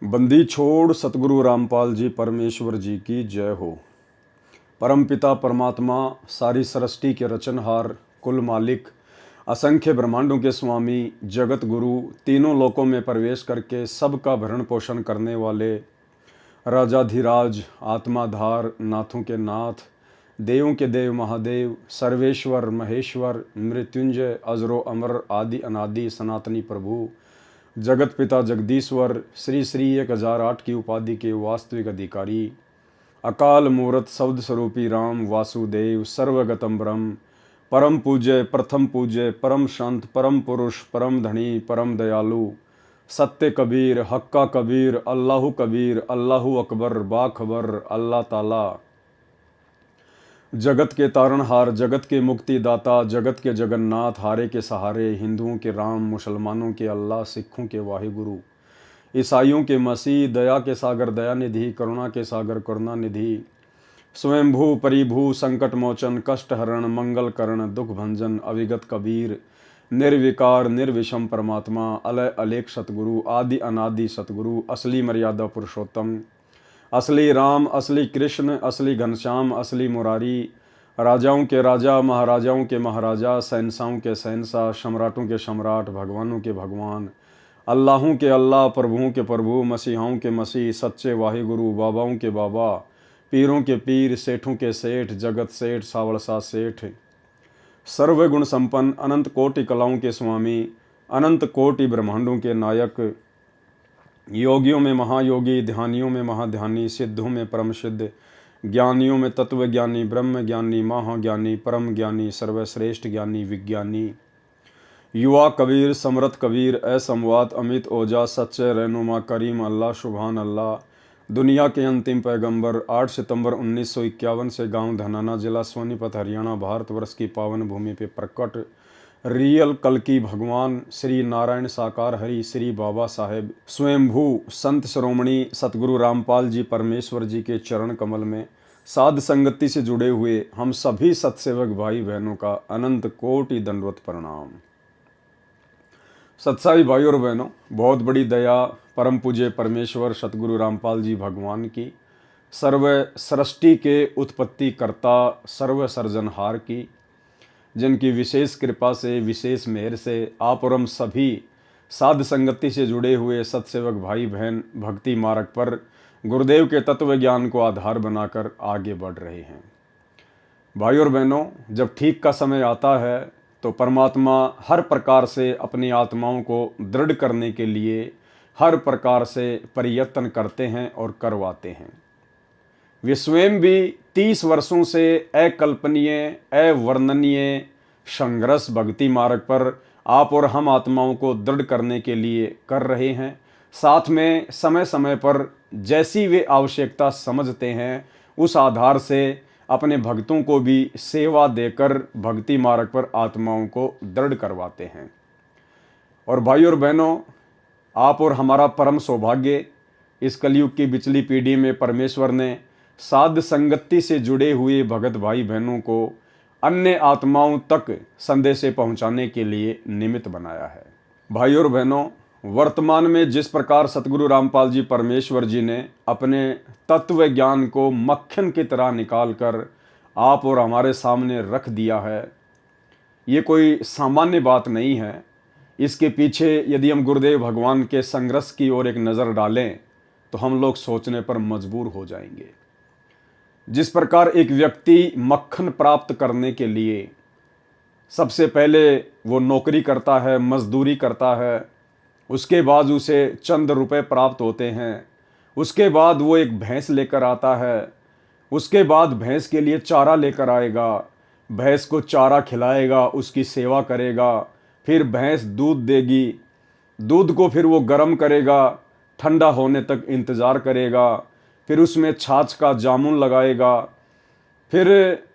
बंदी छोड़ सतगुरु रामपाल जी परमेश्वर जी की जय हो। परमपिता परमात्मा सारी सृष्टि के रचनहार, कुल मालिक, असंख्य ब्रह्मांडों के स्वामी, जगत गुरु, तीनों लोकों में प्रवेश करके सबका भरण पोषण करने वाले राजाधिराज, आत्माधार, नाथों के नाथ, देवों के देव महादेव, सर्वेश्वर महेश्वर, मृत्युंजय, अजरो अमर, आदि अनादि सनातनी प्रभु, जगत पिता जगदीश्वर, श्री श्री 1008 की उपाधि के वास्तविक अधिकारी, अकाल मूर्त शब्द स्वरूपी राम वासुदेव, सर्वगतम ब्रह्म, परम पूज्य, प्रथम पूज्य, परम संत, परम पुरुष, परम धनी, परम दयालु, सत्य कबीर, हक्का कबीर, अल्लाहु कबीर, अल्लाहु अकबर, बाखबर, अल्लाह ताला, जगत के तारणहार, जगत के मुक्तिदाता, जगत के जगन्नाथ, हारे के सहारे, हिंदुओं के राम, मुसलमानों के अल्लाह, सिखों के वाहिगुरु, ईसाइयों के मसीह, दया के सागर दया निधि, करुणा के सागर करुणा निधि, स्वयंभू परिभू, संकट मोचन, कष्ट हरण, मंगल करण, दुख भंजन, अविगत कबीर, निर्विकार निर्विषम परमात्मा, अलय अलेख सतगुरु, आदि अनादि सतगुरु, असली मर्यादा पुरुषोत्तम, असली राम, असली कृष्ण, असली घनश्याम, असली मुरारी, राजाओं के राजा, महाराजाओं के महाराजा, शहंशाहों के शहंशाह, सम्राटों के सम्राट, भगवानों के भगवान, अल्लाहों के अल्लाह, प्रभुओं के प्रभु, मसीहाओं के मसीह, सच्चे वाहिगुरु, बाबाओं के बाबा, पीरों के पीर, सेठों के सेठ, जगत सेठ, सावड़सा सेठ, सर्वगुण संपन्न, अनंत कोटि कलाओं के स्वामी, अनंत कोटि ब्रह्मांडों के नायक, योगियों में महायोगी, ध्यानियों में महाध्यानी, सिद्धों में परम सिद्ध, ज्ञानियों में तत्व ज्ञानी, ब्रह्म ज्ञानी, महाज्ञानी, परम ज्ञानी, सर्वश्रेष्ठ ज्ञानी, विज्ञानी, युवा कबीर, समरथ कबीर, असमवात, अमित ओजा, सच्चे रहनुमा, करीम अल्लाह, सुभान अल्लाह, दुनिया के अंतिम पैगंबर, 8 सितंबर 1951 से गांव धनाना, जिला सोनीपत, हरियाणा, भारतवर्ष की पावन भूमि पे प्रकट रियल कल की भगवान श्री नारायण साकार हरि श्री बाबा साहेब स्वयंभू संत श्रोमणी सतगुरु रामपाल जी परमेश्वर जी के चरण कमल में साध संगति से जुड़े हुए हम सभी सत्सेवक भाई बहनों का अनंत कोटि दंडवत प्रणाम। सत्साई भाई और बहनों, बहुत बड़ी दया परम पूज्य परमेश्वर सतगुरु रामपाल जी भगवान की, सर्व सृष्टि के उत्पत्ति कर्ता, सर्व सर्जनहार की, जिनकी विशेष कृपा से, विशेष मेहर से आप और हम सभी साध संगति से जुड़े हुए सत्सेवक भाई बहन भक्ति मार्ग पर गुरुदेव के तत्व ज्ञान को आधार बनाकर आगे बढ़ रहे हैं। भाई और बहनों, जब ठीक का समय आता है तो परमात्मा हर प्रकार से अपनी आत्माओं को दृढ़ करने के लिए हर प्रकार से प्रयत्न करते हैं और करवाते हैं। वे स्वयं भी 30 वर्षों से अकल्पनीय, अवर्णनीय संघर्ष भक्ति मार्ग पर आप और हम आत्माओं को दृढ़ करने के लिए कर रहे हैं। साथ में समय समय पर जैसी वे आवश्यकता समझते हैं उस आधार से अपने भक्तों को भी सेवा देकर भक्ति मार्ग पर आत्माओं को दृढ़ करवाते हैं। और भाई और बहनों, आप और हमारा परम सौभाग्य, इस कलयुग की बिचली पीढ़ी में परमेश्वर ने साध संगति से जुड़े हुए भगत भाई बहनों को अन्य आत्माओं तक संदेशे पहुंचाने के लिए निमित्त बनाया है। भाई और बहनों, वर्तमान में जिस प्रकार सतगुरु रामपाल जी परमेश्वर जी ने अपने तत्व ज्ञान को मक्खन की तरह निकालकर आप और हमारे सामने रख दिया है, ये कोई सामान्य बात नहीं है। इसके पीछे यदि हम गुरुदेव भगवान के संघर्ष की ओर एक नज़र डालें तो हम लोग सोचने पर मजबूर हो जाएंगे। जिस प्रकार एक व्यक्ति मक्खन प्राप्त करने के लिए सबसे पहले वो नौकरी करता है, मजदूरी करता है, उसके बाद उसे चंद रुपए प्राप्त होते हैं, उसके बाद वो एक भैंस लेकर आता है, उसके बाद भैंस के लिए चारा लेकर आएगा, भैंस को चारा खिलाएगा, उसकी सेवा करेगा, फिर भैंस दूध देगी, दूध को फिर वो गर्म करेगा, ठंडा होने तक इंतज़ार करेगा, फिर उसमें छाछ का जामुन लगाएगा, फिर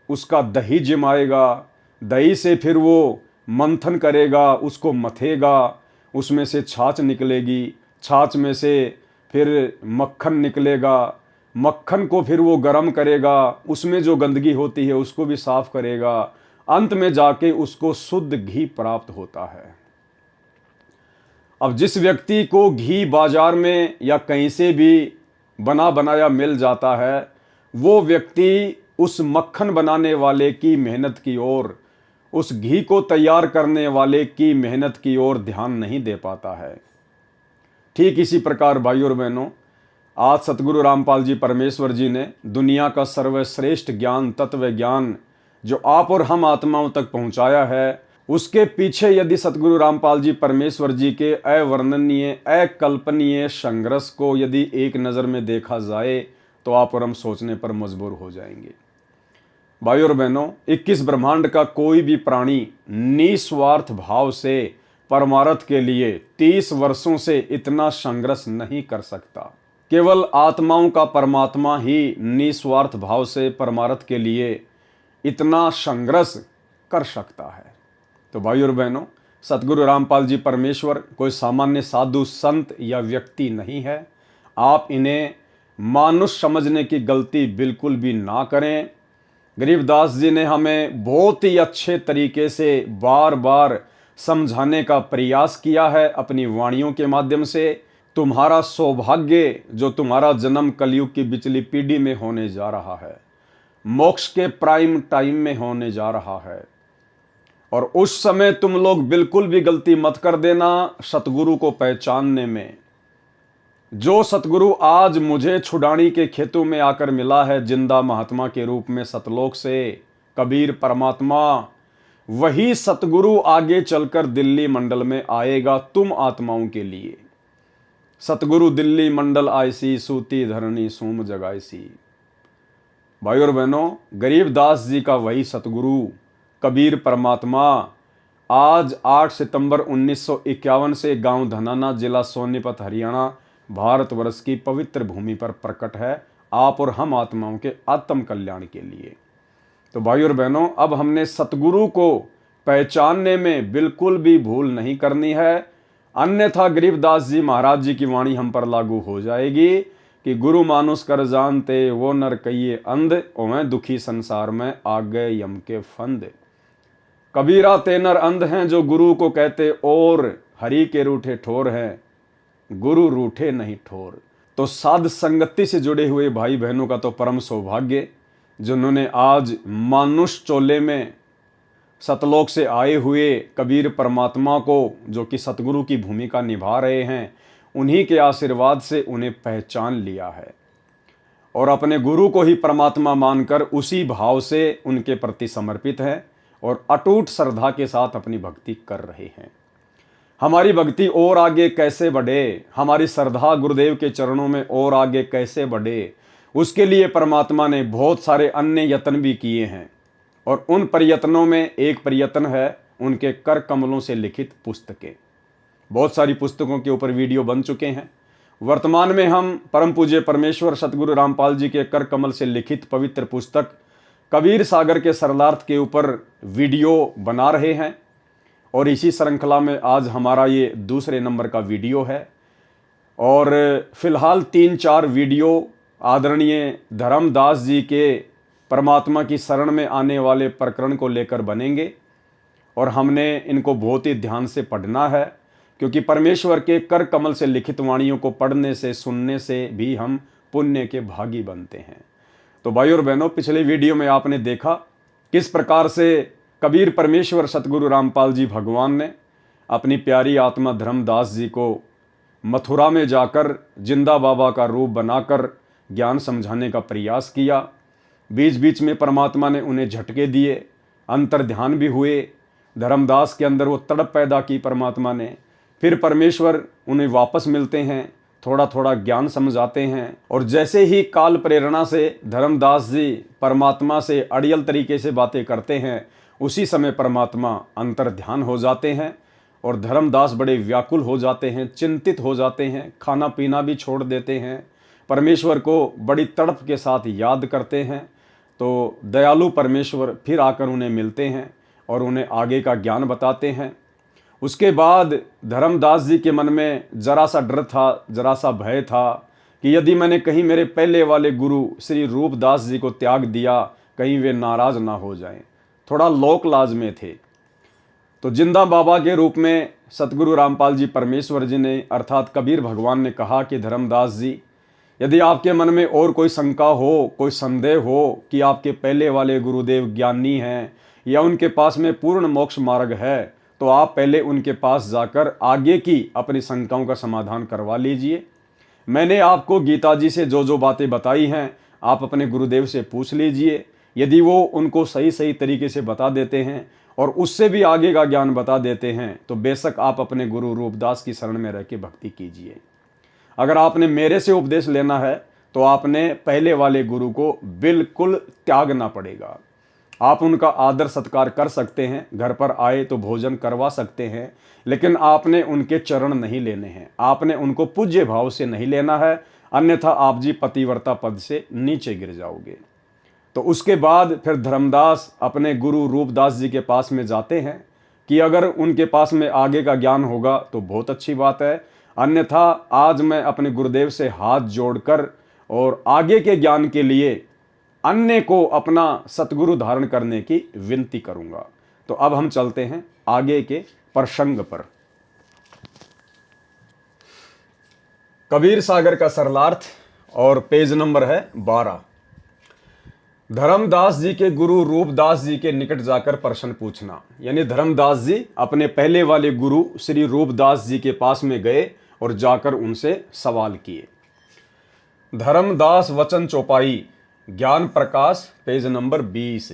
उसका दही जमाएगा, दही से फिर वो मंथन करेगा, उसको मथेगा, उसमें से छाछ निकलेगी, छाछ में से फिर मक्खन निकलेगा, मक्खन को फिर वो गर्म करेगा, उसमें जो गंदगी होती है उसको भी साफ करेगा, अंत में जाके उसको शुद्ध घी प्राप्त होता है। अब जिस व्यक्ति को घी बाजार में या कहीं से भी बना बनाया मिल जाता है, वो व्यक्ति उस मक्खन बनाने वाले की मेहनत की ओर, उस घी को तैयार करने वाले की मेहनत की ओर ध्यान नहीं दे पाता है। ठीक इसी प्रकार भाइयों और बहनों, आज सतगुरु रामपाल जी परमेश्वर जी ने दुनिया का सर्वश्रेष्ठ ज्ञान, तत्व ज्ञान जो आप और हम आत्माओं तक पहुंचाया है, उसके पीछे यदि सतगुरु रामपाल जी परमेश्वर जी के अवर्णनीय, अकल्पनीय संघर्ष को यदि एक नज़र में देखा जाए तो आप और हम सोचने पर मजबूर हो जाएंगे। भाइयों और बहनों, 21 ब्रह्मांड का कोई भी प्राणी निस्वार्थ भाव से परमार्थ के लिए 30 वर्षों से इतना संघर्ष नहीं कर सकता। केवल आत्माओं का परमात्मा ही निस्वार्थ भाव से परमार्थ के लिए इतना संघर्ष कर सकता है। तो भाइयों और बहनों, सतगुरु रामपाल जी परमेश्वर कोई सामान्य साधु संत या व्यक्ति नहीं है। आप इन्हें मानुष समझने की गलती बिल्कुल भी ना करें। गरीबदास जी ने हमें बहुत ही अच्छे तरीके से बार बार समझाने का प्रयास किया है अपनी वाणियों के माध्यम से। तुम्हारा सौभाग्य जो तुम्हारा जन्म कलयुग की बिचली पीढ़ी में होने जा रहा है, मोक्ष के प्राइम टाइम में होने जा रहा है, और उस समय तुम लोग बिल्कुल भी गलती मत कर देना सतगुरु को पहचानने में। जो सतगुरु आज मुझे छुड़ानी के खेतों में आकर मिला है जिंदा महात्मा के रूप में सतलोक से, कबीर परमात्मा, वही सतगुरु आगे चलकर दिल्ली मंडल में आएगा तुम आत्माओं के लिए। सतगुरु दिल्ली मंडल आयसी, सूती धरनी सूम जगाईसी। भाई और बहनों, गरीबदास जी का वही सतगुरु कबीर परमात्मा आज 8 सितंबर 1951 से गांव धनाना, जिला सोनीपत, हरियाणा, भारतवर्ष की पवित्र भूमि पर प्रकट है, आप और हम आत्माओं के आत्म कल्याण के लिए। तो भाई और बहनों, अब हमने सतगुरु को पहचानने में बिल्कुल भी भूल नहीं करनी है, अन्यथा गरीबदास जी महाराज जी की वाणी हम पर लागू हो जाएगी कि गुरु मानुष कर जानते वो नर कहिए अंध, ओवें दुखी संसार में आ गए यम के फंद। कबीरा ते नर अंध हैं जो गुरु को कहते, और हरि के रूठे ठोर हैं, गुरु रूठे नहीं ठोर। तो साध संगति से जुड़े हुए भाई बहनों का तो परम सौभाग्य, जिन्होंने आज मानुष चोले में सतलोक से आए हुए कबीर परमात्मा को, जो कि सतगुरु की भूमिका निभा रहे हैं, उन्हीं के आशीर्वाद से उन्हें पहचान लिया है और अपने गुरु को ही परमात्मा मानकर उसी भाव से उनके प्रति समर्पित हैं और अटूट श्रद्धा के साथ अपनी भक्ति कर रहे हैं। हमारी भक्ति और आगे कैसे बढ़े, हमारी श्रद्धा गुरुदेव के चरणों में और आगे कैसे बढ़े, उसके लिए परमात्मा ने बहुत सारे अन्य यत्न भी किए हैं, और उन प्रयत्नों में एक प्रयत्न है उनके कर कमलों से लिखित पुस्तकें। बहुत सारी पुस्तकों के ऊपर वीडियो बन चुके हैं। वर्तमान में हम परम पूज्य परमेश्वर सतगुरु रामपाल जी के कर कमल से लिखित पवित्र पुस्तक कबीर सागर के सरलार्थ के ऊपर वीडियो बना रहे हैं, और इसी श्रृंखला में आज हमारा ये दूसरे नंबर का वीडियो है। और फिलहाल 3-4 वीडियो आदरणीय धर्मदास जी के परमात्मा की शरण में आने वाले प्रकरण को लेकर बनेंगे, और हमने इनको बहुत ही ध्यान से पढ़ना है, क्योंकि परमेश्वर के कर कमल से लिखित वाणियों को पढ़ने से, सुनने से भी हम पुण्य के भागी बनते हैं। तो भाई और बहनों, पिछले वीडियो में आपने देखा किस प्रकार से कबीर परमेश्वर सतगुरु रामपाल जी भगवान ने अपनी प्यारी आत्मा धर्मदास जी को मथुरा में जाकर जिंदा बाबा का रूप बनाकर ज्ञान समझाने का प्रयास किया। बीच बीच में परमात्मा ने उन्हें झटके दिए, अंतर ध्यान भी हुए, धर्मदास के अंदर वो तड़प पैदा की परमात्मा ने। फिर परमेश्वर उन्हें वापस मिलते हैं, थोड़ा थोड़ा ज्ञान समझाते हैं, और जैसे ही काल प्रेरणा से धर्मदास जी परमात्मा से अड़ियल तरीके से बातें करते हैं, उसी समय परमात्मा अंतर ध्यान हो जाते हैं और धर्मदास बड़े व्याकुल हो जाते हैं, चिंतित हो जाते हैं, खाना पीना भी छोड़ देते हैं, परमेश्वर को बड़ी तड़प के साथ याद करते हैं। तो दयालु परमेश्वर फिर आकर उन्हें मिलते हैं और उन्हें आगे का ज्ञान बताते हैं। उसके बाद धर्मदास जी के मन में जरा सा डर था, जरा सा भय था कि यदि मैंने कहीं मेरे पहले वाले गुरु श्री रूपदास जी को त्याग दिया, कहीं वे नाराज ना हो जाएं। थोड़ा लोक लाज में थे। तो जिंदा बाबा के रूप में सतगुरु रामपाल जी परमेश्वर जी ने अर्थात कबीर भगवान ने कहा कि धर्मदास जी, यदि आपके मन में और कोई शंका हो, कोई संदेह हो कि आपके पहले वाले गुरुदेव ज्ञानी हैं या उनके पास में पूर्ण मोक्ष मार्ग है, तो आप पहले उनके पास जाकर आगे की अपनी शंकाओं का समाधान करवा लीजिए। मैंने आपको गीता जी से जो जो बातें बताई हैं आप अपने गुरुदेव से पूछ लीजिए। यदि वो उनको सही सही तरीके से बता देते हैं और उससे भी आगे का ज्ञान बता देते हैं तो बेशक आप अपने गुरु रूपदास की शरण में रह के भक्ति कीजिए। अगर आपने मेरे से उपदेश लेना है तो आपने पहले वाले गुरु को बिल्कुल त्यागना पड़ेगा। आप उनका आदर सत्कार कर सकते हैं, घर पर आए तो भोजन करवा सकते हैं, लेकिन आपने उनके चरण नहीं लेने हैं, आपने उनको पूज्य भाव से नहीं लेना है, अन्यथा आप जी पतिव्रता पद से नीचे गिर जाओगे। तो उसके बाद फिर धर्मदास अपने गुरु रूपदास जी के पास में जाते हैं कि अगर उनके पास में आगे का ज्ञान होगा तो बहुत अच्छी बात है, अन्यथा आज मैं अपने गुरुदेव से हाथ जोड़कर और आगे के ज्ञान के लिए अन्य को अपना सतगुरु धारण करने की विनती करूंगा। तो अब हम चलते हैं आगे के प्रसंग पर। कबीर सागर का सरलार्थ और पेज नंबर है 12। धर्मदास जी के गुरु रूपदास जी के निकट जाकर प्रश्न पूछना, यानी धर्मदास जी अपने पहले वाले गुरु श्री रूपदास जी के पास में गए और जाकर उनसे सवाल किए। धर्मदास वचन चौपाई ज्ञान प्रकाश पेज नंबर 20।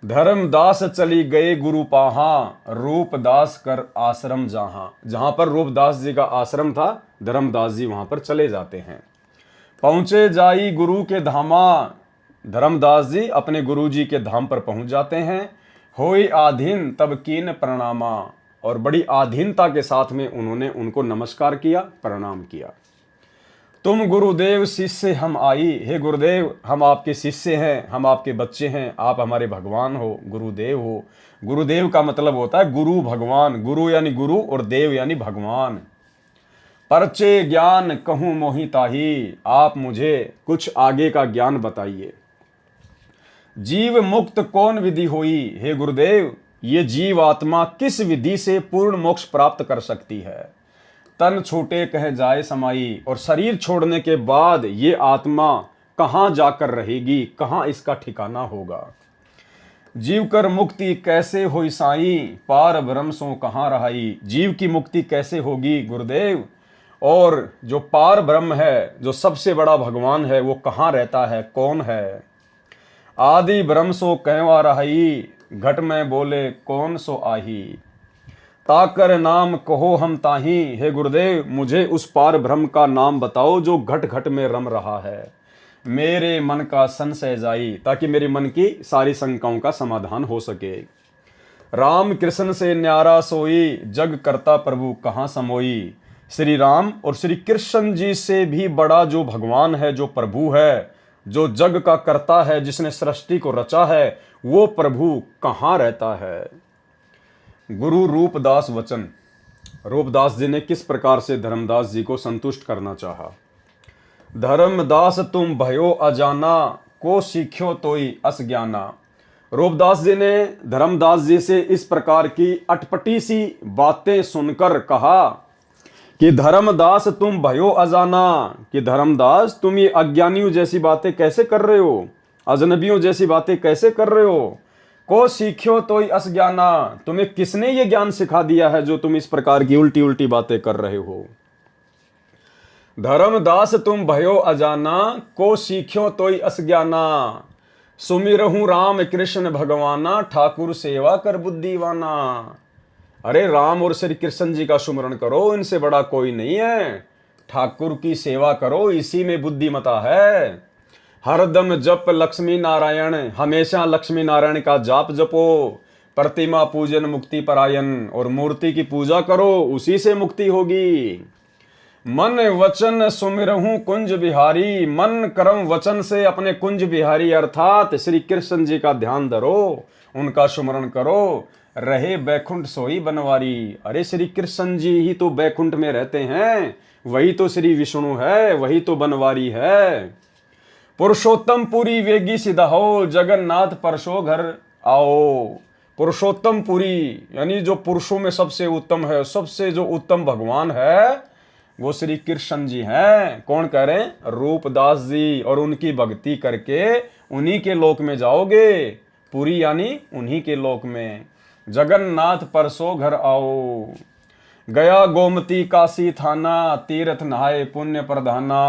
धर्मदास चली गए गुरु पाहा, रूपदास कर आश्रम जहां। जहां पर रूपदास जी का आश्रम था, धर्मदास जी वहां पर चले जाते हैं। पहुंचे जाई गुरु के धामा, धर्मदास जी अपने गुरु जी के धाम पर पहुंच जाते हैं। होई आधीन तब कीन प्रणामा, और बड़ी आधीनता के साथ में उन्होंने उनको नमस्कार किया, प्रणाम किया। तुम गुरुदेव शिष्य हम आई, हे गुरुदेव हम आपके शिष्य हैं, हम आपके बच्चे हैं, आप हमारे भगवान हो, गुरुदेव हो। गुरुदेव का मतलब होता है गुरु भगवान, गुरु यानी गुरु और देव यानी भगवान। परचे ज्ञान कहूँ मोहि ताही, आप मुझे कुछ आगे का ज्ञान बताइए। जीव मुक्त कौन विधि होई, हे गुरुदेव ये जीव आत्मा किस विधि से पूर्ण मोक्ष प्राप्त कर सकती है। तन छूटे कह जाए समाई, और शरीर छोड़ने के बाद ये आत्मा कहाँ जाकर रहेगी, कहाँ इसका ठिकाना होगा। जीव कर मुक्ति कैसे होई साई, पार ब्रह्म सो कहाँ रहाई। जीव की मुक्ति कैसे होगी गुरुदेव, और जो पार ब्रह्म है, जो सबसे बड़ा भगवान है, वो कहाँ रहता है, कौन है। आदि ब्रह्म सो कहवा रहाई, घट में बोले कौन सो आही। ताकर नाम कहो हम ताही, हे गुरुदेव मुझे उस पार ब्रह्म का नाम बताओ जो घट घट में रम रहा है। मेरे मन का संशय जाई, ताकि मेरे मन की सारी शंकाओं का समाधान हो सके। राम कृष्ण से न्यारा सोई, जग करता प्रभु कहाँ समोई। श्री राम और श्री कृष्ण जी से भी बड़ा जो भगवान है, जो प्रभु है, जो जग का करता है, जिसने सृष्टि को रचा है, वो प्रभु कहाँ रहता है। गुरु रूपदास वचन। रूपदास जी ने किस प्रकार से धर्मदास जी को संतुष्ट करना चाहा। धर्मदास तुम भयो अजाना, को सीख्यो तोई अस ज्ञाना। रूपदास जी ने धर्मदास जी से इस प्रकार की अटपटी सी बातें सुनकर कहा कि धर्मदास तुम भयो अजाना, कि धर्मदास तुम ये अज्ञानियों जैसी बातें कैसे कर रहे हो, अजनबियों जैसी बातें कैसे कर रहे हो। को सीख्यो तो अस ज्ञाना, तुम्हें किसने ये ज्ञान सिखा दिया है जो तुम इस प्रकार की उल्टी उल्टी बातें कर रहे हो। धर्मदास तुम भयो अजाना, को सीख्यो तो अस ज्ञाना। सुमिरहूं राम कृष्ण भगवाना, ठाकुर सेवा कर बुद्धिवाना। अरे राम और श्री कृष्ण जी का सुमरण करो, इनसे बड़ा कोई नहीं है। ठाकुर की सेवा करो, इसी में बुद्धिमता है। हरदम जप लक्ष्मी नारायण, हमेशा लक्ष्मी नारायण का जाप जपो। प्रतिमा पूजन मुक्ति परायण, और मूर्ति की पूजा करो, उसी से मुक्ति होगी। मन वचन सुमिरहूं कुंज बिहारी, मन कर्म वचन से अपने कुंज बिहारी अर्थात श्री कृष्ण जी का ध्यान धरो, उनका सुमरण करो। रहे बैकुंठ सोई बनवारी। अरे श्री कृष्ण जी ही तो बैकुंठ में रहते हैं, वही तो श्री विष्णु है, वही तो बनवारी है। पुरुषोत्तम पुरी वेगी सिधा हो, जगन्नाथ परसो घर आओ। पुरुषोत्तम पुरी, यानी जो पुरुषों में सबसे उत्तम है, सबसे जो उत्तम भगवान है वो श्री कृष्ण जी हैं। कौन कह रहे हैं? रूपदास जी। और उनकी भक्ति करके उन्हीं के लोक में जाओगे। पुरी यानी उन्हीं के लोक में। जगन्नाथ परसो घर आओ, गया गोमती काशी थाना, तीर्थ नहाए पुण्य प्रधाना।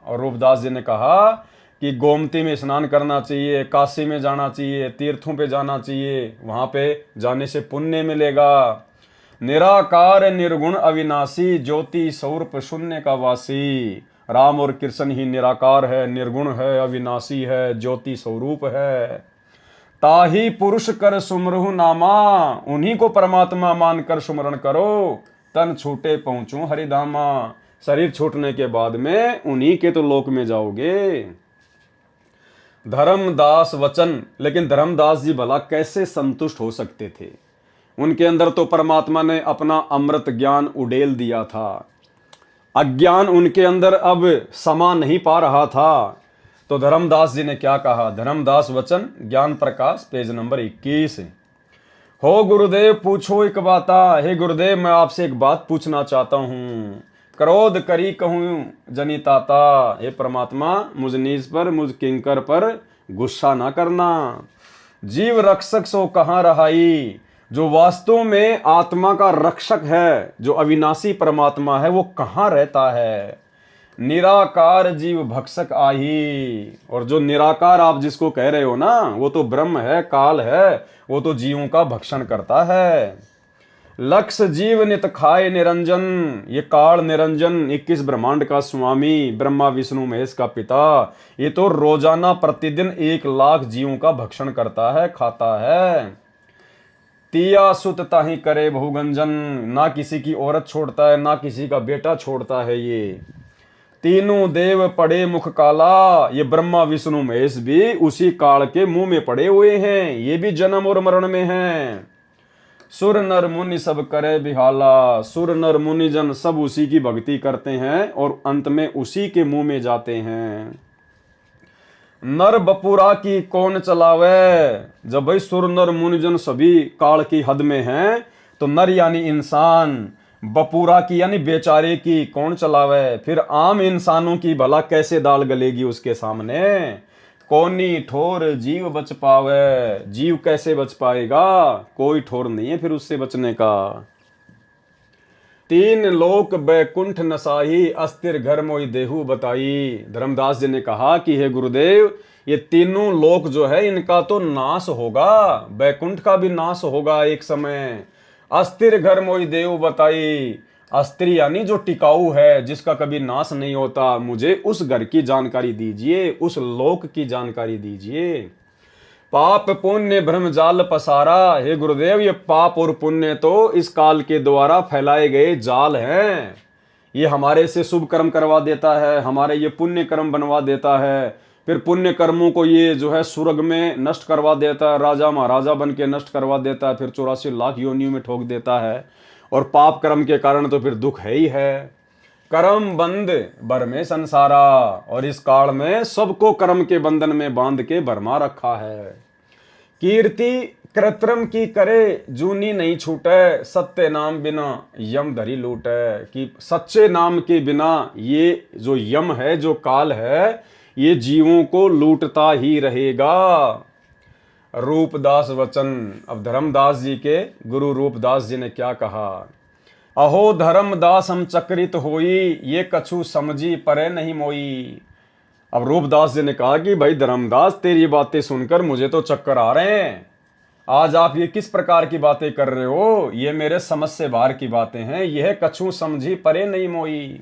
और रूपदास जी ने कहा कि गोमती में स्नान करना चाहिए, काशी में जाना चाहिए, तीर्थों पे जाना चाहिए, वहां पे जाने से पुण्य मिलेगा। निराकार निर्गुण अविनाशी, ज्योति स्वरूप शून्य का वासी। राम और कृष्ण ही निराकार है, निर्गुण है, अविनाशी है, ज्योति स्वरूप है। ताही पुरुष कर सुमरहु नामा, उन्हीं को परमात्मा मानकर सुमरण करो। तन छूटे पहुंचू हरिधामा, शरीर छूटने के बाद में उन्हीं के तो लोक में जाओगे। धर्मदास वचन, लेकिन धर्मदास जी भला कैसे संतुष्ट हो सकते थे? उनके अंदर तो परमात्मा ने अपना अमृत ज्ञान उड़ेल दिया था। अज्ञान उनके अंदर अब समा नहीं पा रहा था। तो धर्मदास जी ने क्या कहा? धर्मदास वचन ज्ञान प्रकाश पेज नंबर 21। हो गुरुदेव पूछो एक बाता, हे गुरुदेव मैं आपसे एक बात पूछना चाहता हूं। क्रोध करी कहूं जनिताता, हे परमात्मा मुझ नीच पर, मुझ किंकर पर गुस्सा ना करना। जीव रक्षक सो कहाँ रहाई, जो वास्तव में आत्मा का रक्षक है, जो अविनाशी परमात्मा है, वो कहाँ रहता है? निराकार जीव भक्षक आही। और जो निराकार आप जिसको कह रहे हो ना, वो तो ब्रह्म है, काल है, वो तो जीवों का भक्षण करता है। लक्ष्य जीव नित खाए निरंजन, ये काल निरंजन 21 ब्रह्मांड का स्वामी, ब्रह्मा विष्णु महेश का पिता, ये तो रोजाना प्रतिदिन 1 लाख जीवों का भक्षण करता है, खाता है। तिया सुत ताही करे बहुगंजन, ना किसी की औरत छोड़ता है, ना किसी का बेटा छोड़ता है। ये तीनों देव पड़े मुख काला, ये ब्रह्मा विष्णु महेश भी उसी काल के मुंह में पड़े हुए हैं, ये भी जन्म और मरण में हैं। सुर नर मुनि सब करे बिहाला, सुर नर मुनि जन सब उसी की भक्ति करते हैं और अंत में उसी के मुंह में जाते हैं। नर बपुरा की कौन चलावे, जब भाई सुर नर मुनिजन सभी काल की हद में हैं, तो नर यानी इंसान, बपुरा की यानी बेचारे की कौन चलावे। फिर आम इंसानों की भला कैसे दाल गलेगी उसके सामने? कौनी ठोर जीव बच पावे, जीव कैसे बच पाएगा? कोई ठोर नहीं है फिर उससे बचने का। 3 लोक बैकुंठ नसाही, अस्थिर घर मोई देहु बताई। धर्मदास जी ने कहा कि हे गुरुदेव, ये तीनों लोक जो है इनका तो नाश होगा, बैकुंठ का भी नाश होगा एक समय। अस्थिर घर मोई देहु बताई, अस्थिर यानी जो टिकाऊ है, जिसका कभी नाश नहीं होता, मुझे उस घर की जानकारी दीजिए, उस लोक की जानकारी दीजिए। पाप पुण्य भ्रम जाल पसारा, हे गुरुदेव ये पाप और पुण्य तो इस काल के द्वारा फैलाए गए जाल हैं। ये हमारे से शुभ कर्म करवा देता है, हमारे ये पुण्य कर्म बनवा देता है, फिर पुण्य कर्मों को ये जो है स्वर्ग में नष्ट करवा देता है, राजा महाराजा बन के नष्ट करवा देता है, फिर 84 लाख योनियों में ठोक देता है। और पाप कर्म के कारण तो फिर दुख है ही है। कर्म बंद बर में संसारा, और इस काल में सबको कर्म के बंधन में बांध के भरमा रखा है। कीर्ति कृत्रिम की करे जूनी नहीं छूटे, सत्य नाम बिना यम धरी लूटे। कि सच्चे नाम के बिना ये जो यम है, जो काल है, ये जीवों को लूटता ही रहेगा। रूपदास वचन। अब धर्मदास जी के गुरु रूपदास जी ने क्या कहा? अहो धर्मदास हम चक्रित होई, ये कछु समझी परे नहीं मोई। अब रूपदास जी ने कहा कि भाई धर्मदास, तेरी बातें सुनकर मुझे तो चक्कर आ रहे हैं। आज आप ये किस प्रकार की बातें कर रहे हो? ये मेरे समझ से बाहर की बातें हैं। यह कछु समझी परे नहीं मोई।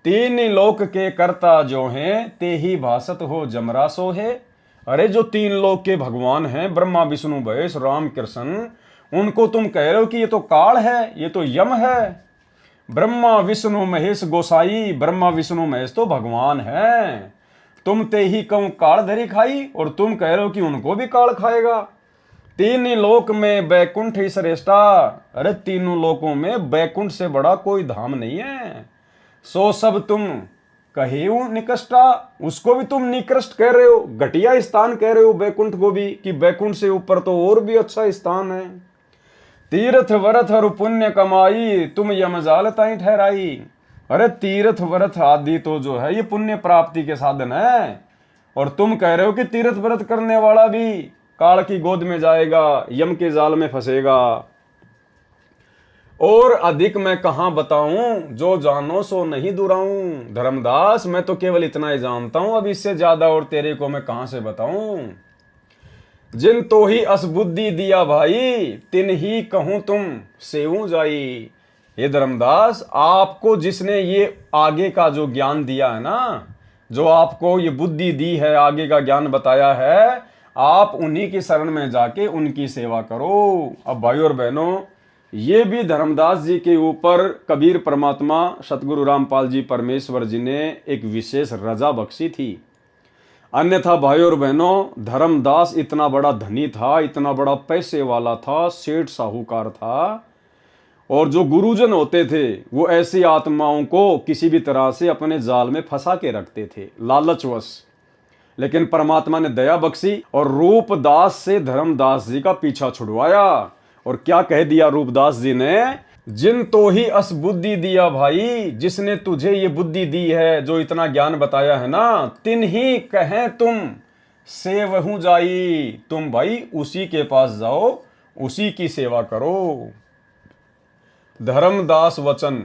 3 लोक के कर्ता जो हैं, ते ही भासत हो जमरा सो है। अरे जो 3 लोक के भगवान हैं, ब्रह्मा विष्णु महेश राम कृष्ण, उनको तुम कह रहे हो कि ये तो काल है, ये तो यम है। ब्रह्मा विष्णु महेश गोसाई, ब्रह्मा विष्णु महेश तो भगवान हैं। तुम ते ही कहूं काल धरी खाई, और तुम कह रहे हो कि उनको भी काल खाएगा। 3 लोक में बैकुंठ ही श्रेष्ठा। अरे तीनों लोकों में बैकुंठ से बड़ा कोई धाम नहीं है। सो सब तुम कहेऊ निकृष्टा, उसको भी तुम निकृष्ट कह रहे हो, घटिया स्थान कह रहे हो बैकुंठ को भी, कि बैकुंठ से ऊपर तो और भी अच्छा स्थान है। तीर्थ व्रत और पुण्य कमाई, तुम यमजाल ताई ठहराई। अरे तीर्थ व्रत आदि तो जो है ये पुण्य प्राप्ति के साधन है, और तुम कह रहे हो कि तीर्थ व्रत करने वाला भी काल की गोद में जाएगा, यम के जाल में फंसेगा। और अधिक मैं कहां बताऊं, जो जानो सो नहीं दुराऊं। धर्मदास मैं तो केवल इतना ही जानता हूं, अब इससे ज्यादा और तेरे को मैं कहां से बताऊं। जिन तो ही असबुद्धि दिया भाई, तिन ही कहूं तुम सेवू जाई। ये धर्मदास, आपको जिसने ये आगे का जो ज्ञान दिया है ना, जो आपको ये बुद्धि दी है, आगे का ज्ञान बताया है, आप उन्हीं की शरण में जाके उनकी सेवा करो। अब भाई और बहनों, ये भी धर्मदास जी के ऊपर कबीर परमात्मा सतगुरु रामपाल जी परमेश्वर जी ने एक विशेष रजा बख्शी थी। अन्यथा भाई और बहनों, धर्मदास इतना बड़ा धनी था, इतना बड़ा पैसे वाला था, सेठ साहूकार था, और जो गुरुजन होते थे वो ऐसी आत्माओं को किसी भी तरह से अपने जाल में फंसा के रखते थे लालचवश। लेकिन परमात्मा ने दया बख्शी और रूपदास से धर्मदास जी का पीछा छुड़वाया। और क्या कह दिया रूपदास जी ने, जिन तो ही अस बुद्धि दिया भाई, जिसने तुझे ये बुद्धि दी है, जो इतना ज्ञान बताया है ना, तिन ही कहें तुम सेवहू जाई। तुम भाई उसी के पास जाओ, उसी की सेवा करो। धर्मदास वचन,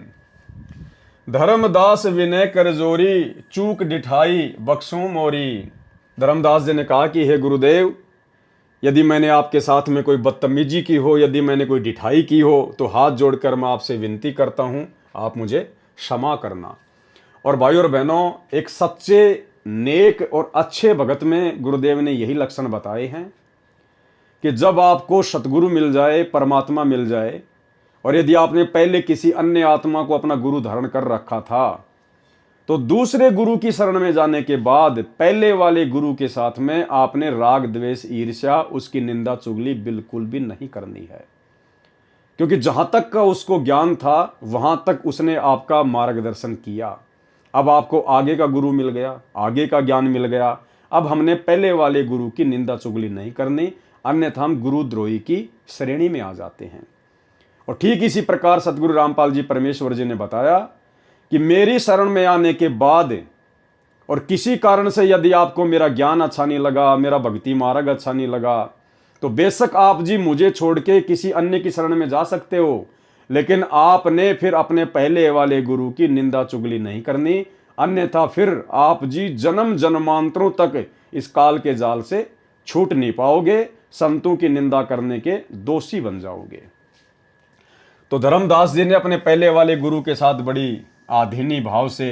धर्मदास विनय कर जोरी, चूक डिठाई बख्शू मोरी। धर्मदास जी ने कहा कि हे गुरुदेव, यदि मैंने आपके साथ में कोई बदतमीजी की हो, यदि मैंने कोई डिठाई की हो, तो हाथ जोड़कर मैं आपसे विनती करता हूं, आप मुझे क्षमा करना। और भाई और बहनों, एक सच्चे नेक और अच्छे भगत में गुरुदेव ने यही लक्षण बताए हैं कि जब आपको सतगुरु मिल जाए, परमात्मा मिल जाए, और यदि आपने पहले किसी अन्य आत्मा को अपना गुरु धारण कर रखा था, तो दूसरे गुरु की शरण में जाने के बाद पहले वाले गुरु के साथ में आपने राग द्वेष ईर्ष्या, उसकी निंदा चुगली बिल्कुल भी नहीं करनी है। क्योंकि जहां तक का उसको ज्ञान था, वहां तक उसने आपका मार्गदर्शन किया। अब आपको आगे का गुरु मिल गया, आगे का ज्ञान मिल गया, अब हमने पहले वाले गुरु की निंदा चुगली नहीं करनी, अन्यथा हम गुरुद्रोही की श्रेणी में आ जाते हैं। और ठीक इसी प्रकार सतगुरु रामपाल जी परमेश्वर जी ने बताया कि मेरी शरण में आने के बाद और किसी कारण से यदि आपको मेरा ज्ञान अच्छा नहीं लगा, मेरा भक्ति मार्ग अच्छा नहीं लगा, तो बेशक आप जी मुझे छोड़ के किसी अन्य की शरण में जा सकते हो, लेकिन आपने फिर अपने पहले वाले गुरु की निंदा चुगली नहीं करनी, अन्यथा फिर आप जी जन्म जन्मांतरों तक इस काल के जाल से छूट नहीं पाओगे, संतों की निंदा करने के दोषी बन जाओगे। तो धर्मदास जी ने अपने पहले वाले गुरु के साथ बड़ी आधीनी भाव से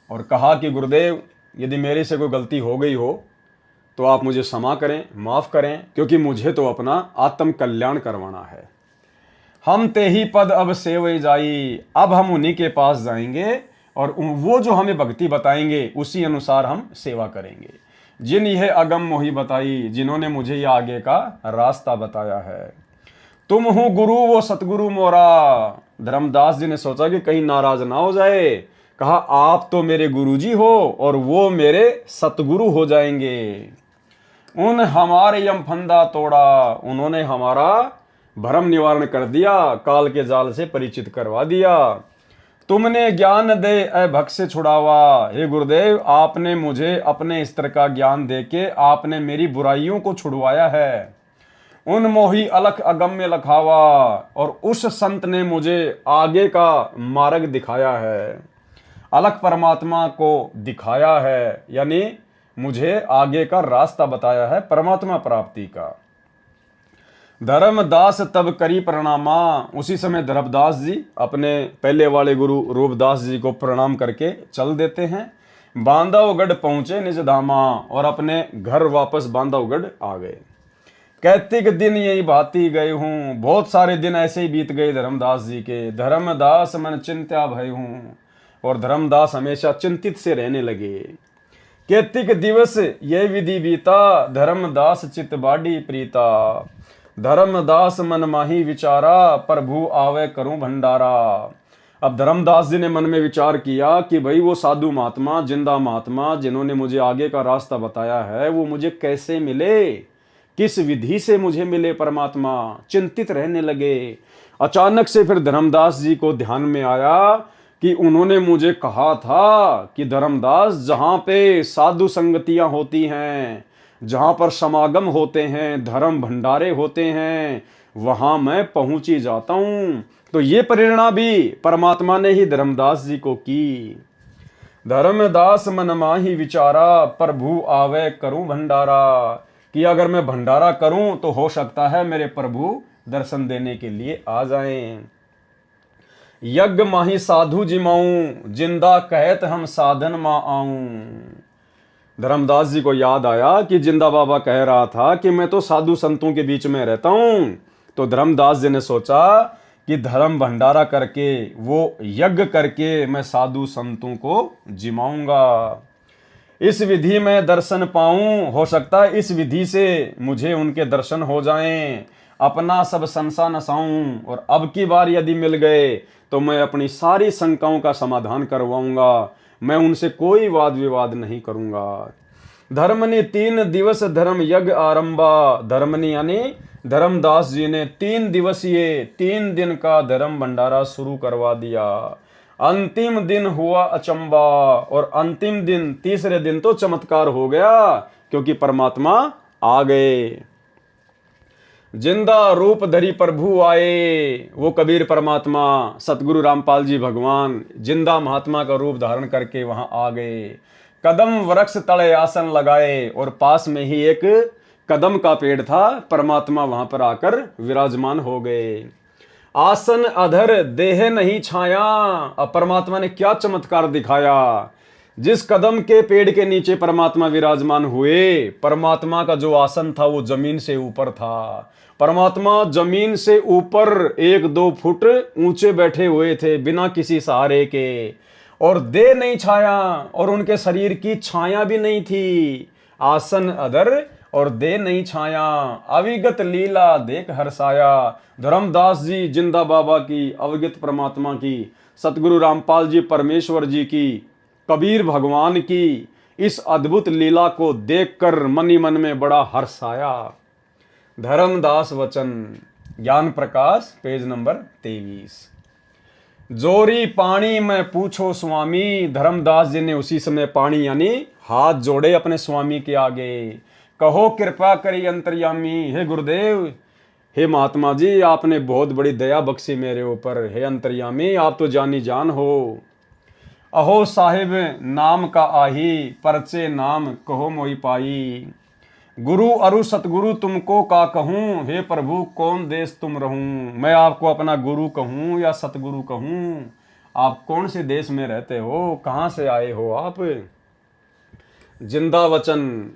और कहा कि गुरुदेव, यदि मेरे से कोई गलती हो गई हो तो आप मुझे क्षमा करें, माफ़ करें, क्योंकि मुझे तो अपना आत्म कल्याण करवाना है। हम ते ही पद अब सेवई जाई, अब हम उन्हीं के पास जाएंगे और वो जो हमें भक्ति बताएंगे उसी अनुसार हम सेवा करेंगे। जिन यह अगम मोही बताई, जिन्होंने मुझे ये आगे का रास्ता बताया है। तुम हो गुरु वो सतगुरु मोरा। धर्मदास जी ने सोचा कि कहीं नाराज ना हो जाए, कहा आप तो मेरे गुरुजी हो और वो मेरे सतगुरु हो जाएंगे। उन हमारे यम फंदा तोड़ा, उन्होंने हमारा भ्रम निवारण कर दिया, काल के जाल से परिचित करवा दिया। तुमने ज्ञान दे अभक्त से छुड़ावा। हे गुरुदेव, आपने मुझे अपने स्तर का ज्ञान देके आपने मेरी बुराइयों को छुड़वाया है। उन मोही अलख अगम्य लखावा, और उस संत ने मुझे आगे का मार्ग दिखाया है। अलख परमात्मा को दिखाया है, यानी मुझे आगे का रास्ता बताया है परमात्मा प्राप्ति का। धर्मदास तब करी प्रणामा। उसी समय धर्मदास जी अपने पहले वाले गुरु रूपदास जी को प्रणाम करके चल देते हैं। बांधवगढ़ पहुंचे निज धामा, और अपने घर वापस बांधवगढ़ आ गए। कैतिक दिन यही भांति गए हूँ। बहुत सारे दिन ऐसे ही बीत गए धर्मदास जी के। धर्मदास मन चिंत्या भय हूँ, और धर्मदास हमेशा चिंतित से रहने लगे। कैतिक दिवस ये विधि बीता, धर्मदास चित बाडी प्रीता। धर्मदास मन माही विचारा, प्रभु आवे करूं भंडारा। अब धर्मदास जी ने मन में विचार किया कि भाई वो साधु महात्मा, जिंदा महात्मा जिन्होंने मुझे आगे का रास्ता बताया है, वो मुझे कैसे मिले, किस विधि से मुझे मिले परमात्मा। चिंतित रहने लगे। अचानक से फिर धर्मदास जी को ध्यान में आया कि उन्होंने मुझे कहा था कि धर्मदास, जहां पे साधु संगतियां होती हैं, जहां पर समागम होते हैं, धर्म भंडारे होते हैं, वहां मैं पहुंच ही जाता हूं। तो ये प्रेरणा भी परमात्मा ने ही धर्मदास जी को की। धर्मदास मन माही विचारा, प्रभु आवे करूं भंडारा, कि अगर मैं भंडारा करूं तो हो सकता है मेरे प्रभु दर्शन देने के लिए आ जाएं। यज्ञ माही साधु जिमाऊं, जिंदा कहत हम साधन मा आऊं। धर्मदास जी को याद आया कि जिंदा बाबा कह रहा था कि मैं तो साधु संतों के बीच में रहता हूं। तो धर्मदास जी ने सोचा कि धर्म भंडारा करके, वो यज्ञ करके मैं साधु संतों को जिमाऊंगा। इस विधि में दर्शन पाऊं, हो सकता है इस विधि से मुझे उनके दर्शन हो जाएं, अपना सब संसा नसाऊं, और अब की बार यदि मिल गए तो मैं अपनी सारी शंकाओं का समाधान करवाऊंगा। मैं उनसे कोई वाद विवाद नहीं करूंगा। धर्मनि 3 दिवस धर्म यज्ञ आरंभा। धर्मनि यानी धर्मदास जी ने 3 दिवसीय 3 दिन का धर्म भंडारा शुरू करवा दिया। अंतिम दिन हुआ अचंबा, और अंतिम दिन, तीसरे दिन तो चमत्कार हो गया, क्योंकि परमात्मा आ गए। जिंदा रूप धरी प्रभु आए। वो कबीर परमात्मा, सतगुरु रामपाल जी भगवान जिंदा महात्मा का रूप धारण करके वहां आ गए। कदम वृक्ष तले आसन लगाए, और पास में ही एक कदम का पेड़ था। परमात्मा वहां पर आकर विराजमान हो गए। आसन अधर देह नहीं छाया। अब परमात्मा ने क्या चमत्कार दिखाया। जिस कदम के पेड़ के नीचे परमात्मा विराजमान हुए, परमात्मा का जो आसन था वो जमीन से ऊपर था। परमात्मा जमीन से ऊपर 1-2 फुट ऊंचे बैठे हुए थे, बिना किसी सहारे के, और देह नहीं छाया, और उनके शरीर की छाया भी नहीं थी। आसन अधर और देह नहीं छाया, अविगत लीला देख हर्षाया। धर्मदास जी जिंदा बाबा की, अवगत परमात्मा की, सतगुरु रामपाल जी परमेश्वर जी की, कबीर भगवान की इस अद्भुत लीला को देखकर मन ही मन में बड़ा हर्ष आया। धर्मदास वचन, ज्ञान प्रकाश, पेज नंबर 23। जोरी पानी में पूछो स्वामी। धर्मदास जी ने उसी समय पानी यानी हाथ जोड़े अपने स्वामी के आगे। कहो कृपा करी अंतर्यामी। हे गुरुदेव, हे महात्मा जी, आपने बहुत बड़ी दया बख्शी मेरे ऊपर। हे अंतर्यामी, आप तो जानी जान हो। अहो साहिब नाम का आही, परचे नाम कहो मोई पाई। गुरु अरु सतगुरु तुमको का कहूँ, हे प्रभु कौन देश तुम रहूं। मैं आपको अपना गुरु कहूँ या सतगुरु कहूँ, आप कौन से देश में रहते हो, कहाँ से आए हो आप। जिंदा वचन,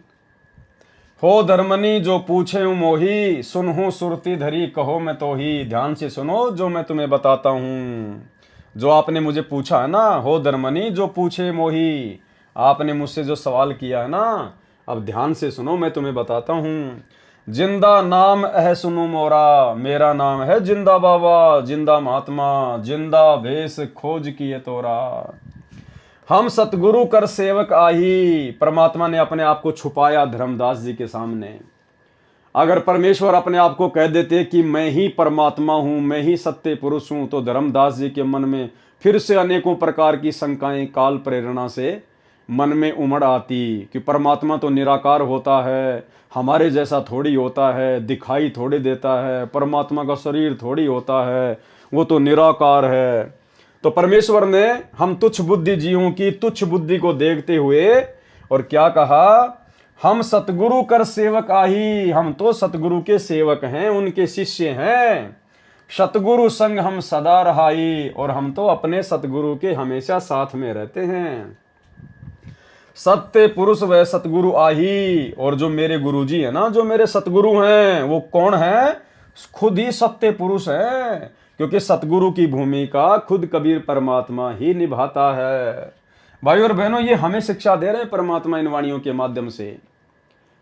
हो धर्मनी जो पूछे मोही, सुनहूं सुरती धरी कहो मैं तो ही। ध्यान से सुनो जो मैं तुम्हें बताता हूँ। जो आपने मुझे पूछा है ना, हो धर्मनी जो पूछे मोही, आपने मुझसे जो सवाल किया है ना, अब ध्यान से सुनो, मैं तुम्हें बताता हूँ। जिंदा नाम है सुनो मोरा, मेरा नाम है जिंदा बाबा, जिंदा महात्मा, जिंदा भेष खोज किए तोरा। हम सतगुरु कर सेवक आही। परमात्मा ने अपने आप को छुपाया धर्मदास जी के सामने। अगर परमेश्वर अपने आप को कह देते कि मैं ही परमात्मा हूं, मैं ही सत्य पुरुष हूं, तो धर्मदास जी के मन में फिर से अनेकों प्रकार की शंकाएं काल प्रेरणा से मन में उमड़ आती कि परमात्मा तो निराकार होता है, हमारे जैसा थोड़ी होता है, दिखाई थोड़ी देता है, परमात्मा का शरीर थोड़ी होता है, वो तो निराकार है। तो परमेश्वर ने हम तुच्छ बुद्धि जीवों की तुच्छ बुद्धि को देखते हुए और क्या कहा, हम सतगुरु कर सेवक आही। हम तो सतगुरु के सेवक हैं, उनके शिष्य हैं। सतगुरु संग हम सदा रहाई, और हम तो अपने सतगुरु के हमेशा साथ में रहते हैं। सत्य पुरुष वह सतगुरु आही। और जो मेरे गुरुजी है ना, जो मेरे सतगुरु हैं, वो कौन है, खुद ही सत्य पुरुष है, क्योंकि सतगुरु की भूमिका खुद कबीर परमात्मा ही निभाता है। भाई और बहनों, ये हमें शिक्षा दे रहे हैं परमात्मा इन वाणियों के माध्यम से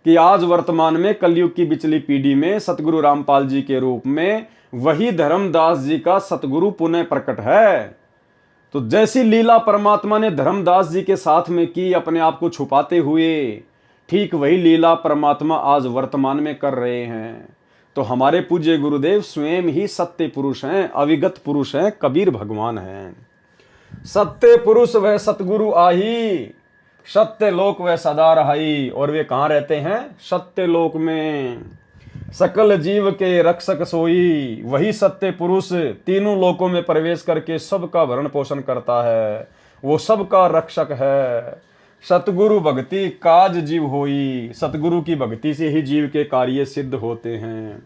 कि आज वर्तमान में कलयुग की पिछली पीढ़ी में सतगुरु रामपाल जी के रूप में वही धर्मदास जी का सतगुरु पुनः प्रकट है। तो जैसी लीला परमात्मा ने धर्मदास जी के साथ में की अपने आप को छुपाते हुए, ठीक वही लीला परमात्मा आज वर्तमान में कर रहे हैं। तो हमारे पूज्य गुरुदेव स्वयं ही सत्य पुरुष हैं, अविगत पुरुष हैं, कबीर भगवान हैं। सत्य पुरुष वह सतगुरु आही, सत्य लोक वह सदा रहाई। और वे कहाँ रहते हैं? सत्य लोक में। सकल जीव के रक्षक सोई, वही सत्य पुरुष तीनों लोकों में प्रवेश करके सबका भरण पोषण करता है, वो सबका रक्षक है। सतगुरु भक्ति काज जीव होई, सतगुरु की भक्ति से ही जीव के कार्य सिद्ध होते हैं।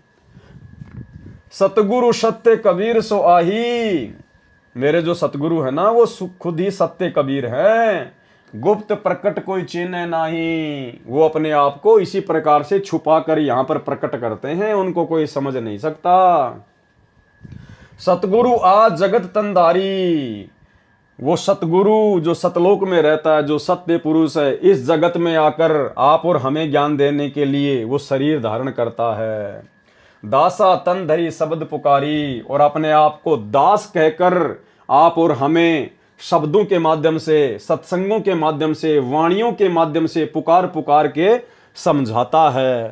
सतगुरु सत्य कबीर सो आही, मेरे जो सतगुरु है ना वो खुद ही सत्य कबीर है। गुप्त प्रकट कोई चिन्ह नहीं, वो अपने आप को इसी प्रकार से छुपा कर यहां पर प्रकट करते हैं, उनको कोई समझ नहीं सकता। सतगुरु आज जगत तंदारी, वो सतगुरु जो सतलोक में रहता है, जो सत्य पुरुष है, इस जगत में आकर आप और हमें ज्ञान देने के लिए वो शरीर धारण करता है। दासा तन धरी शब्द पुकारी, और अपने आप को दास कहकर आप और हमें शब्दों के माध्यम से, सत्संगों के माध्यम से, वाणियों के माध्यम से पुकार पुकार के समझाता है।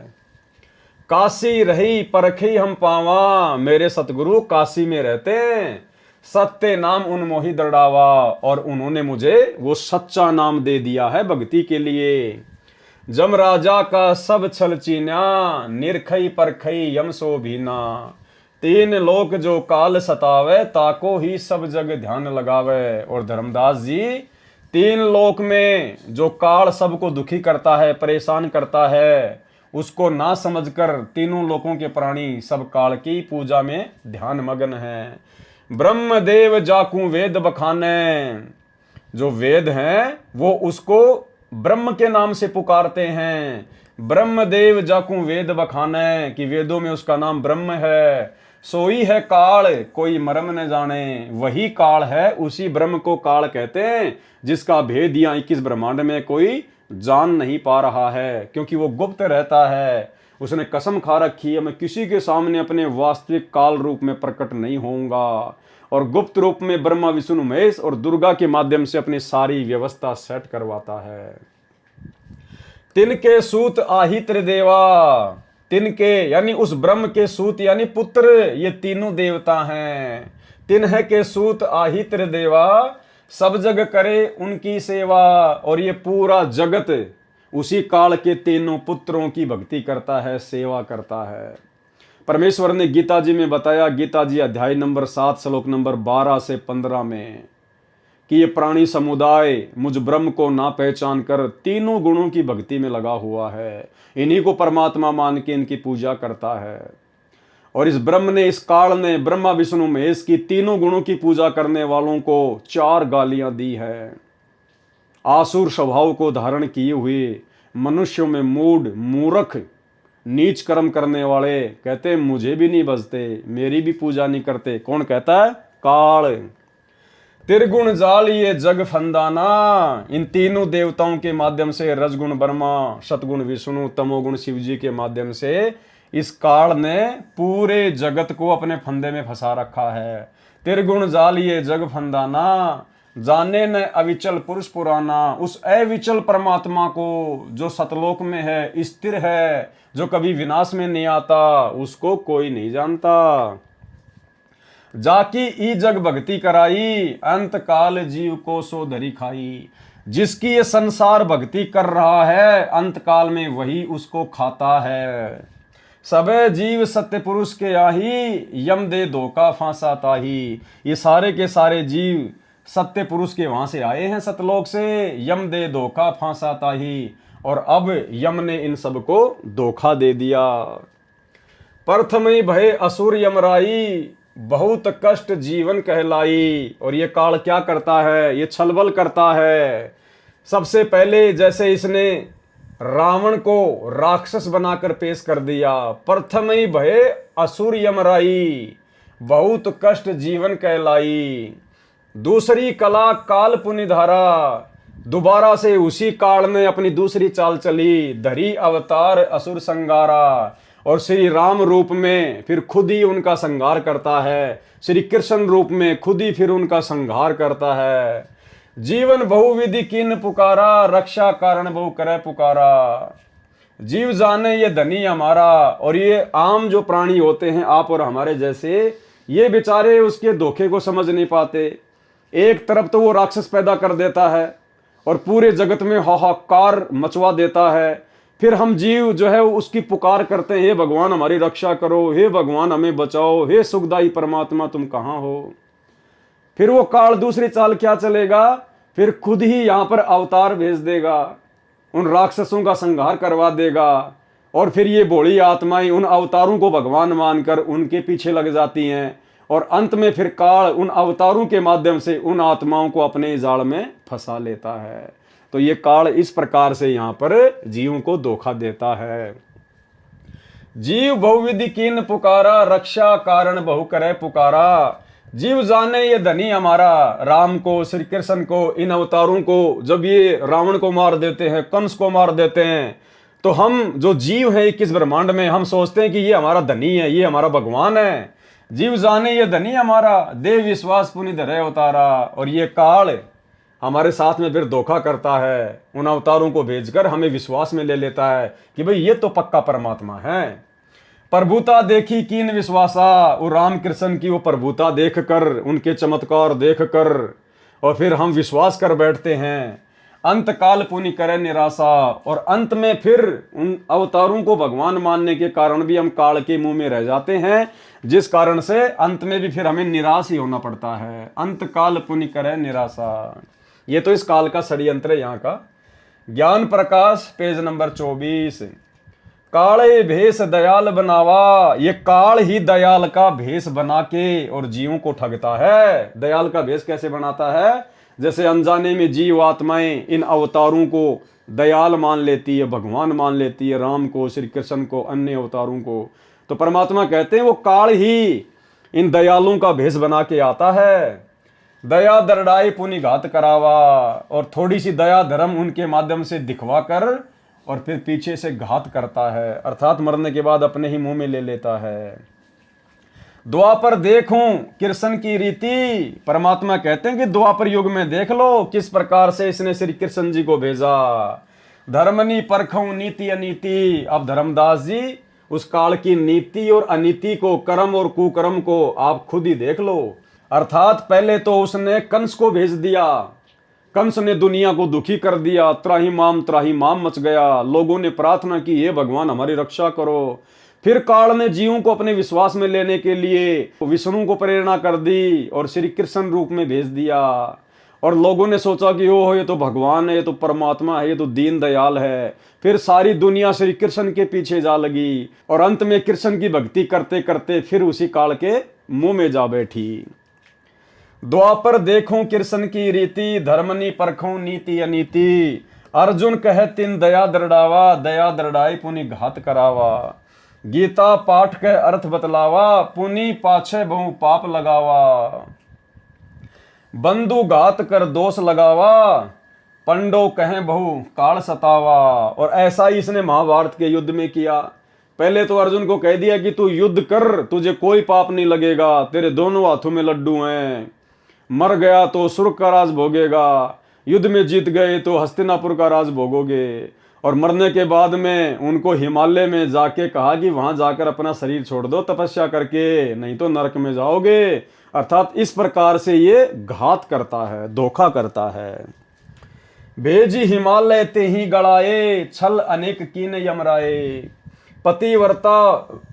काशी रही परखी हम पावा, मेरे सतगुरु काशी में रहते हैं, सत्य नाम उन मोहि दृढ़ावा, और उन्होंने मुझे वो सच्चा नाम दे दिया है भक्ति के लिए। जम राजा का सब छल चीन्या, निरखई परखई यम सो भीना। तीन लोक जो काल सतावे, ताको ही सब जग ध्यान लगावे। और धर्मदास जी, तीन लोक में जो काल सबको दुखी करता है, परेशान करता है, उसको ना समझकर तीनों लोकों के प्राणी सब काल की पूजा में ध्यान मग्न है। ब्रह्मदेव जाकू वेद बखाने, जो वेद हैं वो उसको ब्रह्म के नाम से पुकारते हैं। ब्रह्मदेव जाकू वेद बखाने, कि वेदों में उसका नाम ब्रह्म है। सोई है काल कोई मरम न जाने, वही काल है, उसी ब्रह्म को काल कहते हैं, जिसका भेद यहाँ 21 ब्रह्मांड में कोई जान नहीं पा रहा है, क्योंकि वो गुप्त रहता है। उसने कसम खा रखी है, मैं किसी के सामने अपने वास्तविक काल रूप में प्रकट नहीं होऊंगा, और गुप्त रूप में ब्रह्मा विष्णु महेश और दुर्गा के माध्यम से अपनी सारी व्यवस्था सेट करवाता है। तिनके सूत आही त्रिदेवा, तिनके यानी उस ब्रह्म के सूत यानी पुत्र, ये तीनों देवता हैं। तिन्ह के सूत आही त्रिदेवा, सब जग करे उनकी सेवा। और ये पूरा जगत उसी काल के तीनों पुत्रों की भक्ति करता है, सेवा करता है। परमेश्वर ने गीता जी में बताया, गीता जी अध्याय नंबर 7 श्लोक नंबर 12 से 15 में, कि ये प्राणी समुदाय मुझ ब्रह्म को ना पहचान कर तीनों गुणों की भक्ति में लगा हुआ है, इन्हीं को परमात्मा मान के इनकी पूजा करता है। और इस ब्रह्म ने, इस काल ने ब्रह्मा विष्णु महेश की तीनों गुणों की पूजा करने वालों को 4 गालियां दी है। आसुर स्वभाव को धारण किए हुए मनुष्यों में मूढ़, मूर्ख, नीच कर्म करने वाले कहते मुझे भी नहीं बजते, मेरी भी पूजा नहीं करते। कौन कहता है? काल। त्रिगुण जाल ये जग फंदाना, इन तीनों देवताओं के माध्यम से, रजगुण ब्रह्मा, सतगुण विष्णु, तमोगुण शिव जी के माध्यम से इस काल ने पूरे जगत को अपने फंदे में फंसा रखा है। त्रिगुण जाल ये जग फंदाना, जाने न अविचल पुरुष पुराना, उस अविचल परमात्मा को जो सतलोक में है, स्थिर है, जो कभी विनाश में नहीं आता, उसको कोई नहीं जानता। जाकी ई जग भक्ति कराई, अंत काल जीव को सो धरी खाई। जिसकी ये संसार भक्ति कर रहा है, अंत काल में वही उसको खाता है। सबे जीव सत्य पुरुष के आही, यम दे धोखा फांसा ताही। ये सारे के सारे जीव सत्य पुरुष के वहां से आए हैं, सतलोक से। यम दे धोखा फांसा ताही, और अब यम ने इन सबको धोखा दे दिया। प्रथम भय असुर यमराई, बहुत कष्ट जीवन कहलाई। और ये काल क्या करता है? ये छलबल करता है। सबसे पहले जैसे इसने रावण को राक्षस बनाकर पेश कर दिया, प्रथम ही भय असुर यमराई, बहुत कष्ट जीवन कहलाई। दूसरी कला काल पुनिधारा, दोबारा से उसी काल ने अपनी दूसरी चाल चली, धरी अवतार असुर संगारा। और श्री राम रूप में फिर खुद ही उनका संहार करता है, श्री कृष्ण रूप में खुद ही फिर उनका संहार करता है। जीवन बहुविधि कीन पुकारा, रक्षा कारण बहु करे पुकारा। जीव जाने ये धनी हमारा, और ये आम जो प्राणी होते हैं आप और हमारे जैसे, ये बेचारे उसके धोखे को समझ नहीं पाते। एक तरफ तो वो राक्षस पैदा कर देता है और पूरे जगत में हाहाकार मचवा देता है, फिर हम जीव जो है उसकी पुकार करते हैं, हे भगवान हमारी रक्षा करो, हे भगवान हमें बचाओ, हे सुखदाई परमात्मा तुम कहाँ हो। फिर वो काल दूसरी चाल क्या चलेगा, फिर खुद ही यहाँ पर अवतार भेज देगा, उन राक्षसों का संहार करवा देगा, और फिर ये भोली आत्माएं उन अवतारों को भगवान मानकर उनके पीछे लग जाती हैं, और अंत में फिर काल उन अवतारों के माध्यम से उन आत्माओं को अपने जाल में फंसा लेता है। तो ये काल इस प्रकार से यहाँ पर जीवों को धोखा देता है। जीव बहुविधि कीन पुकारा, रक्षा कारण बहु करे पुकारा। जीव जाने ये धनी हमारा, राम को, श्री कृष्ण को, इन अवतारों को जब ये रावण को मार देते हैं, कंस को मार देते हैं, तो हम जो जीव हैं 21 ब्रह्मांड में, हम सोचते हैं कि ये हमारा धनी है, ये हमारा भगवान है। जीव जाने ये धनी हमारा, देव विश्वास पुनि धरे अवतारा। और ये काल हमारे साथ में फिर धोखा करता है, उन अवतारों को भेजकर हमें विश्वास में ले लेता है कि भाई ये तो पक्का परमात्मा है। प्रभुता देखी कीन विश्वासा, वो राम कृष्ण की वो प्रभुता देखकर, उनके चमत्कार देखकर, और फिर हम विश्वास कर बैठते हैं। अंत काल पुनि करे निराशा, और अंत में फिर उन अवतारों को भगवान मानने के कारण भी हम काल के मुंह में रह जाते हैं, जिस कारण से अंत में भी फिर हमें निराश ही होना पड़ता है। अंत काल पुनि करे निराशा, ये तो इस काल का षड्यंत्र है यहाँ का। ज्ञान प्रकाश पेज नंबर 24। काले भेष दयाल बनावा, ये काल ही दयाल का भेष बना के और जीवों को ठगता है। दयाल का भेष कैसे बनाता है, जैसे अनजाने में जीव आत्माएं इन अवतारों को दयाल मान लेती है, भगवान मान लेती है, राम को, श्री कृष्ण को, अन्य अवतारों को। तो परमात्मा कहते हैं वो काल ही इन दयालुओं का भेष बना के आता है। दया दरड़ाई पुनि घात करावा, और थोड़ी सी दया धर्म उनके माध्यम से दिखवा कर और फिर पीछे से घात करता है, अर्थात मरने के बाद अपने ही मुंह में ले लेता है। द्वापर देखूं कृष्ण की रीति, परमात्मा कहते हैं कि द्वापर युग में देख लो किस प्रकार से इसने श्री कृष्ण जी को भेजा। धर्मनी परखूं नीति अनीति, अब धर्मदास जी उस काल की नीति और अनीति को, कर्म और कुकर्म को आप खुद ही देख लो। अर्थात पहले तो उसने कंस को भेज दिया, कंस ने दुनिया को दुखी कर दिया, त्राही माम मच गया। लोगों ने प्रार्थना की, हे भगवान हमारी रक्षा करो। फिर काल ने जीवों को अपने विश्वास में लेने के लिए विष्णु को प्रेरणा कर दी और श्री कृष्ण रूप में भेज दिया, और लोगों ने सोचा कि ओह ये तो भगवान है, ये तो परमात्मा है, ये तो दीन दयाल है। फिर सारी दुनिया श्री कृष्ण के पीछे जा लगी, और अंत में कृष्ण की भक्ति करते करते फिर उसी काल के मुंह में जा बैठी। द्वापर देखूं कृष्ण की रीति, धर्मनी परखूं नीति अनीति। अर्जुन कहे तिन दया दरड़ावा, दया दरड़ाई पुनि घात करावा। गीता पाठ के अर्थ बतलावा, पुनि पाछे बहु पाप लगावा। बंधु घात कर दोष लगावा, पंडो कहें बहु काल सतावा। और ऐसा ही इसने महाभारत के युद्ध में किया। पहले तो अर्जुन को कह दिया कि तू युद्ध कर, तुझे कोई पाप नहीं लगेगा, तेरे दोनों हाथों में लड्डू हैं। मर गया तो स्वर्ग का राज भोगेगा, युद्ध में जीत गए तो हस्तिनापुर का राज भोगोगे। और मरने के बाद में उनको हिमालय में जाके कहा कि वहां जाकर अपना शरीर छोड़ दो तपस्या करके, नहीं तो नरक में जाओगे। अर्थात इस प्रकार से ये घात करता है, धोखा करता है। भेजी हिमालय ते ही गड़ाए, छल अनेक कीन यमराए। पतिव्रता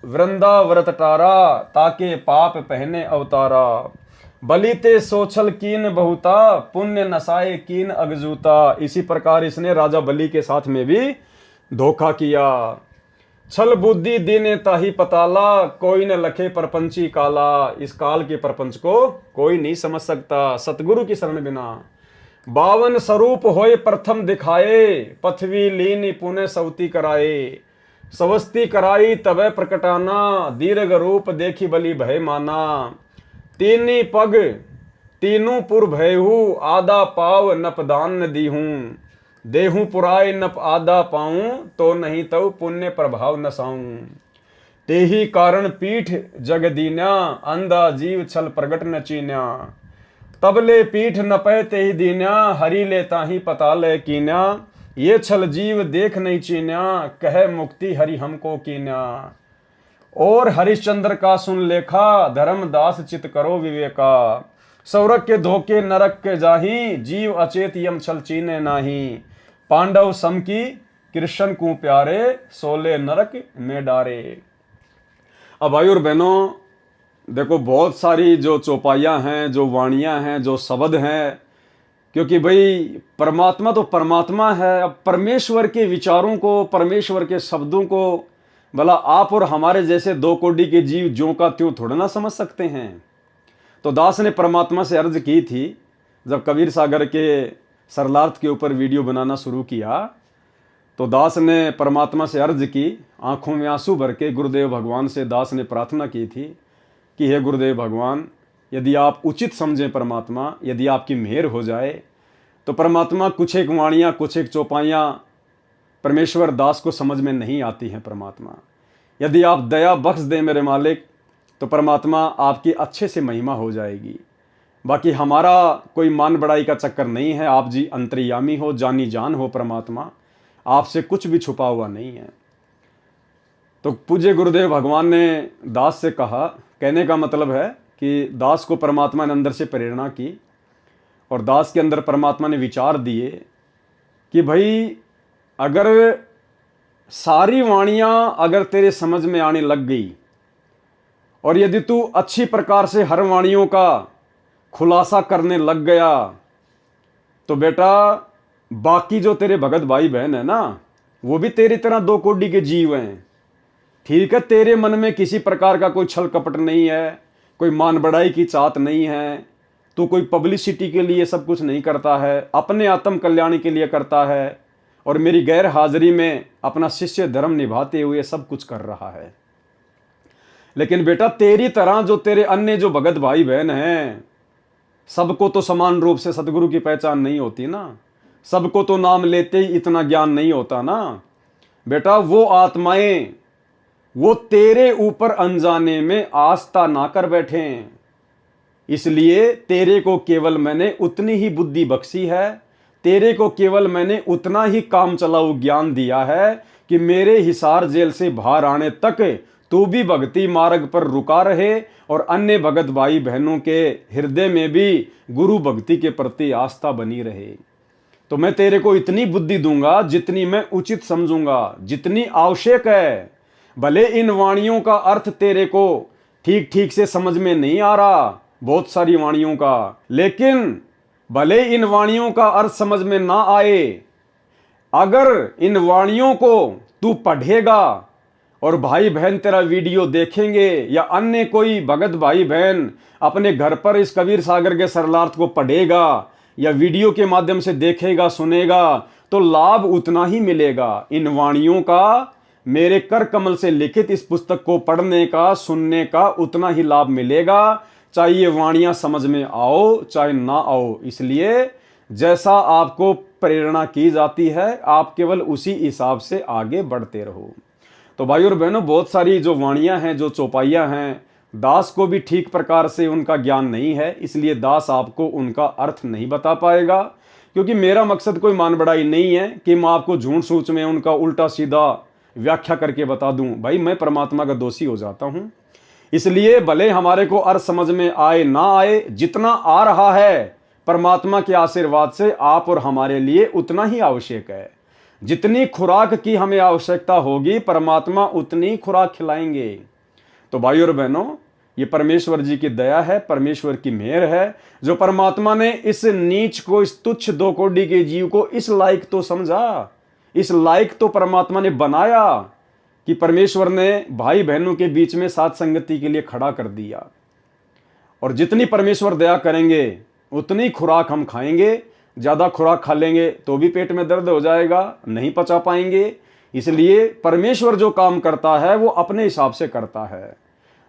वृंदाव्रत टारा, ताके पाप पहने अवतारा। बलिते सोछल कीन बहुता, पुण्य नसाए कीन अगजूता। इसी प्रकार इसने राजा बलि के साथ में भी धोखा किया। छल बुद्धि दीने ताही पताला, कोई न लखे परपंची काला। इस काल के परपंच को कोई नहीं समझ सकता सतगुरु की शरण बिना। 52 स्वरूप होए प्रथम दिखाए, पृथ्वी लीन पुण्य सवती कराए। सवस्ती कराई तबे प्रकटाना, दीर्घ रूप देखी बलि भय माना। तीनी पग तीनों पुर भयहू, आधा पाव नपदान न दीहूं। देहूं पुराय नप आधा पाऊं, तो नहीं तो पुण्य प्रभाव नसाऊं। तेही कारण पीठ जग दीन्या, अंधा जीव छल प्रगट न चीन्या। तबले पीठ न पै तेही दीन्या, हरि ले ताही पता ले कीन्या। ये छल जीव देख नहीं चीन्या, कहे मुक्ति हरि हमको कीन्या। और हरिश्चंद्र का सुन लेखा, धर्मदास चित करो विवेका। सौरक के धोखे नरक के जाही, जीव अचेत यम छल चीने नाही। पांडव सम की कृष्ण को प्यारे, सोले नरक में डारे। अब भाई और बहनों, देखो बहुत सारी जो चौपाइयाँ हैं, जो वाणियाँ हैं, जो शब्द हैं, क्योंकि भाई परमात्मा तो परमात्मा है। अब परमेश्वर के विचारों को, परमेश्वर के शब्दों को भला आप और हमारे जैसे दो कोटि के जीव ज्यों का त्यों थोड़ा ना समझ सकते हैं। तो दास ने परमात्मा से अर्ज की थी, जब कबीर सागर के सरलार्थ के ऊपर वीडियो बनाना शुरू किया, तो दास ने परमात्मा से अर्ज की, आंखों में आंसू भर के गुरुदेव भगवान से दास ने प्रार्थना की थी कि हे गुरुदेव भगवान, यदि आप उचित समझें परमात्मा, यदि आपकी मेहर हो जाए तो परमात्मा कुछ एक वाणियाँ, कुछ एक चौपाइयाँ परमेश्वर दास को समझ में नहीं आती हैं। परमात्मा यदि आप दया बख्श दें मेरे मालिक, तो परमात्मा आपकी अच्छे से महिमा हो जाएगी। बाकी हमारा कोई मान बढ़ाई का चक्कर नहीं है। आप जी अंतर्यामी हो, जानी जान हो परमात्मा, आपसे कुछ भी छुपा हुआ नहीं है। तो पूज्य गुरुदेव भगवान ने दास से कहा, कहने का मतलब है कि दास को परमात्मा ने अंदर से प्रेरणा की और दास के अंदर परमात्मा ने विचार दिए कि भाई अगर सारी वाणियाँ अगर तेरे समझ में आने लग गई और यदि तू अच्छी प्रकार से हर वाणियों का खुलासा करने लग गया, तो बेटा बाकी जो तेरे भगत भाई बहन है ना, वो भी तेरी तरह दो कोटि के जीव हैं। ठीक है, तेरे मन में किसी प्रकार का कोई छल कपट नहीं है, कोई मान बढ़ाई की चाहत नहीं है, तू कोई पब्लिसिटी के लिए सब कुछ नहीं करता है, अपने आत्म कल्याण के लिए करता है और मेरी गैर हाजिरी में अपना शिष्य धर्म निभाते हुए सब कुछ कर रहा है। लेकिन बेटा तेरी तरह जो तेरे अन्य जो भगत भाई बहन हैं, सबको तो समान रूप से सदगुरु की पहचान नहीं होती ना, सबको तो नाम लेते ही इतना ज्ञान नहीं होता ना। बेटा वो आत्माएं वो तेरे ऊपर अनजाने में आस्था ना कर बैठे, इसलिए तेरे को केवल मैंने उतनी ही बुद्धि बख्शी है, तेरे को केवल मैंने उतना ही काम चलाऊ ज्ञान दिया है कि मेरे हिसार जेल से बाहर आने तक तू भी भक्ति मार्ग पर रुका रहे और अन्य भगत भाई बहनों के हृदय में भी गुरु भक्ति के प्रति आस्था बनी रहे। तो मैं तेरे को इतनी बुद्धि दूंगा जितनी मैं उचित समझूंगा, जितनी आवश्यक है। भले इन वाणियों का अर्थ तेरे को ठीक ठीक से समझ में नहीं आ रहा, बहुत सारी वाणियों का, लेकिन भले इन वाणियों का अर्थ समझ में ना आए, अगर इन वाणियों को तू पढ़ेगा और भाई बहन तेरा वीडियो देखेंगे या अन्य कोई भगत भाई बहन अपने घर पर इस कबीर सागर के सरलार्थ को पढ़ेगा या वीडियो के माध्यम से देखेगा, सुनेगा, तो लाभ उतना ही मिलेगा। इन वाणियों का, मेरे कर कमल से लिखित इस पुस्तक को पढ़ने का, सुनने का उतना ही लाभ मिलेगा, चाहे ये वाणियां समझ में आओ चाहे ना आओ। इसलिए जैसा आपको प्रेरणा की जाती है, आप केवल उसी हिसाब से आगे बढ़ते रहो। तो भाई और बहनों, बहुत सारी जो वाणियां हैं, जो चौपाइयां हैं, दास को भी ठीक प्रकार से उनका ज्ञान नहीं है, इसलिए दास आपको उनका अर्थ नहीं बता पाएगा। क्योंकि मेरा मकसद कोई मान बढ़ाई नहीं है कि मैं आपको झूठ सूच में उनका उल्टा सीधा व्याख्या करके बता दूं। भाई मैं परमात्मा का दोषी हो जाता हूं, इसलिए भले हमारे को अर्थ समझ में आए ना आए, जितना आ रहा है परमात्मा के आशीर्वाद से आप और हमारे लिए उतना ही आवश्यक है। जितनी खुराक की हमें आवश्यकता होगी, परमात्मा उतनी खुराक खिलाएंगे। तो भाई और बहनों, ये परमेश्वर जी की दया है, परमेश्वर की मेहर है, जो परमात्मा ने इस नीच को, इस तुच्छ दो कोटि के जीव को इस लायक तो समझा, इस लायक तो परमात्मा ने बनाया कि परमेश्वर ने भाई बहनों के बीच में साथ संगति के लिए खड़ा कर दिया। और जितनी परमेश्वर दया करेंगे उतनी खुराक हम खाएंगे। ज़्यादा खुराक खा लेंगे तो भी पेट में दर्द हो जाएगा, नहीं पचा पाएंगे। इसलिए परमेश्वर जो काम करता है वो अपने हिसाब से करता है।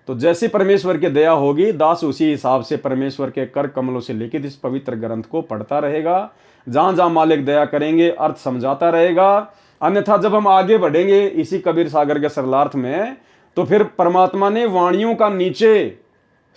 तो जैसी परमेश्वर की दया होगी, दास उसी हिसाब से परमेश्वर के कर कमलों से लिखित इस पवित्र ग्रंथ को पढ़ता रहेगा। जहाँ जहाँ मालिक दया करेंगे अर्थ समझाता रहेगा। अन्यथा जब हम आगे बढ़ेंगे इसी कबीर सागर के सरलार्थ में, तो फिर परमात्मा ने वाणियों का नीचे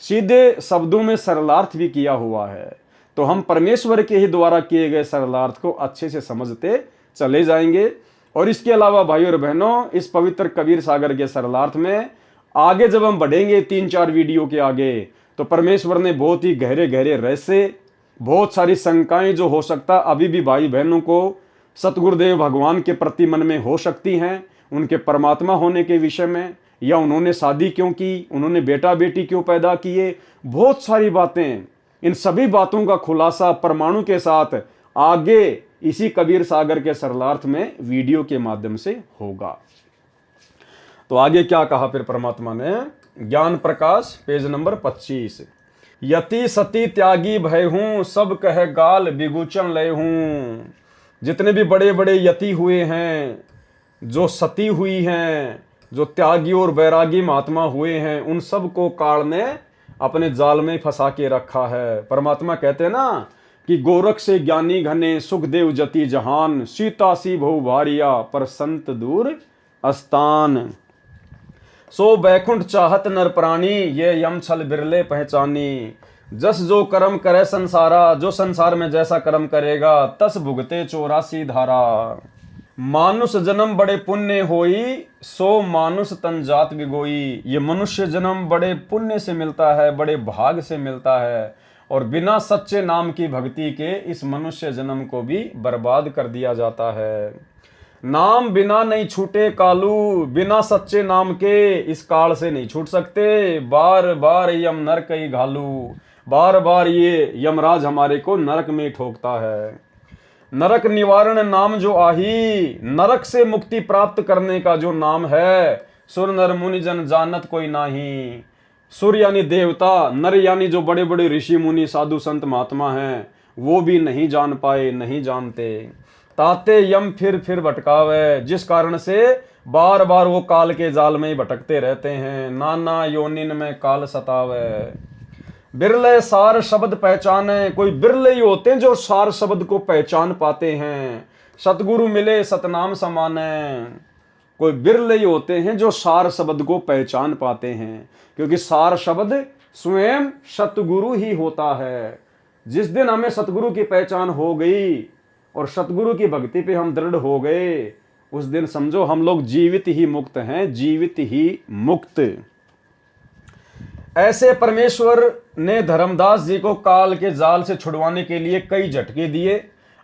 सीधे शब्दों में सरलार्थ भी किया हुआ है। तो हम परमेश्वर के ही द्वारा किए गए सरलार्थ को अच्छे से समझते चले जाएंगे। और इसके अलावा भाइयों और बहनों, इस पवित्र कबीर सागर के सरलार्थ में आगे जब हम बढ़ेंगे 3-4 वीडियो के आगे, तो परमेश्वर ने बहुत ही गहरे गहरे रहस्य, बहुत सारी शंकाएं जो हो सकता अभी भी भाई बहनों को सतगुरुदेव भगवान के प्रति मन में हो सकती हैं, उनके परमात्मा होने के विषय में, या उन्होंने शादी क्यों की, उन्होंने बेटा बेटी क्यों पैदा किए, बहुत सारी बातें, इन सभी बातों का खुलासा परमाणु के साथ आगे इसी कबीर सागर के सरलार्थ में वीडियो के माध्यम से होगा। तो आगे क्या कहा फिर परमात्मा ने, ज्ञान प्रकाश पेज नंबर 25, यति सती त्यागी भय हूं, सब कह गाल बिगुचन लय हूं। जितने भी बड़े बड़े यति हुए हैं, जो सती हुई हैं, जो त्यागी और बैरागी महात्मा हुए हैं, उन सब को काल ने अपने जाल में फंसा के रखा है। परमात्मा कहते हैं ना कि गोरख से ज्ञानी घने, सुखदेव जति जहान, सीता सी बहु भारिया, पर संत दूर अस्तान। सो बैकुंठ चाहत नर प्राणी, ये यम छल बिरले पहचानी। जस जो कर्म करे संसारा, जो संसार में जैसा कर्म करेगा, तस भुगते 84 धारा। मानुष जन्म बड़े पुण्य होई, सो मानुष तन जात बिगोई। ये मनुष्य जन्म बड़े पुण्य से मिलता है, बड़े भाग से मिलता है, और बिना सच्चे नाम की भक्ति के इस मनुष्य जन्म को भी बर्बाद कर दिया जाता है। नाम बिना नहीं छूटे कालू, बिना सच्चे नाम के इस काल से नहीं छूट सकते। बार बार यम नरक ही घालू, बार बार ये यमराज हमारे को नरक में ठोकता है। नरक निवारण नाम जो आही, नरक से मुक्ति प्राप्त करने का जो नाम है, सुर नर मुनि जन जानत कोई नाही। सुर यानी देवता, नर यानी जो बड़े बड़े ऋषि मुनि साधु संत महात्मा हैं, वो भी नहीं जान पाए, नहीं जानते। ताते यम फिर भटकावे, जिस कारण से बार बार वो काल के जाल में भटकते रहते हैं। नाना योनिन में काल सतावे, बिरले सार शब्द पहचाने। कोई बिरले ही होते हैं जो सार शब्द को पहचान पाते हैं। सतगुरु मिले सतनाम समाने। कोई बिरले ही होते हैं जो सार शब्द को पहचान पाते हैं, क्योंकि सार शब्द स्वयं सतगुरु ही होता है। जिस दिन हमें सतगुरु की पहचान हो गई और सतगुरु की भक्ति पे हम दृढ़ हो गए, उस दिन समझो हम लोग जीवित ही मुक्त हैं, जीवित ही मुक्त। ऐसे परमेश्वर ने धर्मदास जी को काल के जाल से छुड़वाने के लिए कई झटके दिए।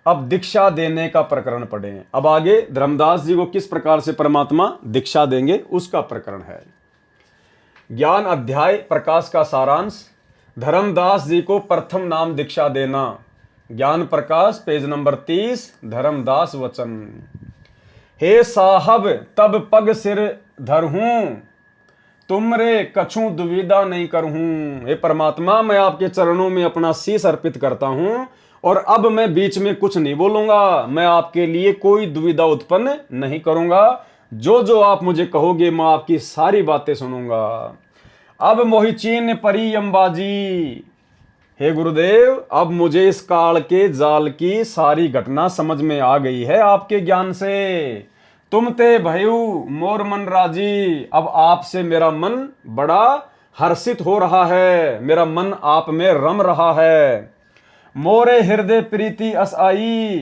अब दीक्षा देने का प्रकरण पढ़े। अब आगे धर्मदास जी को किस प्रकार से परमात्मा दीक्षा देंगे उसका प्रकरण है। ज्ञान अध्याय प्रकाश का सारांश, धर्मदास जी को प्रथम नाम दीक्षा देना। ज्ञान प्रकाश पेज नंबर 30, धर्मदास वचन। हे साहब तब पग सिर धरहूं, तुमरे कछू दुविधा नहीं करहूं। हे परमात्मा, मैं आपके चरणों में अपना शीश अर्पित करता हूं, और अब मैं बीच में कुछ नहीं बोलूंगा। मैं आपके लिए कोई दुविधा उत्पन्न नहीं करूंगा। जो जो आप मुझे कहोगे मैं आपकी सारी बातें सुनूंगा। अब मोहि चीन परी अंबाजी। हे गुरुदेव, अब मुझे इस काल के जाल की सारी घटना समझ में आ गई है आपके ज्ञान से। तुम ते भयु मोर मन राजी। अब आपसे मेरा मन बड़ा हर्षित हो रहा है, मेरा मन आप में रम रहा है। मोरे हृदय प्रीति अस आई,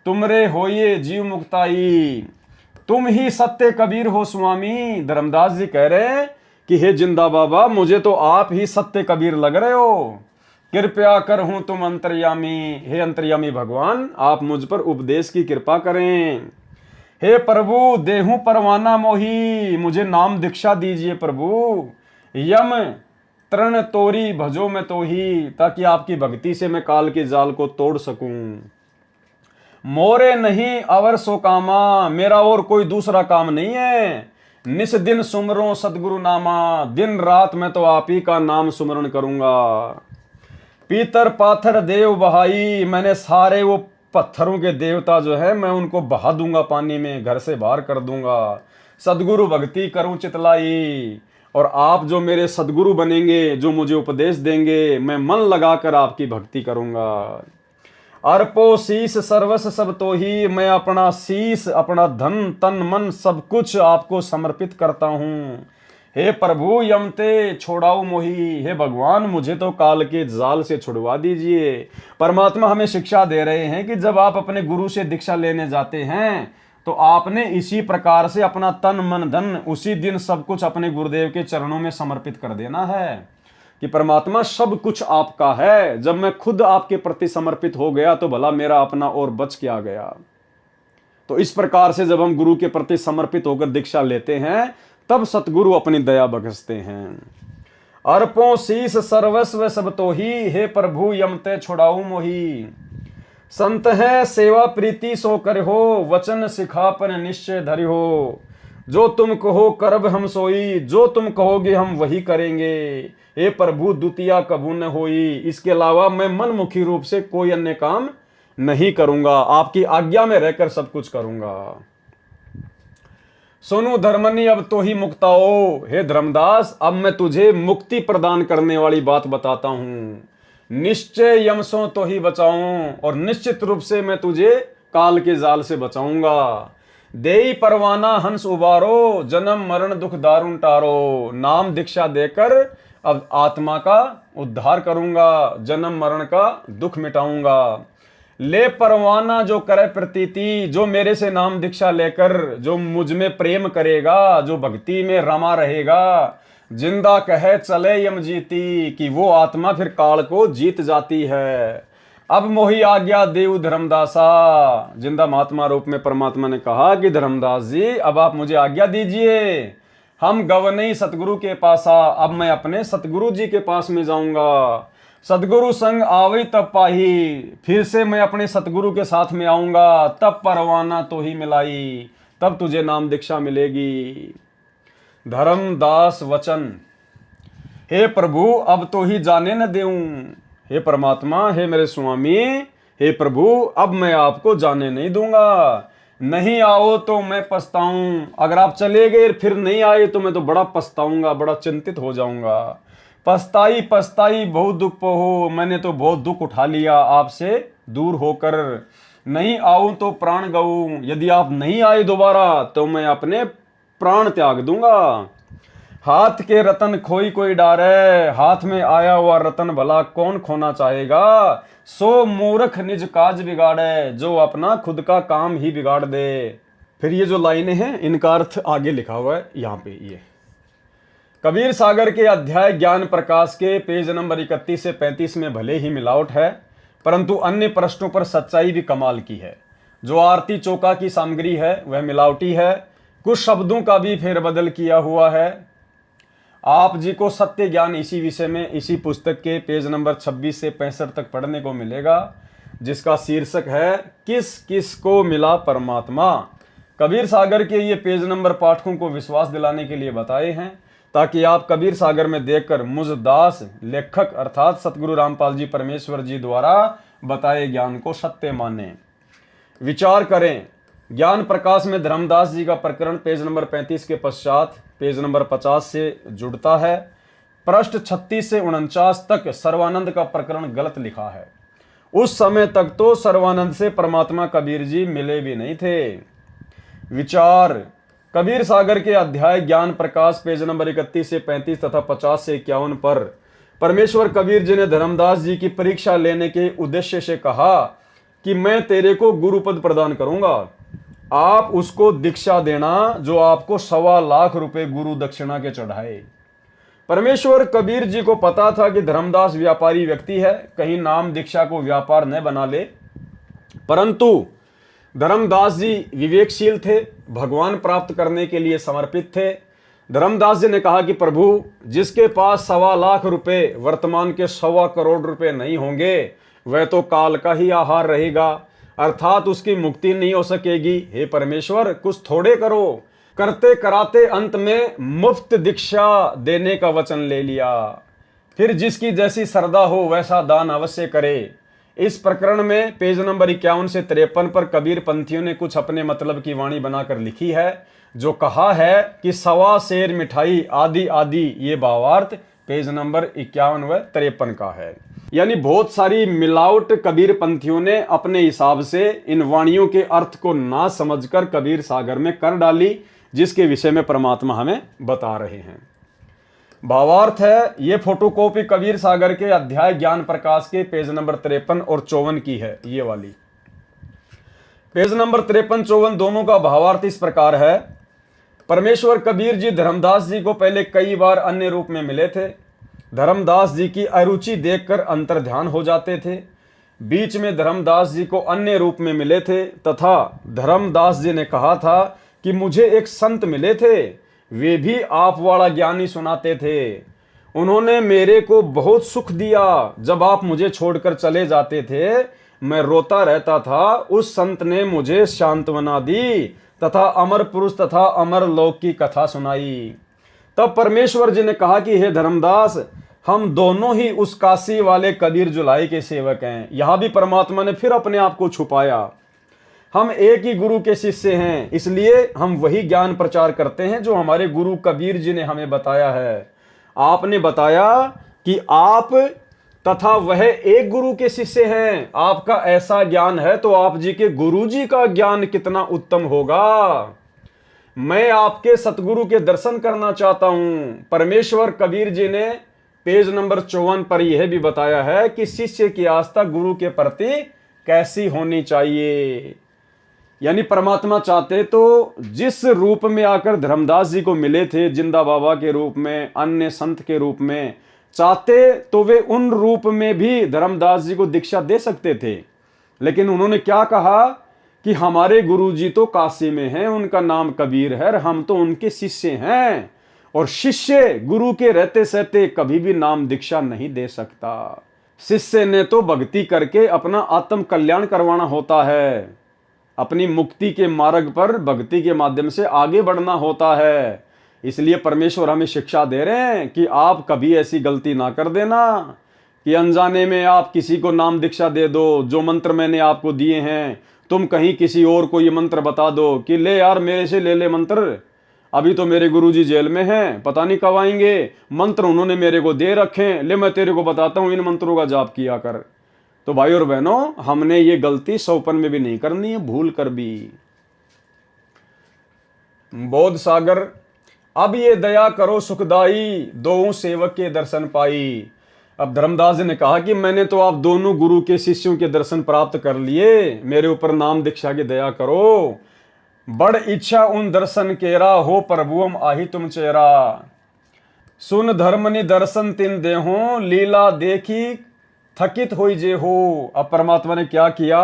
तुमरे होइए जीव मुक्ताई। तुम ही सत्य कबीर हो स्वामी। धर्मदास जी कह रहे हैं कि हे जिंदा बाबा, मुझे तो आप ही सत्य कबीर लग रहे हो। कृपया कर हूं तुम अंतर्यामी। हे अंतर्यामी भगवान, आप मुझ पर उपदेश की कृपा करें। हे प्रभु देहूं परवाना मोही, मुझे नाम दीक्षा दीजिए प्रभु। यम तृण तोरी भजो में तो ही, ताकि आपकी भक्ति से मैं काल के जाल को तोड़ सकूं। मोरे नहीं अवर सो कामा, मेरा और कोई दूसरा काम नहीं है। निस दिन सुमरो सतगुरु नामा, दिन रात मैं तो आप ही का नाम सुमरण करूंगा। पीतर पाथर देव बहाई, मैंने सारे वो पत्थरों के देवता जो है मैं उनको बहा दूंगा पानी में, घर से बाहर कर दूंगा। सदगुरु भक्ति करूं चितलाई, और आप जो मेरे सदगुरु बनेंगे, जो मुझे उपदेश देंगे, मैं मन लगाकर आपकी भक्ति करूंगा। अर्पो शीस सर्वस सब तो ही, मैं अपना शीस, अपना धन तन मन सब कुछ आपको समर्पित करता हूं। हे प्रभु यमते छोड़ाऊ मोही, हे भगवान मुझे तो काल के जाल से छुड़वा दीजिए। परमात्मा हमें शिक्षा दे रहे हैं कि जब आप अपने गुरु से दीक्षा लेने जाते हैं तो आपने इसी प्रकार से अपना तन मन धन उसी दिन सब कुछ अपने गुरुदेव के चरणों में समर्पित कर देना है कि परमात्मा सब कुछ आपका है। जब मैं खुद आपके प्रति समर्पित हो गया तो भला मेरा अपना और बच क्या गया। तो इस प्रकार से जब हम गुरु के प्रति समर्पित होकर दीक्षा लेते हैं तब सतगुरु अपनी दया बख्शते हैं। अर्पों शीस सर्वस्व सब तो ही, हे प्रभु यमते छुड़ाऊ मोही। संत है सेवा प्रीति सो कर हो, वचन सिखापन निश्चय धरि हो। जो तुम कहो करब हम सोई, जो तुम कहोगे हम वही करेंगे। हे प्रभु द्वितीया कबू न होई, इसके अलावा मैं मनमुखी रूप से कोई अन्य काम नहीं करूंगा, आपकी आज्ञा में रहकर सब कुछ करूंगा। सुनो धर्मनी अब तो ही मुक्ताओ, हे धर्मदास अब मैं तुझे मुक्ति प्रदान करने वाली बात बताता हूं। निश्चय यमसों तो ही बचाऊं, और निश्चित रूप से मैं तुझे काल के जाल से बचाऊंगा। देई परवाना हंस उबारो, जन्म मरण दुख दारुण टारो। नाम दीक्षा देकर अब आत्मा का उद्धार करूंगा, जन्म मरण का दुख मिटाऊंगा। ले परवाना जो करे प्रतीति, जो मेरे से नाम दीक्षा लेकर जो मुझ में प्रेम करेगा, जो भक्ति में रमा रहेगा, जिंदा कहे चले यम जीती, कि वो आत्मा फिर काल को जीत जाती है। अब मोही आज्ञा देव धर्मदासा, जिंदा महात्मा रूप में परमात्मा ने कहा कि धर्मदास जी अब आप मुझे आज्ञा दीजिए, हम गवनई सतगुरु के पास आ। अब मैं अपने सतगुरु जी के पास में जाऊंगा। सतगुरु संग आवई तब पाही, फिर से मैं अपने सतगुरु के साथ में आऊंगा। तब परवाना तो ही मिलाई, तब तुझे नाम दीक्षा मिलेगी। धर्मदास वचन, हे प्रभु अब तो ही जाने न देऊं। हे परमात्मा, हे मेरे स्वामी, हे प्रभु अब मैं आपको जाने नहीं दूंगा। नहीं आओ तो मैं पछताऊं, अगर आप चले गए फिर नहीं आए तो मैं तो बड़ा पछताऊंगा, बड़ा चिंतित हो जाऊंगा। पछताई पछताई बहुत दुख हो, मैंने तो बहुत दुख उठा लिया आपसे दूर होकर। नहीं आऊं तो प्राण गऊं, यदि आप नहीं आए दोबारा तो मैं अपने प्राण त्याग दूंगा। हाथ के रतन खोई कोई डारे, हाथ में आया हुआ रतन भला कौन खोना चाहेगा। सो मूर्ख निज काज बिगाड़े, जो अपना खुद का काम ही बिगाड़ दे। फिर ये जो लाइनें हैं इनका अर्थ आगे लिखा हुआ है यहाँ पे। ये कबीर सागर के अध्याय ज्ञान प्रकाश के पेज नंबर 31 से 35 में भले ही मिलावट है, परंतु अन्य प्रश्नों पर सच्चाई भी कमाल की है। जो आरती चौका की सामग्री है वह मिलावटी है, कुछ शब्दों का भी फेरबदल किया हुआ है। आप जी को सत्य ज्ञान इसी विषय में इसी पुस्तक के पेज नंबर 26 से 65 तक पढ़ने को मिलेगा, जिसका शीर्षक है किस किस को मिला परमात्मा। कबीर सागर के ये पेज नंबर पाठकों को विश्वास दिलाने के लिए बताए हैं, ताकि आप कबीर सागर में देखकर मुझ दास लेखक अर्थात सतगुरु रामपाल जी परमेश्वर जी द्वारा बताए ज्ञान को सत्य माने। विचार करें, ज्ञान प्रकाश में धर्मदास जी का प्रकरण पेज नंबर 35 के पश्चात पेज नंबर 50 से जुड़ता है। पृष्ठ 36 से 49 तक सर्वानंद का प्रकरण गलत लिखा है। उस समय तक तो सर्वानंद से परमात्मा कबीर जी मिले भी नहीं थे। विचार, कबीर सागर के अध्याय ज्ञान प्रकाश पेज नंबर 31 से 35 तथा 50 से 51 पर परमेश्वर कबीर जी ने धर्मदास जी की परीक्षा लेने के उद्देश्य से कहा कि मैं तेरे को गुरु पद प्रदान करूंगा, आप उसको दीक्षा देना जो आपको 1.25 लाख रुपए गुरु दक्षिणा के चढ़ाए। परमेश्वर कबीर जी को पता था कि धर्मदास व्यापारी व्यक्ति है, कहीं नाम दीक्षा को व्यापार न बना ले, परंतु धर्मदास जी विवेकशील थे, भगवान प्राप्त करने के लिए समर्पित थे। धर्मदास जी ने कहा कि प्रभु, जिसके पास 1.25 लाख रुपए वर्तमान के 1.25 करोड़ रुपए नहीं होंगे वह तो काल का ही आहार रहेगा, अर्थात उसकी मुक्ति नहीं हो सकेगी। हे परमेश्वर, कुछ थोड़े करो। करते कराते अंत में मुफ्त दीक्षा देने का वचन ले लिया। फिर जिसकी जैसी श्रद्धा हो वैसा दान अवश्य करे। इस प्रकरण में पेज नंबर 51 से 53 पर कबीर पंथियों ने कुछ अपने मतलब की वाणी बनाकर लिखी है, जो कहा है कि 1.25 सेर मिठाई आदि आदि, ये भावार्थ पेज नंबर 51 व 53 का है। यानी बहुत सारी मिलावट कबीर पंथियों ने अपने हिसाब से इन वाणियों के अर्थ को ना समझकर कबीर सागर में कर डाली, जिसके विषय में परमात्मा हमें बता रहे हैं। भावार्थ है, ये फोटोकॉपी कबीर सागर के अध्याय ज्ञान प्रकाश के पेज नंबर 53 और 54 की है। ये वाली पेज नंबर 53-54 दोनों का भावार्थ इस प्रकार है। परमेश्वर कबीर जी धर्मदास जी को पहले कई बार अन्य रूप में मिले थे। धर्मदास जी की अरुचि देखकर अंतर्ध्यान हो जाते थे। बीच में धर्मदास जी को अन्य रूप में मिले थे तथा धर्मदास जी ने कहा था कि मुझे एक संत मिले थे, वे भी आप वाला ज्ञान ही सुनाते थे। उन्होंने मेरे को बहुत सुख दिया। जब आप मुझे छोड़कर चले जाते थे मैं रोता रहता था। उस संत ने मुझे सांत्वना दी तथा अमर पुरुष तथा अमर लोक की कथा सुनाई। तब परमेश्वर जी ने कहा कि हे धर्मदास, हम दोनों ही उस काशी वाले कबीर जुलाई के सेवक हैं। यहां भी परमात्मा ने फिर अपने आप को छुपाया। हम एक ही गुरु के शिष्य हैं, इसलिए हम वही ज्ञान प्रचार करते हैं जो हमारे गुरु कबीर जी ने हमें बताया है। आपने बताया कि आप तथा वह एक गुरु के शिष्य हैं। आपका ऐसा ज्ञान है तो आप जी के गुरु जी का ज्ञान कितना उत्तम होगा। मैं आपके सतगुरु के दर्शन करना चाहता हूं। परमेश्वर कबीर जी ने पेज नंबर 54 पर यह भी बताया है कि शिष्य की आस्था गुरु के प्रति कैसी होनी चाहिए। यानी परमात्मा चाहते तो जिस रूप में आकर धर्मदास जी को मिले थे, जिंदा बाबा के रूप में, अन्य संत के रूप में, चाहते तो वे उन रूप में भी धर्मदास जी को दीक्षा दे सकते थे। लेकिन उन्होंने क्या कहा कि हमारे गुरु जी तो काशी में हैं, उनका नाम कबीर है, हम तो उनके शिष्य हैं। और शिष्य गुरु के रहते सहते कभी भी नाम दीक्षा नहीं दे सकता। शिष्य ने तो भक्ति करके अपना आत्म कल्याण करवाना होता है। अपनी मुक्ति के मार्ग पर भक्ति के माध्यम से आगे बढ़ना होता है। इसलिए परमेश्वर हमें शिक्षा दे रहे हैं कि आप कभी ऐसी गलती ना कर देना कि अनजाने में आप किसी को नाम दीक्षा दे दो। जो मंत्र मैंने आपको दिए हैं तुम कहीं किसी और को ये मंत्र बता दो कि ले यार मेरे से ले ले मंत्र, अभी तो मेरे गुरुजी जेल में हैं, पता नहीं कब आएंगे, मंत्र उन्होंने मेरे को दे रखे, ले मैं तेरे को बताता हूं इन मंत्रों का जाप किया कर। तो भाई और बहनों, हमने ये गलती सौपन में भी नहीं करनी है, भूल कर भी। बोध सागर, अब ये दया करो सुखदाई, दो सेवक के दर्शन पाई। अब धर्मदास जी ने कहा कि मैंने तो आप दोनों गुरु के शिष्यों के दर्शन प्राप्त कर लिए, मेरे ऊपर नाम दीक्षा की दया करो। बड़ इच्छा उन दर्शन केरा, हो प्रभुअम आही तुम चेरा। सुन धर्मनि दर्शन तिन देहो, लीला देखी थकित होई जे हो। अब परमात्मा ने क्या किया,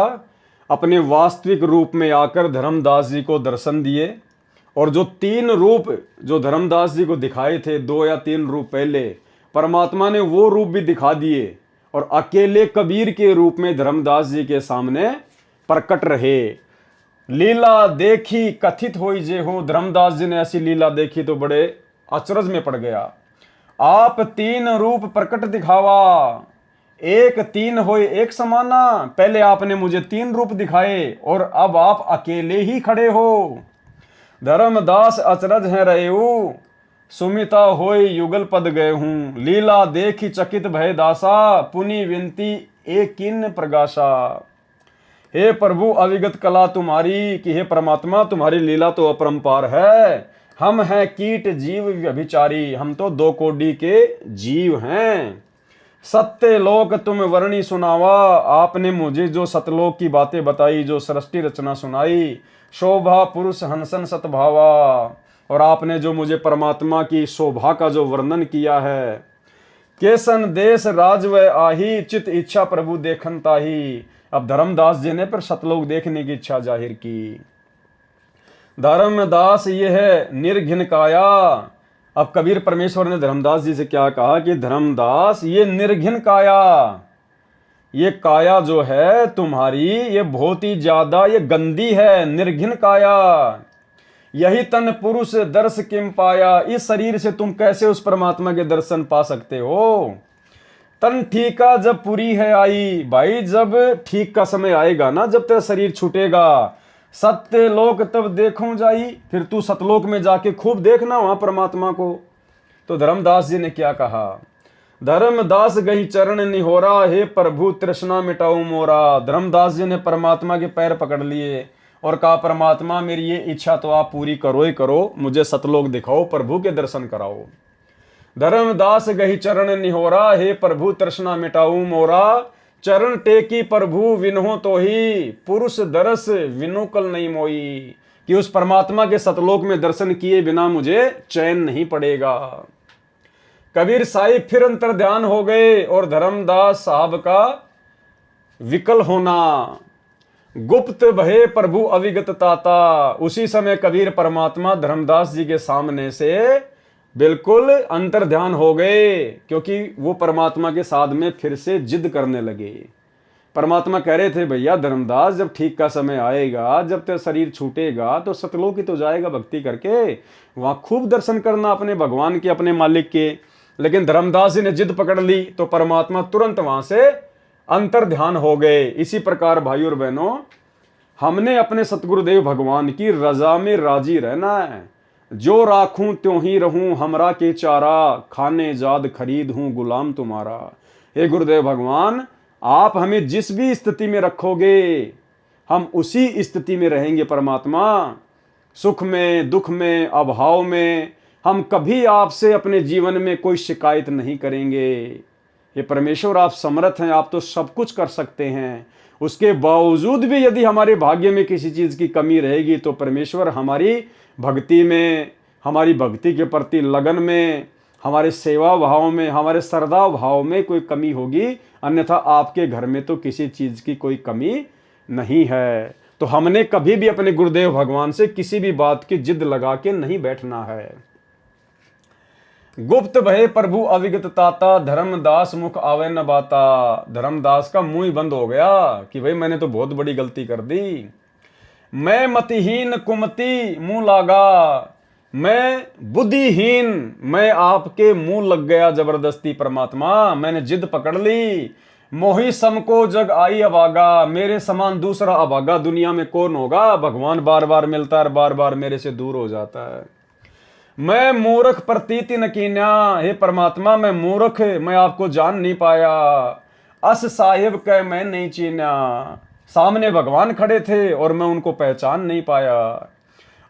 अपने वास्तविक रूप में आकर धर्मदास जी को दर्शन दिए। और जो 3 रूप जो धर्मदास जी को दिखाए थे, 2 या 3 रूप पहले, परमात्मा ने वो रूप भी दिखा दिए और अकेले कबीर के रूप में धर्मदास जी के सामने प्रकट रहे। लीला देखी कथित होई जे हो। धर्मदास जी ने ऐसी लीला देखी तो बड़े अचरज में पड़ गया। आप 3 रूप प्रकट दिखावा, एक 3 होए एक समाना। पहले आपने मुझे 3 रूप दिखाए और अब आप अकेले ही खड़े हो। धर्मदास अचरज है रहे, सुमिता होय युगल पद गए हूं। लीला देखी चकित भय दासा, पुनि विनती एक किन प्रगाशा। हे प्रभु अविगत कला तुम्हारी, कि हे परमात्मा तुम्हारी लीला तो अपरंपार है। हम हैं कीट जीव व्यभिचारी, हम तो 2 कोटि के जीव हैं। सत्य लोक तुम वर्णी सुनावा, आपने मुझे जो सतलोक की बातें बताई, जो सृष्टि रचना सुनाई। शोभा पुरुष हंसन सतभावा, और आपने जो मुझे परमात्मा की शोभा का जो वर्णन किया है। केसन देश राज व आही, चित इच्छा प्रभु देखन ताही। अब धर्मदास जी ने पर सतलोक देखने की इच्छा जाहिर की। धर्मदास ये है निर्घिन काया। अब कबीर परमेश्वर ने धर्मदास जी से क्या कहा कि धर्मदास ये निर्घिन काया, ये काया जो है तुम्हारी ये बहुत ही ज्यादा ये गंदी है, निर्घिन काया। यही तन पुरुष दर्श किम पाया, इस शरीर से तुम कैसे उस परमात्मा के दर्शन पा सकते हो। तन ठीका जब पूरी है आई, भाई जब ठीक का समय आएगा ना, जब तेरा शरीर छूटेगा, सत्य लोक तब देखूं जाई, फिर तू सतलोक में जाके खूब देखना वहां परमात्मा को। तो धर्मदास जी ने क्या कहा, धर्मदास गई चरण निहोरा, हे प्रभु तृष्णा मिटाओ मोरा। धर्मदास जी ने परमात्मा के पैर पकड़ लिए और कहा परमात्मा मेरी ये इच्छा तो आप पूरी करो ही करो, मुझे सतलोक दिखाओ, प्रभु के दर्शन कराओ। धर्मदास गही चरण निहोरा, हे प्रभु तृष्णा मिटाऊ मोरा। चरण टेकी प्रभु विनहो तो ही, पुरुष दरस विनु कल नहीं मोई। कि उस परमात्मा के सतलोक में दर्शन किए बिना मुझे चैन नहीं पड़ेगा। कबीर साहिब फिर अंतर ध्यान हो गए और धर्मदास साहब का विकल होना। गुप्त भये प्रभु अविगत ताता। उसी समय कबीर परमात्मा धर्मदास जी के सामने से बिल्कुल अंतर ध्यान हो गए, क्योंकि वो परमात्मा के साथ में फिर से जिद करने लगे। परमात्मा कह रहे थे, भैया धर्मदास, जब ठीक का समय आएगा, जब तेरा शरीर छूटेगा तो सतलोक ही तो जाएगा भक्ति करके, वहां खूब दर्शन करना अपने भगवान के, अपने मालिक के। लेकिन धर्मदास जी ने जिद पकड़ ली तो परमात्मा तुरंत वहां से अंतर ध्यान हो गए। इसी प्रकार भाइयों और बहनों, हमने अपने सतगुरुदेव भगवान की रजा में राजी रहना है। जो राखूं त्यों ही रहूं, हमरा के चारा, खाने जाद खरीद हूं गुलाम तुम्हारा। हे गुरुदेव भगवान, आप हमें जिस भी स्थिति में रखोगे हम उसी स्थिति में रहेंगे। परमात्मा, सुख में, दुख में, अभाव में हम कभी आपसे अपने जीवन में कोई शिकायत नहीं करेंगे। ये परमेश्वर, आप समर्थ हैं, आप तो सब कुछ कर सकते हैं। उसके बावजूद भी यदि हमारे भाग्य में किसी चीज़ की कमी रहेगी तो परमेश्वर हमारी भक्ति में, हमारी भक्ति के प्रति लगन में, हमारे सेवा भाव में, हमारे श्रद्धा भाव में कोई कमी होगी। अन्यथा आपके घर में तो किसी चीज़ की कोई कमी नहीं है। तो हमने कभी भी अपने गुरुदेव भगवान से किसी भी बात की जिद लगा के नहीं बैठना है। गुप्त भय प्रभु अविगत ताता, धर्मदास मुख आवे न बाता। धर्मदास का मुंह ही बंद हो गया कि भाई मैंने तो बहुत बड़ी गलती कर दी। मैं मतिहीन कुमति मुंह लागा, मैं बुद्धिहीन, मैं आपके मुंह लग गया जबरदस्ती। परमात्मा, मैंने जिद पकड़ ली। मोही समको जग आई अभागा, मेरे समान दूसरा अभागा दुनिया में कौन होगा। भगवान बार बार मिलता है, बार बार मेरे से दूर हो जाता है। मैं मूर्ख प्रतीति न कीन्या, हे परमात्मा मैं मूर्ख, मैं आपको जान नहीं पाया। अस साहिब कह मैं नहीं चीन्या, सामने भगवान खड़े थे और मैं उनको पहचान नहीं पाया।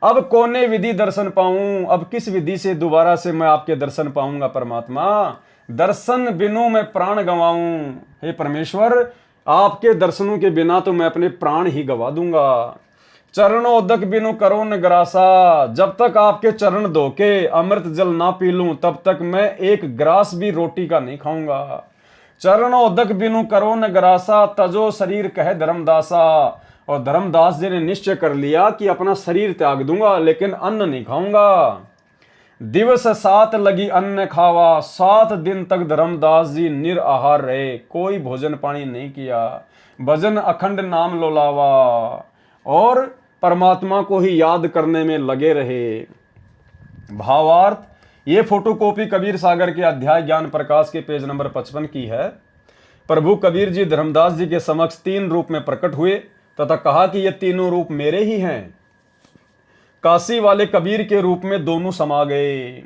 अब कोने विधि दर्शन पाऊं, अब किस विधि से दोबारा से मैं आपके दर्शन पाऊंगा। परमात्मा, दर्शन बिनु मैं प्राण गंवाऊं। हे परमेश्वर, आपके दर्शनों के बिना तो मैं अपने प्राण ही गवा दूंगा। चरणोदक बिनु करो न ग्रासा, जब तक आपके चरण धो के अमृत जल ना पी लूं तब तक मैं एक ग्रास भी रोटी का नहीं खाऊंगा। चरणोदक बिनु करो न ग्रासा, तजो शरीर कहे धर्मदासा। और धर्मदास जी ने निश्चय कर लिया कि अपना शरीर त्याग दूंगा लेकिन अन्न नहीं खाऊंगा। दिवस 7 लगी अन्न खावा, 7 दिन तक धर्मदास जी निराहार रहे, कोई भोजन पानी नहीं किया। भजन अखंड नाम लोलावा और परमात्मा को ही याद करने में लगे रहे। भावार्थ, ये फोटोकॉपी कबीर सागर के अध्याय ज्ञान प्रकाश के पेज नंबर 55 की है। प्रभु कबीर जी धर्मदास जी के समक्ष 3 रूप में प्रकट हुए तथा कहा कि ये तीनों रूप मेरे ही हैं। काशी वाले कबीर के रूप में दोनों समा गए,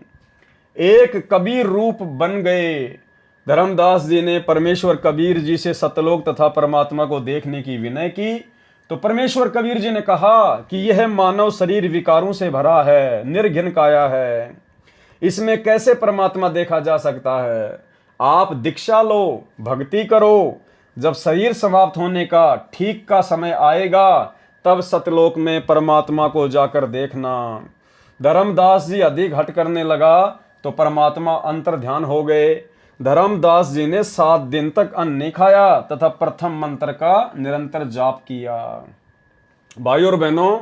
एक कबीर रूप बन गए। धर्मदास जी ने परमेश्वर कबीर जी से सतलोक तथा परमात्मा को देखने की विनय की तो परमेश्वर कबीर जी ने कहा कि यह मानव शरीर विकारों से भरा है, निर्घिन काया है, इसमें कैसे परमात्मा देखा जा सकता है। आप दीक्षा लो, भक्ति करो, जब शरीर समाप्त होने का ठीक का समय आएगा तब सतलोक में परमात्मा को जाकर देखना। धर्मदास जी अधिक हट करने लगा तो परमात्मा अंतर ध्यान हो गए। धर्मदास जी ने 7 दिन तक अन्न नहीं खाया तथा प्रथम मंत्र का निरंतर जाप किया। भाइयों और बहनों,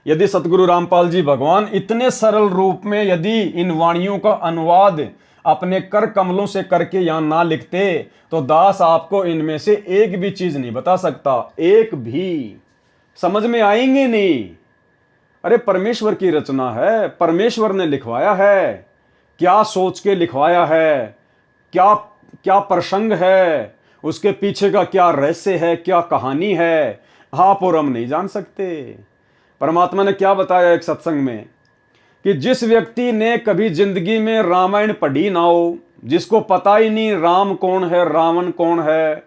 यदि सतगुरु रामपाल जी भगवान इतने सरल रूप में यदि इन वाणियों का अनुवाद अपने कर कमलों से करके यहां ना लिखते तो दास आपको इनमें से एक भी चीज नहीं बता सकता, एक भी समझ में आएंगे नहीं। अरे परमेश्वर की रचना है, परमेश्वर ने लिखवाया है, क्या सोच के लिखवाया है, क्या क्या प्रसंग है, उसके पीछे का क्या रहस्य है, क्या कहानी है, आप और हम नहीं जान सकते। परमात्मा ने क्या बताया एक सत्संग में कि जिस व्यक्ति ने कभी जिंदगी में रामायण पढ़ी ना हो, जिसको पता ही नहीं राम कौन है, रावण कौन है,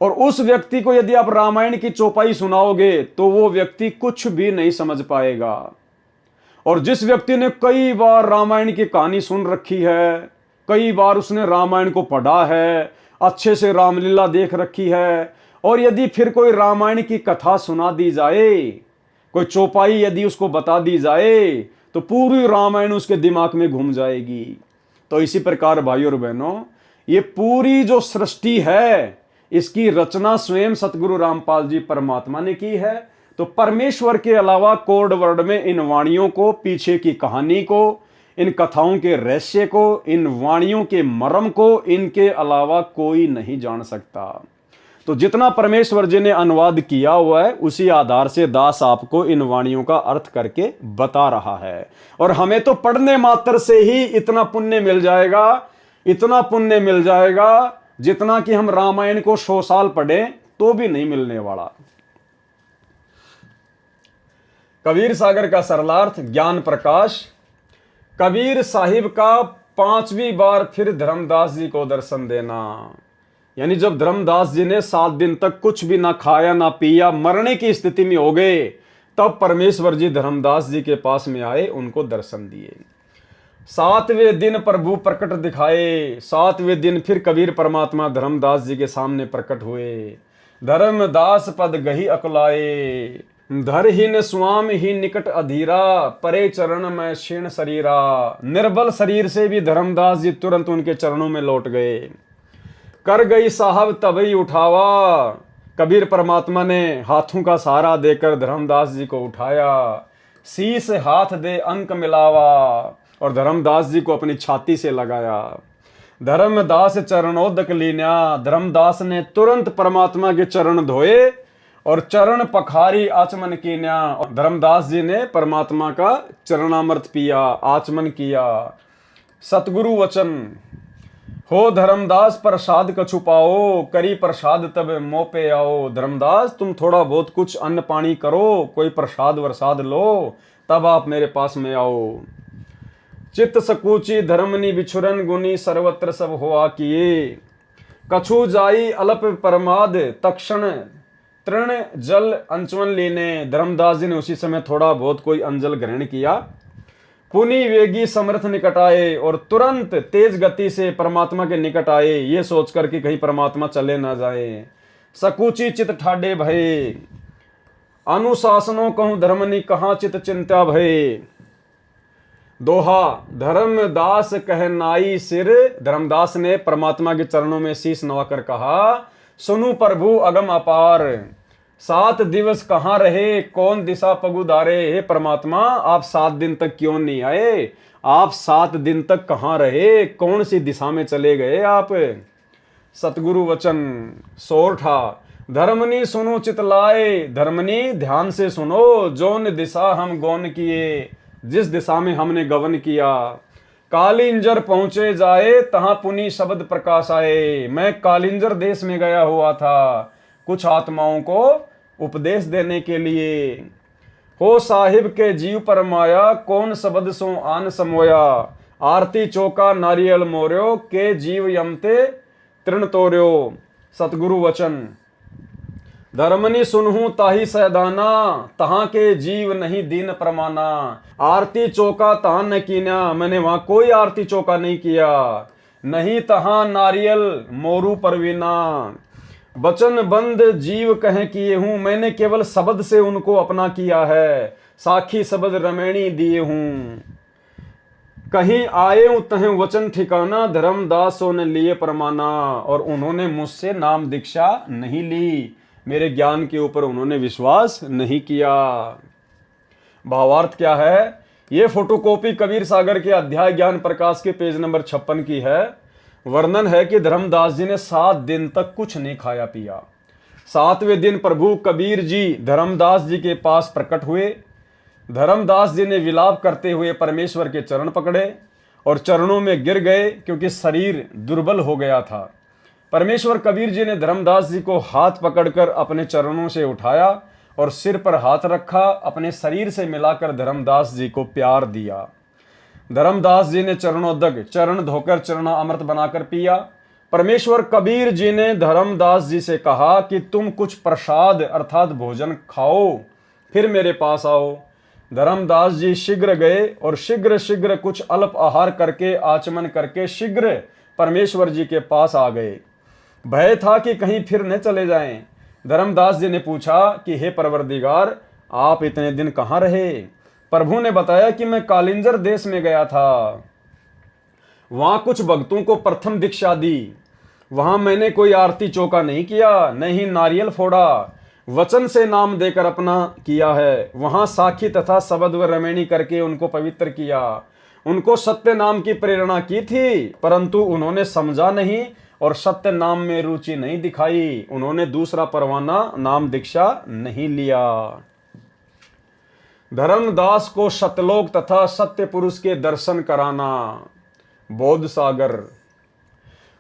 और उस व्यक्ति को यदि आप रामायण की चौपाई सुनाओगे तो वो व्यक्ति कुछ भी नहीं समझ पाएगा। और जिस व्यक्ति ने कई बार रामायण की कहानी सुन रखी है, कई बार उसने रामायण को पढ़ा है, अच्छे से रामलीला देख रखी है, और यदि फिर कोई रामायण की कथा सुना दी जाए, कोई चौपाई यदि उसको बता दी जाए, तो पूरी रामायण उसके दिमाग में घूम जाएगी। तो इसी प्रकार भाइयों और बहनों, ये पूरी जो सृष्टि है, इसकी रचना स्वयं सतगुरु रामपाल जी परमात्मा ने की है। तो परमेश्वर के अलावा कोड वर्ड में इन वाणियों को, पीछे की कहानी को, इन कथाओं के रहस्य को, इन वाणियों के मर्म को, इनके अलावा कोई नहीं जान सकता। तो जितना परमेश्वर जी ने अनुवाद किया हुआ है, उसी आधार से दास आपको इन वाणियों का अर्थ करके बता रहा है। और हमें तो पढ़ने मात्र से ही इतना पुण्य मिल जाएगा, इतना पुण्य मिल जाएगा, जितना कि हम रामायण को 100 साल पढ़ें तो भी नहीं मिलने वाला। कबीर सागर का सरलार्थ ज्ञान प्रकाश। कबीर साहिब का 5वीं बार फिर धर्मदास जी को दर्शन देना, यानी जब धर्मदास जी ने 7 दिन तक कुछ भी ना खाया ना पिया, मरने की स्थिति में हो गए, तब परमेश्वर जी धर्मदास जी के पास में आए, उनको दर्शन दिए। 7वें दिन प्रभु प्रकट दिखाए। 7वें दिन फिर कबीर परमात्मा धर्मदास जी के सामने प्रकट हुए। धर्मदास पद गही अकुलाए, धरहीन स्वाम ही निकट अधीरा, परे चरण में क्षीण शरीरा। निर्बल शरीर से भी धर्मदास जी तुरंत उनके चरणों में लौट गए। कर गई साहब तभी उठावा, कबीर परमात्मा ने हाथों का सहारा देकर धर्मदास जी को उठाया। शीश हाथ दे अंक मिलावा, और धर्मदास जी को अपनी छाती से लगाया। धर्मदास चरणोदक लीन्या, धर्मदास ने तुरंत परमात्मा के चरण धोए और चरण पखारी आचमन कीन्या, और धर्मदास जी ने परमात्मा का चरणामृत पिया, आचमन किया। सतगुरु वचन हो धर्मदास प्रसाद कछु पाओ, करी प्रसाद तब मोह पे आओ। धर्मदास तुम थोड़ा बहुत कुछ अन्न पानी करो, कोई प्रसाद वरसाद लो, तब आप मेरे पास में आओ। चित्त सकूची धर्मनी बिछुरन गुनी, सर्वत्र सब हुआ किए। कछु जाई अलप परमाद, तक्षण तृण जल अंचवन लीने। धर्मदास जी ने उसी समय थोड़ा बहुत कोई अंजल ग्रहण किया। पुनि वेगी समर्थ निकट आए, और तुरंत तेज गति से परमात्मा के निकट आए, ये सोचकर कि कहीं परमात्मा चले ना जाए। सकूची चित ठाडे भये, अनुशासनों कहूं धर्मनी, कहां चित चिंता भये। दोहा धर्मदास कह नाई सिर, धर्मदास ने परमात्मा के चरणों में शीश नवाकर कहा, सुनु प्रभु अगम अपार। 7 दिवस कहाँ रहे, कौन दिशा पगुदारे। हे परमात्मा, आप 7 दिन तक क्यों नहीं आए, आप 7 दिन तक कहाँ रहे, कौन सी दिशा में चले गए आप। सतगुरु वचन सोरठा, धर्मनी सुनो चितलाए। धर्मनी ध्यान से सुनो, जोन दिशा हम गौन किए, जिस दिशा में हमने गवन किया। कालिंजर पहुंचे जाए, तहां पुनि शब्द प्रकाश आए। मैं कालिंजर देश में गया हुआ था कुछ आत्माओं को उपदेश देने के लिए। हो साहिब के जीव पर माया, कौन शब्द सो आन समोया। आरती चौका नारियल मोर्यो, के जीव यमते तृण तोर्यो। सतगुरु वचन धर्मनी सुनहूं ताही सैदाना, तहां के जीव नहीं दीन प्रमाना। आरती चौका तहां न कीन्या, मैंने वहां कोई आरती चौका नहीं किया। नहीं तहां नारियल मोरू परवीना, बचन बंद जीव कहे किए हूं, मैंने केवल शब्द से उनको अपना किया है। साखी शब्द रमैणी दिए हूं, कहीं आए हूं तहें वचन ठिकाना। धर्मदासों ने लिए परमाना, और उन्होंने मुझसे नाम दीक्षा नहीं ली, मेरे ज्ञान के ऊपर उन्होंने विश्वास नहीं किया। भावार्थ क्या है, ये फोटोकॉपी कबीर सागर के अध्याय ज्ञान प्रकाश के पेज नंबर 56 की है। वर्णन है कि धर्मदास जी ने 7 दिन तक कुछ नहीं खाया पिया। 7वें दिन प्रभु कबीर जी धर्मदास जी के पास प्रकट हुए। धर्मदास जी ने विलाप करते हुए परमेश्वर के चरण पकड़े और चरणों में गिर गए, क्योंकि शरीर दुर्बल हो गया था। परमेश्वर कबीर जी ने धर्मदास जी को हाथ पकड़कर अपने चरणों से उठाया और सिर पर हाथ रखा, अपने शरीर से मिलाकर धर्मदास जी को प्यार दिया। धर्मदास जी ने चरणोदक चरण धोकर चरणा अमृत बनाकर पिया। परमेश्वर कबीर जी ने धर्मदास जी से कहा कि तुम कुछ प्रसाद अर्थात भोजन खाओ, फिर मेरे पास आओ। धर्मदास जी शीघ्र गए और शीघ्र शीघ्र कुछ अल्प आहार करके आचमन करके शीघ्र परमेश्वर जी के पास आ गए। भय था कि कहीं फिर न चले जाएं। धर्मदास जी ने पूछा कि हे परवरदिगार, आप इतने दिन कहाँ रहे? प्रभु ने बताया कि मैं कालिंजर देश में गया था, वहां कुछ भक्तों को प्रथम दीक्षा दी। वहां मैंने कोई आरती चौका नहीं किया, न ही नारियल फोड़ा, वचन से नाम देकर अपना किया है। वहां साखी तथा शबद व रमैनी करके उनको पवित्र किया। उनको सत्य नाम की प्रेरणा की थी, परंतु उन्होंने समझा नहीं और सत्य नाम में रुचि नहीं दिखाई। उन्होंने दूसरा परवाना नाम दीक्षा नहीं लिया। धर्मदास को सतलोक तथा सत्य पुरुष के दर्शन कराना। बोध सागर।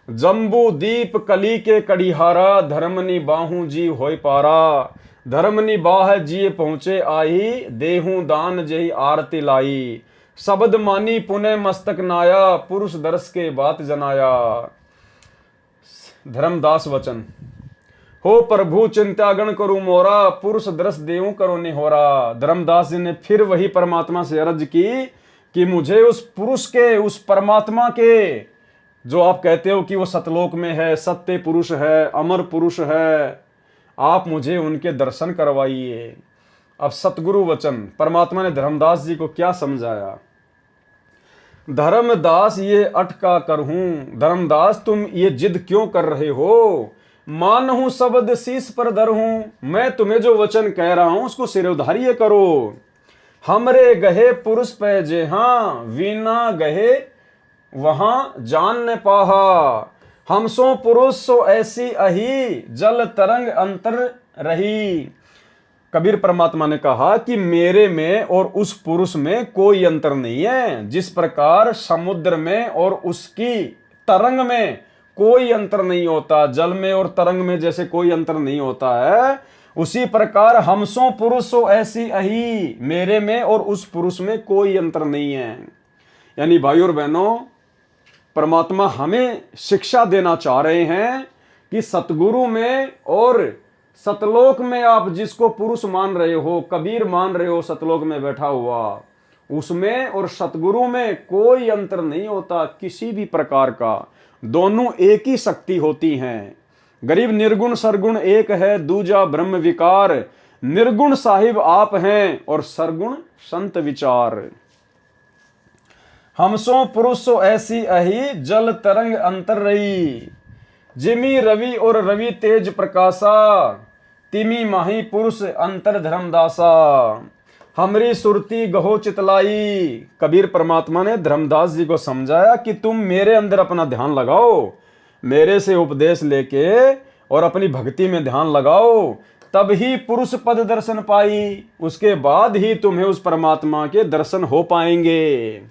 जम्बू दीप कली के कड़िहारा, धर्मनि बाहू जी होय पारा। धर्मनि बाह जी पहुँचे आई, देहू दान जही आरती लाई। शब्द मानी पुनः मस्तक नाया, पुरुष दर्श के बात जनाया। धर्मदास वचन। हो प्रभु चिंतागण करूं मोरा, पुरुष दर्श देऊं करो निहोरा। धर्मदास जी ने फिर वही परमात्मा से अर्ज की कि मुझे उस पुरुष के, उस परमात्मा के, जो आप कहते हो कि वो सतलोक में है, सत्य पुरुष है, अमर पुरुष है, आप मुझे उनके दर्शन करवाइए। अब सतगुरु वचन। परमात्मा ने धर्मदास जी को क्या समझाया? धर्मदास ये अटका कर हूं, धर्मदास तुम ये जिद क्यों कर रहे हो? मानहूं शब्द शीश पर धर हूं, मैं तुम्हें जो वचन कह रहा हूं उसको सिरोधार्य करो। हमरे गहे पुरुष पे जे हाँ, वीना गहे वहां जान न पाहा। हम सो पुरुष सो ऐसी अही, जल तरंग अंतर रही। कबीर परमात्मा ने कहा कि मेरे में और उस पुरुष में कोई अंतर नहीं है। जिस प्रकार समुद्र में और उसकी तरंग में कोई अंतर नहीं होता, जल में और तरंग में जैसे कोई अंतर नहीं होता है, उसी प्रकार हम सो पुरुष सो ऐसी अही, मेरे में और उस पुरुष में कोई अंतर नहीं है। यानी भाई और बहनों, परमात्मा हमें शिक्षा देना चाह रहे हैं कि सतगुरु में और सतलोक में आप जिसको पुरुष मान रहे हो, कबीर मान रहे हो सतलोक में बैठा हुआ, उसमें और सतगुरु में कोई अंतर नहीं होता किसी भी प्रकार का। दोनों एक ही शक्ति होती हैं। गरीब निर्गुण सरगुण एक है, दूजा ब्रह्म विकार। निर्गुण साहिब आप हैं और सरगुण संत विचार। हम सो पुरुष सो ऐसी अही, जल तरंग अंतर रही। जिमी रवि और रवि तेज प्रकाशा, तिमी माही पुरुष अंतर धर्मदासा। हमरी सुरती गहो चितलाई। कबीर परमात्मा ने धर्मदास जी को समझाया कि तुम मेरे अंदर अपना ध्यान लगाओ, मेरे से उपदेश लेके और अपनी भक्ति में ध्यान लगाओ, तब ही पुरुष पद दर्शन पाई। उसके बाद ही तुम्हें उस परमात्मा के दर्शन हो पाएंगे।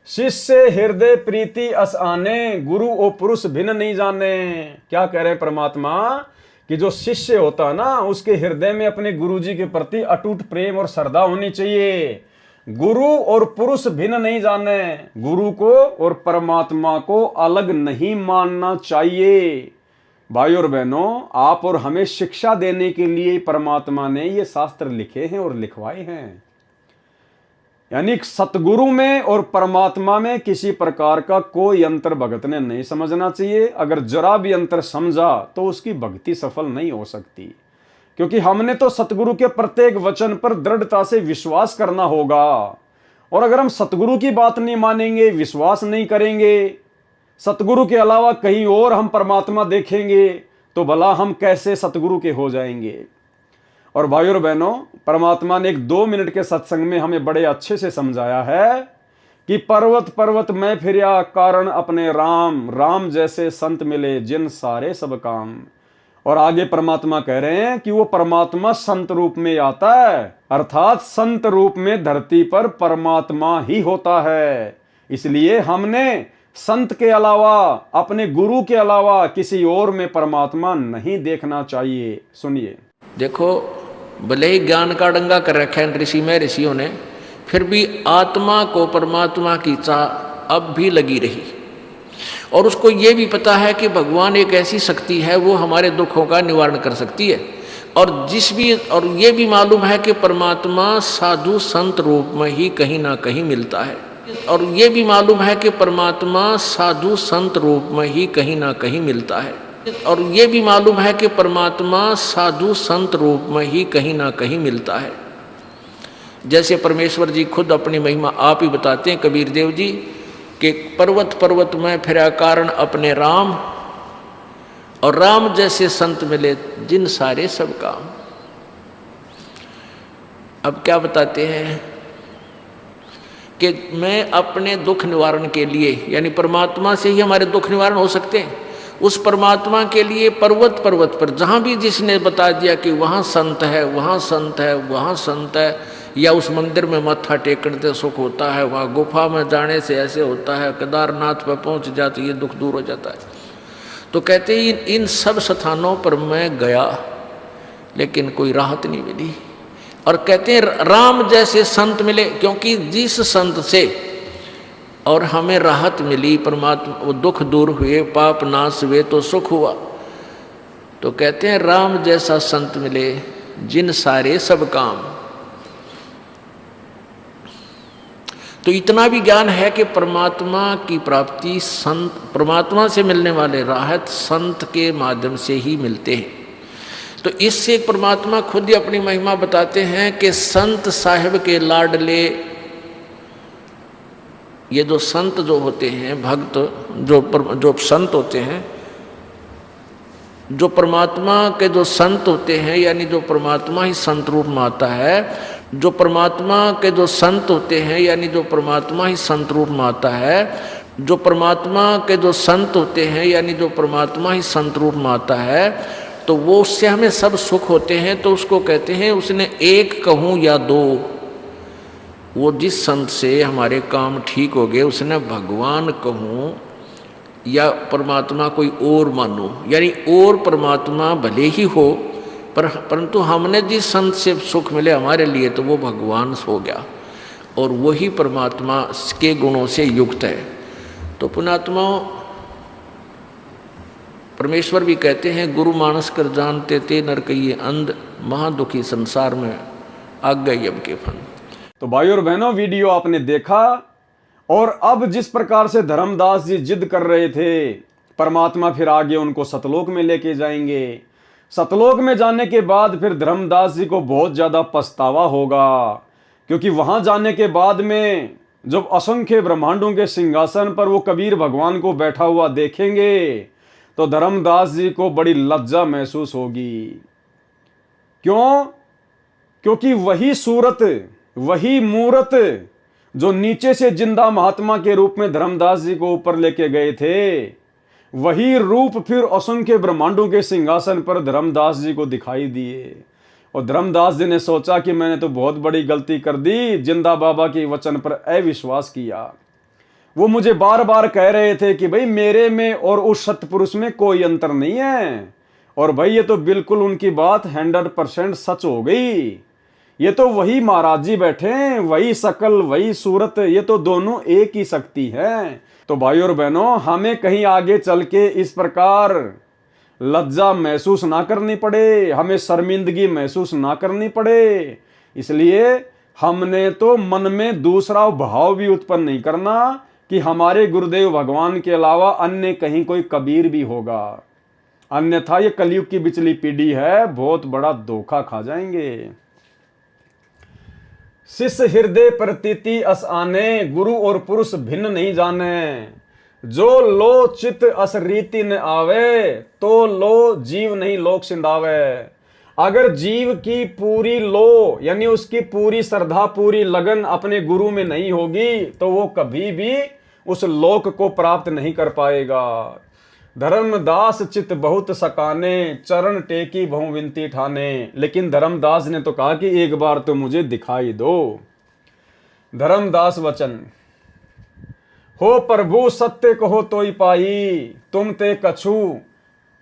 शिष्य हृदय प्रीति अस आने, गुरु ओ पुरुष भिन्न नहीं जाने। क्या कह रहे हैं परमात्मा कि जो शिष्य होता है ना, उसके हृदय में अपने गुरु जी के प्रति अटूट प्रेम और श्रद्धा होनी चाहिए। गुरु और पुरुष भिन्न नहीं जाने, गुरु को और परमात्मा को अलग नहीं मानना चाहिए। भाई और बहनों, आप और हमें शिक्षा देने के लिए परमात्मा ने ये शास्त्र लिखे हैं और लिखवाए हैं। यानी सतगुरु में और परमात्मा में किसी प्रकार का कोई अंतर भगत ने नहीं समझना चाहिए। अगर जरा भी अंतर समझा तो उसकी भक्ति सफल नहीं हो सकती, क्योंकि हमने तो सतगुरु के प्रत्येक वचन पर दृढ़ता से विश्वास करना होगा। और अगर हम सतगुरु की बात नहीं मानेंगे, विश्वास नहीं करेंगे, सतगुरु के अलावा कहीं और हम परमात्मा देखेंगे, तो भला हम कैसे सतगुरु के हो जाएंगे। और भाइयों और बहनों, परमात्मा ने एक 2 मिनट के सत्संग में हमें बड़े अच्छे से समझाया है कि पर्वत पर्वत में फिरिया कारण अपने राम, राम जैसे संत मिले जिन सारे सब काम। और आगे परमात्मा कह रहे हैं कि वो परमात्मा संत रूप में आता है, अर्थात संत रूप में धरती पर परमात्मा ही होता है। इसलिए हमने संत के अलावा, अपने गुरु के अलावा किसी और में परमात्मा नहीं देखना चाहिए। सुनिए, देखो, भले ही ज्ञान का डंगा कर रखा है ऋषि में, ऋषियों ने, फिर भी आत्मा को परमात्मा की चाह अब भी लगी रही। और उसको ये भी पता है कि भगवान एक ऐसी शक्ति है, वो हमारे दुखों का निवारण कर सकती है। और ये भी मालूम है कि परमात्मा साधु संत रूप में ही कहीं ना कहीं मिलता है। और ये भी मालूम है कि परमात्मा साधु संत रूप में ही कहीं ना कहीं मिलता है। और ये भी मालूम है कि परमात्मा साधु संत रूप में ही कहीं ना कहीं मिलता है। जैसे परमेश्वर जी खुद अपनी महिमा आप ही बताते हैं, कबीर देव जी, कि पर्वत पर्वत में फिरा कारण अपने राम, और राम जैसे संत मिले जिन सारे सब काम। अब क्या बताते हैं कि मैं अपने दुख निवारण के लिए, यानी परमात्मा से ही हमारे दुख निवारण हो सकते हैं, उस परमात्मा के लिए पर्वत पर्वत पर जहाँ भी जिसने बता दिया कि वहाँ संत है, वहाँ संत है, वहाँ संत है, या उस मंदिर में मत्था टेकने से सुख होता है, वहाँ गुफा में जाने से ऐसे होता है, केदारनाथ पर पहुँच जाते ये दुख दूर हो जाता है, तो कहते हैं इन सब स्थानों पर मैं गया लेकिन कोई राहत नहीं मिली। और कहते हैं राम जैसे संत मिले, क्योंकि जिस संत से और हमें राहत मिली, परमात्मा वो दुख दूर हुए, पाप नाश हुए तो सुख हुआ, तो कहते हैं राम जैसा संत मिले जिन सारे सब काम। तो इतना भी ज्ञान है कि परमात्मा की प्राप्ति संत, परमात्मा से मिलने वाले राहत संत के माध्यम से ही मिलते हैं। तो इससे परमात्मा खुद ही अपनी महिमा बताते हैं कि संत साहिब के लाडले, ये जो संत जो होते हैं, भक्त जो संत होते हैं, जो परमात्मा के जो संत होते हैं, यानी जो परमात्मा ही संत रूप में आता है, जो परमात्मा के जो संत होते हैं, यानी जो परमात्मा ही संत रूप में आता है, जो परमात्मा के जो संत होते हैं, यानी जो परमात्मा ही संत रूप में आता है, तो वो उससे हमें सब सुख होते हैं। तो उसको कहते हैं, उसने एक कहूँ या दो, वो जिस संत से हमारे काम ठीक हो गए उसने भगवान कहूँ या परमात्मा कोई और मानो, यानी और परमात्मा भले ही हो परंतु हमने जिस संत से सुख मिले हमारे लिए, तो वो भगवान हो गया और वही परमात्मा के गुणों से युक्त है। तो पुण्यात्माओं, परमेश्वर भी कहते हैं, गुरु मानस कर जानते ते नर कहिए अंध, महादुखी संसार में आग गए अब के फन। तो भाई और बहनों, वीडियो आपने देखा, और अब जिस प्रकार से धर्मदास जी जिद कर रहे थे, परमात्मा फिर आगे उनको सतलोक में लेके जाएंगे। सतलोक में जाने के बाद फिर धर्मदास जी को बहुत ज़्यादा पछतावा होगा, क्योंकि वहाँ जाने के बाद में जब असंख्य ब्रह्मांडों के सिंहासन पर वो कबीर भगवान को बैठा हुआ देखेंगे, तो धर्मदास जी को बड़ी लज्जा महसूस होगी। क्यों? क्योंकि वही सूरत, वही मूरत जो नीचे से जिंदा महात्मा के रूप में धर्मदास जी को ऊपर लेके गए थे, वही रूप फिर असंख्य ब्रह्मांडों के सिंहासन पर धर्मदास जी को दिखाई दिए। और धर्मदास जी ने सोचा कि मैंने तो बहुत बड़ी गलती कर दी, जिंदा बाबा के वचन पर अविश्वास किया। वो मुझे बार बार कह रहे थे कि भाई मेरे में और उस सतपुरुष में कोई अंतर नहीं है, और भाई ये तो बिल्कुल उनकी बात 100% सच हो गई। ये तो वही महाराज जी बैठे हैं, वही शकल, वही सूरत, ये तो दोनों एक ही शक्ति है। तो भाई और बहनों, हमें कहीं आगे चल के इस प्रकार लज्जा महसूस ना करनी पड़े, हमें शर्मिंदगी महसूस ना करनी पड़े, इसलिए हमने तो मन में दूसरा भाव भी उत्पन्न नहीं करना कि हमारे गुरुदेव भगवान के अलावा अन्य कहीं कोई कबीर भी होगा। अन्यथा ये कलयुग की बिचली पीढ़ी है, बहुत बड़ा धोखा खा जाएंगे। शिष्य हृदय प्रतीति अस आने, गुरु और पुरुष भिन्न नहीं जाने। जो लो चित अस रीति न आवे, तो लो जीव नहीं लोक सिंधावे। अगर जीव की पूरी लो, यानी उसकी पूरी श्रद्धा, पूरी लगन अपने गुरु में नहीं होगी, तो वो कभी भी उस लोक को प्राप्त नहीं कर पाएगा। धर्मदास चित बहुत सकाने, चरण टेकी बहु विनती ठाने। लेकिन धर्मदास ने तो कहा कि एक बार तो मुझे दिखाई दो। धर्मदास वचन, हो प्रभु सत्य कहो तोई पाई, तुम ते कछु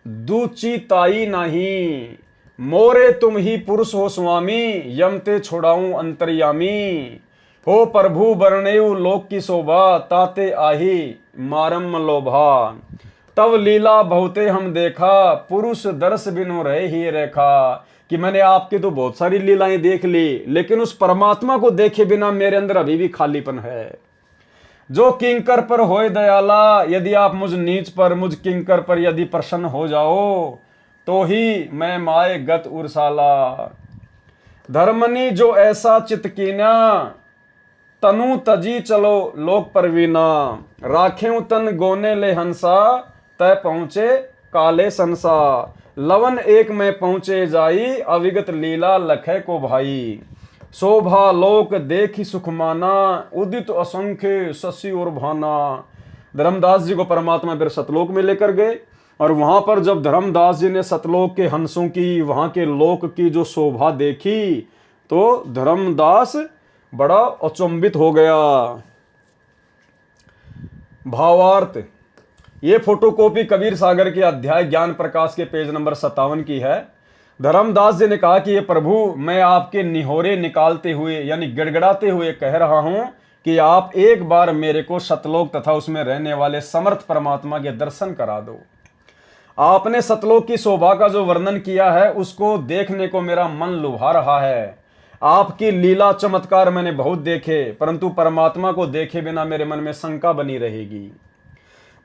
दूची ताई नहीं। मोरे तुम ही पुरुष हो स्वामी, यम ते छोड़ाऊं अंतर्यामी। हो प्रभु बरनेऊ लोक की शोभा, ताते आही मारम लोभा। तब लीला बहुते हम देखा, पुरुष दर्श बिनु रहे ही रेखा। कि मैंने आपकी तो बहुत सारी लीलाएं देख ली, लेकिन उस परमात्मा को देखे बिना मेरे अंदर अभी भी खालीपन है। जो किंकर पर होए दयाला, यदि आप मुझ नीच पर, मुझ किंकर पर यदि प्रसन्न हो जाओ, तो ही मैं माए गत उरसाला। धर्मनी जो ऐसा चित कीना, तनु तजी चलो लोक परवीना। राखें तन गोने ले हंसा, तय पहुंचे काले संसा। लवन एक में पहुंचे जाई, अविगत लीला लखे को भाई। शोभा लोक देखी सुख माना, उदित असंख्य शशि और भाना। धर्मदास जी को परमात्मा फिर सतलोक में लेकर गए, और वहां पर जब धर्मदास जी ने सतलोक के हंसों की, वहां के लोक की जो शोभा देखी, तो धर्मदास बड़ा अचंभित हो गया। भावार्थ, ये फोटोकॉपी कबीर सागर के अध्याय ज्ञान प्रकाश के पेज नंबर 57 की है। धर्मदास जी ने कहा कि ये प्रभु, मैं आपके निहोरे निकालते हुए यानी गिड़गिड़ाते हुए कह रहा हूं कि आप एक बार मेरे को सतलोक तथा उसमें रहने वाले समर्थ परमात्मा के दर्शन करा दो। आपने सतलोक की शोभा का जो वर्णन किया है, उसको देखने को मेरा मन लुभा रहा है। आपकी लीला चमत्कार मैंने बहुत देखे, परंतु परमात्मा को देखे बिना मेरे मन में शंका बनी रहेगी।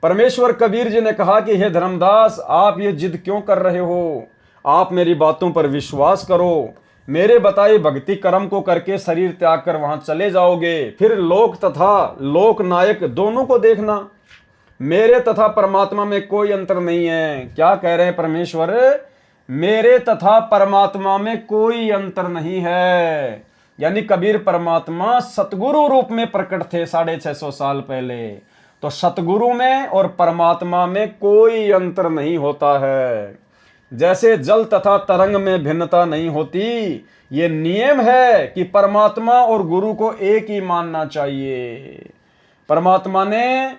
परमेश्वर कबीर जी ने कहा कि हे धर्मदास, आप ये जिद क्यों कर रहे हो? आप मेरी बातों पर विश्वास करो। मेरे बताए भक्ति कर्म को करके शरीर त्याग कर वहां चले जाओगे, फिर लोक तथा लोक नायक दोनों को देखना। मेरे तथा परमात्मा में कोई अंतर नहीं है। क्या कह रहे हैं परमेश्वर? मेरे तथा परमात्मा में कोई अंतर नहीं है। यानी कबीर परमात्मा सतगुरु रूप में प्रकट थे 650 साल पहले। तो सतगुरु में और परमात्मा में कोई अंतर नहीं होता है। जैसे जल तथा तरंग में भिन्नता नहीं होती, ये नियम है कि परमात्मा और गुरु को एक ही मानना चाहिए। परमात्मा ने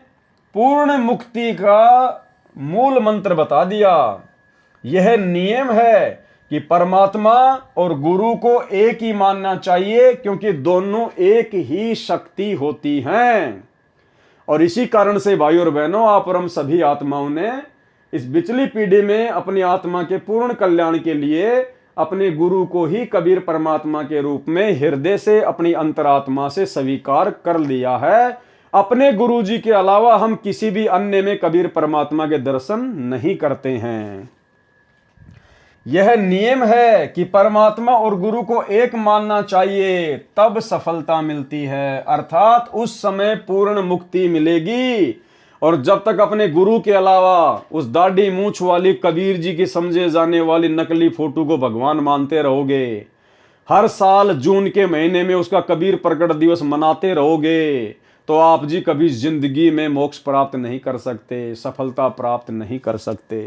पूर्ण मुक्ति का मूल मंत्र बता दिया। यह नियम है कि परमात्मा और गुरु को एक ही मानना चाहिए, क्योंकि दोनों एक ही शक्ति होती हैं। और इसी कारण से भाइयों और बहनों, आप और हम सभी आत्माओं ने इस बिचली पीढ़ी में अपनी आत्मा के पूर्ण कल्याण के लिए अपने गुरु को ही कबीर परमात्मा के रूप में हृदय से, अपनी अंतरात्मा से स्वीकार कर लिया है। अपने गुरु जी के अलावा हम किसी भी अन्य में कबीर परमात्मा के दर्शन नहीं करते हैं। यह नियम है कि परमात्मा और गुरु को एक मानना चाहिए, तब सफलता मिलती है, अर्थात उस समय पूर्ण मुक्ति मिलेगी। और जब तक अपने गुरु के अलावा उस दाढ़ी मूंछ वाली कबीर जी की समझे जाने वाली नकली फोटो को भगवान मानते रहोगे, हर साल जून के महीने में उसका कबीर प्रकट दिवस मनाते रहोगे, तो आप जी कभी जिंदगी में मोक्ष प्राप्त नहीं कर सकते, सफलता प्राप्त नहीं कर सकते।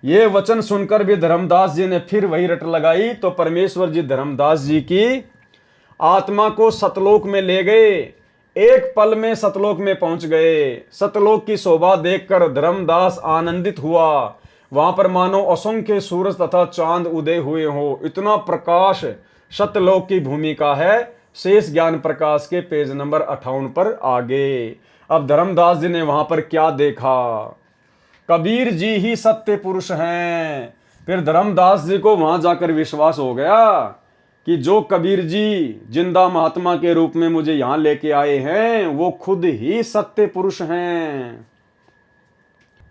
ये वचन सुनकर भी धर्मदास जी ने फिर वही रट लगाई, तो परमेश्वर जी धर्मदास जी की आत्मा को सतलोक में ले गए। एक पल में सतलोक में पहुंच गए। सतलोक की शोभा देखकर धर्मदास आनंदित हुआ। वहां पर मानो असंख्य सूरज तथा चांद उदय हुए हो, इतना प्रकाश सतलोक की भूमि का है। शेष ज्ञान प्रकाश के पेज नंबर 58 पर आगे। अब धर्मदास जी ने वहां पर क्या देखा? कबीर जी ही सत्य पुरुष हैं। फिर धर्मदास जी को वहां जाकर विश्वास हो गया कि जो कबीर जी जिंदा महात्मा के रूप में मुझे यहां लेके आए हैं, वो खुद ही सत्य पुरुष हैं।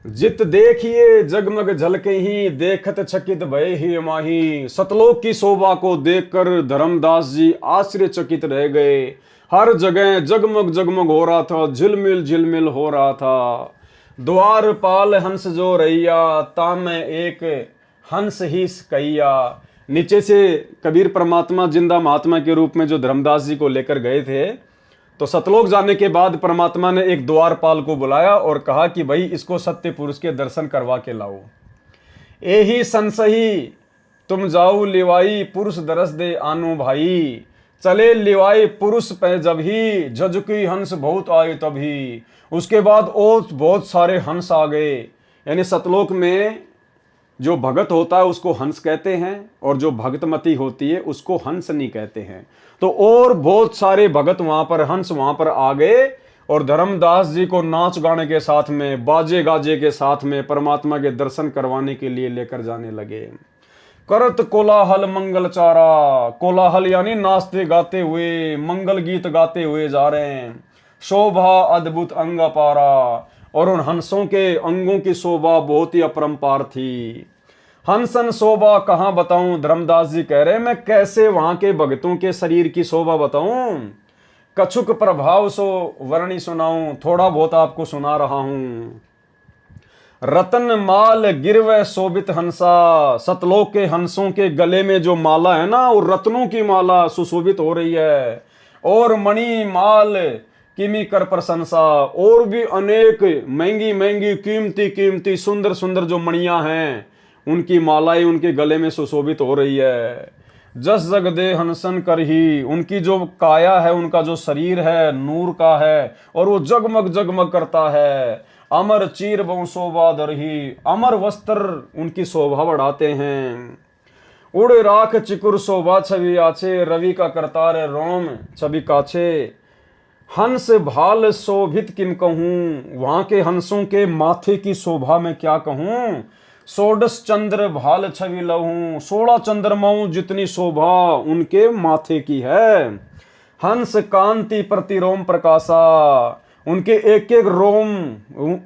जित देखिए जगमग झलके ही, देखत चकित भय ही माही। सतलोक की शोभा को देखकर धर्मदास जी आश्चर्यचकित रह गए। हर जगह जगमग जगमग हो रहा था, झिलमिल झिलमिल हो रहा था। द्वारपाल हंस जो रैया, तामे एक हंस ही कैया। नीचे से कबीर परमात्मा जिंदा महात्मा के रूप में जो धर्मदास जी को लेकर गए थे, तो सतलोक जाने के बाद परमात्मा ने एक द्वारपाल को बुलाया और कहा कि भाई इसको सत्य पुरुष के दर्शन करवा के लाओ। एही संसही तुम जाऊ लिवाई, पुरुष दरस दे आनु भाई। चले लिवाई पुरुष पे जब ही, झजुकी हंस बहुत आए तभी। उसके बाद और बहुत सारे हंस आ गए। यानी सतलोक में जो भगत होता है उसको हंस कहते हैं, और जो भगतमती होती है उसको हंसनी कहते हैं। तो और बहुत सारे भगत वहां पर, हंस वहां पर आ गए, और धर्मदास जी को नाच गाने के साथ में, बाजे गाजे के साथ में परमात्मा के दर्शन करवाने के लिए लेकर जाने लगे। करत कोलाहल मंगल चारा। कोलाहल यानी नाचते गाते हुए, मंगल गीत गाते हुए जा रहे हैं। शोभा अद्भुत अंग अपारा, और उन हंसों के अंगों की शोभा बहुत ही अपरंपार थी। हंसन शोभा कहाँ बताऊं, धर्मदास जी कह रहे हैं मैं कैसे वहां के भगतों के शरीर की शोभा बताऊं। कछुक प्रभाव सो वर्णी सुनाऊं, थोड़ा बहुत आपको सुना रहा हूं। रतन माल गिरव शोभित हंसा, सतलोक के हंसों के गले में जो माला है ना, वो रत्नों की माला सुशोभित हो रही है। और मणि माल किमी कर प्रशंसा, और भी अनेक महंगी महंगी कीमती कीमती सुंदर सुंदर जो मणियां हैं, उनकी मालाएं उनके गले में सुशोभित हो रही है। जस जग दे हंसन कर ही, उनकी जो काया है, उनका जो शरीर है नूर का है, और वो जगमग जगमग करता है। अमर चीर बहु शोभा दरही, अमर वस्त्र उनकी शोभा बढ़ाते हैं। उड़ राख चिकुर शोभा छवि आछे, रवि का करतार रोम छवि काछे। हंस भाल शोभित किम कहूं, वहां के हंसों के माथे की शोभा में क्या कहूं। षोडश चंद्र भाल छवि लहूं, 16 चंद्रमाओं जितनी शोभा उनके माथे की है। हंस कांति प्रति रोम प्रकाशा, उनके एक एक रोम,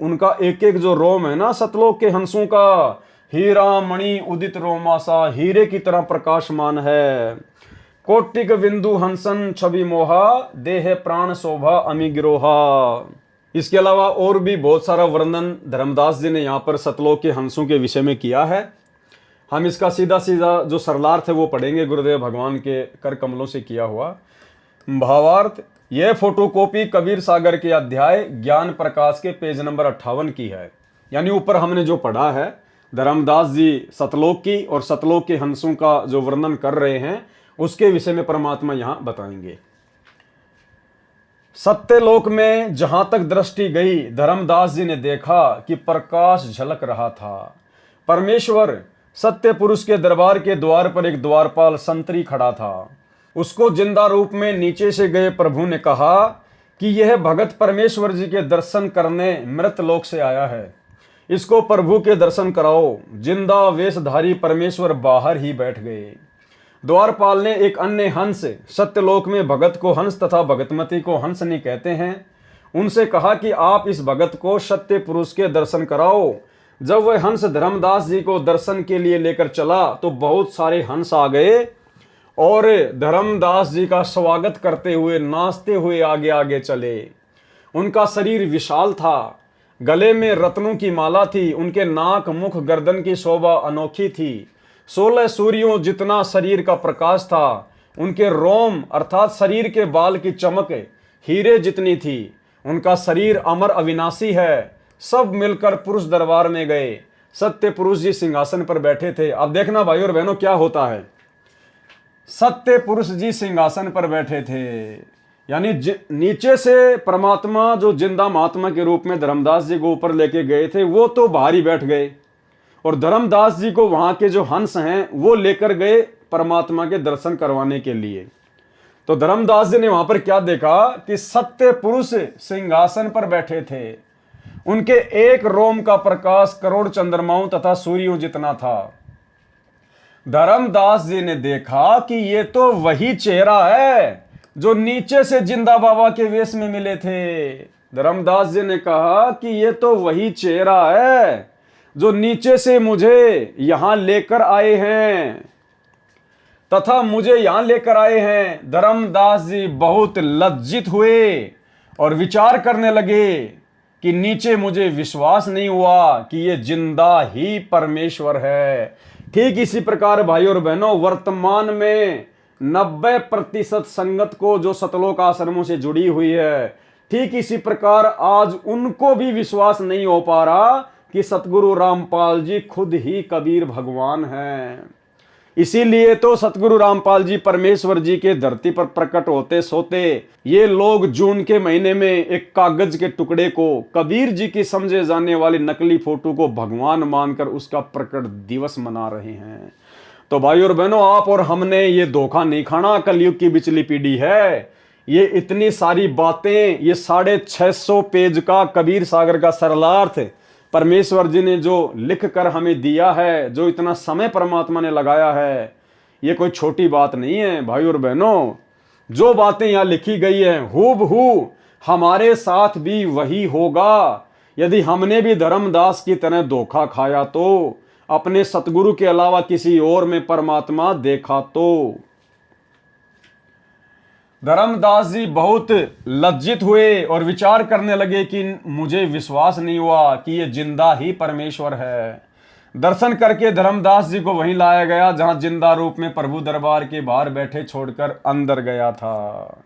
उनका एक एक जो रोम है ना सतलोक के हंसों का, हीरा मणि उदित रोमासा, हीरे की तरह प्रकाशमान है। कोटिक बिंदु हंसन छवि मोहा, देह प्राण शोभा अमी गिरोहा। इसके अलावा और भी बहुत सारा वर्णन धर्मदास जी ने यहाँ पर सतलोक के हंसों के विषय में किया है। हम इसका सीधा सीधा जो सरलार्थ है वो पढ़ेंगे, गुरुदेव भगवान के कर कमलों से किया हुआ भावार्थ। यह फोटोकॉपी कबीर सागर के अध्याय ज्ञान प्रकाश के पेज नंबर 58 की है। यानी ऊपर हमने जो पढ़ा है, धर्मदास जी सतलोक की और सतलोक के हंसों का जो वर्णन कर रहे हैं, उसके विषय में परमात्मा यहां बताएंगे। सत्यलोक में जहां तक दृष्टि गई, धर्मदास जी ने देखा कि प्रकाश झलक रहा था। परमेश्वर सत्य पुरुष के दरबार के द्वार पर एक द्वारपाल संतरी खड़ा था। उसको जिंदा रूप में नीचे से गए प्रभु ने कहा कि यह भगत परमेश्वर जी के दर्शन करने मृत लोक से आया है, इसको प्रभु के दर्शन कराओ। जिंदा वेशधारी परमेश्वर बाहर ही बैठ गए। द्वारपाल ने एक अन्य हंस, सत्यलोक में भगत को हंस तथा भगतमती को हंसनी कहते हैं, उनसे कहा कि आप इस भगत को सत्य पुरुष के दर्शन कराओ। जब वह हंस धर्मदास जी को दर्शन के लिए लेकर चला तो बहुत सारे हंस आ गए और धर्मदास जी का स्वागत करते हुए नाचते हुए आगे आगे चले। उनका शरीर विशाल था, गले में रत्नों की माला थी, उनके नाक मुख गर्दन की शोभा अनोखी थी। 16 सूर्यों जितना शरीर का प्रकाश था। उनके रोम अर्थात शरीर के बाल की चमक हीरे जितनी थी। उनका शरीर अमर अविनाशी है। सब मिलकर पुरुष दरबार में गए। सत्य पुरुष जी सिंहासन पर बैठे थे। अब देखना भाई और बहनों क्या होता है। सत्य पुरुष जी सिंहासन पर बैठे थे, यानी नीचे से परमात्मा जो जिंदा महात्मा के रूप में धर्मदास जी को ऊपर लेके गए थे, वो तो बाहर ही बैठ गए और धर्मदास जी को वहां के जो हंस हैं वो लेकर गए परमात्मा के दर्शन करवाने के लिए। तो धर्मदास जी ने वहां पर क्या देखा कि सत्य पुरुष सिंहासन पर बैठे थे। उनके एक रोम का प्रकाश करोड़ चंद्रमाओं तथा सूर्यों जितना था। धर्मदास जी ने देखा कि ये तो वही चेहरा है जो नीचे से जिंदा बाबा के वेश में मिले थे। धर्मदास जी ने कहा कि ये तो वही चेहरा है जो नीचे से मुझे यहां लेकर आए हैं तथा मुझे यहां लेकर आए हैं। धर्मदास जी बहुत लज्जित हुए और विचार करने लगे कि नीचे मुझे विश्वास नहीं हुआ कि ये जिंदा ही परमेश्वर है। ठीक इसी प्रकार भाई और बहनों, वर्तमान में 90% संगत को जो सतलोक आश्रमों से जुड़ी हुई है, ठीक इसी प्रकार आज उनको भी विश्वास नहीं हो पा रहा कि सतगुरु रामपाल जी खुद ही कबीर भगवान हैं। इसीलिए तो सतगुरु रामपाल जी परमेश्वर जी के धरती पर प्रकट होते सोते ये लोग जून के महीने में एक कागज के टुकड़े को, कबीर जी की समझे जाने वाली नकली फोटो को भगवान मानकर उसका प्रकट दिवस मना रहे हैं। तो भाई और बहनों, आप और हमने ये धोखा नहीं खाना। कलयुग की बिचली पीढ़ी है। ये इतनी सारी बातें, ये 650 पेज का कबीर सागर का सरलार्थ परमेश्वर जी ने जो लिख कर हमें दिया है, जो इतना समय परमात्मा ने लगाया है, ये कोई छोटी बात नहीं है भाई और बहनों। जो बातें यहाँ लिखी गई हैं हूबहू हमारे साथ भी वही होगा। यदि हमने भी धर्मदास की तरह धोखा खाया तो, अपने सतगुरु के अलावा किसी और में परमात्मा देखा तो। धर्मदास जी बहुत लज्जित हुए और विचार करने लगे कि मुझे विश्वास नहीं हुआ कि ये जिंदा ही परमेश्वर है। दर्शन करके धर्मदास जी को वहीं लाया गया जहां जिंदा रूप में प्रभु दरबार के बाहर बैठे छोड़कर अंदर गया था।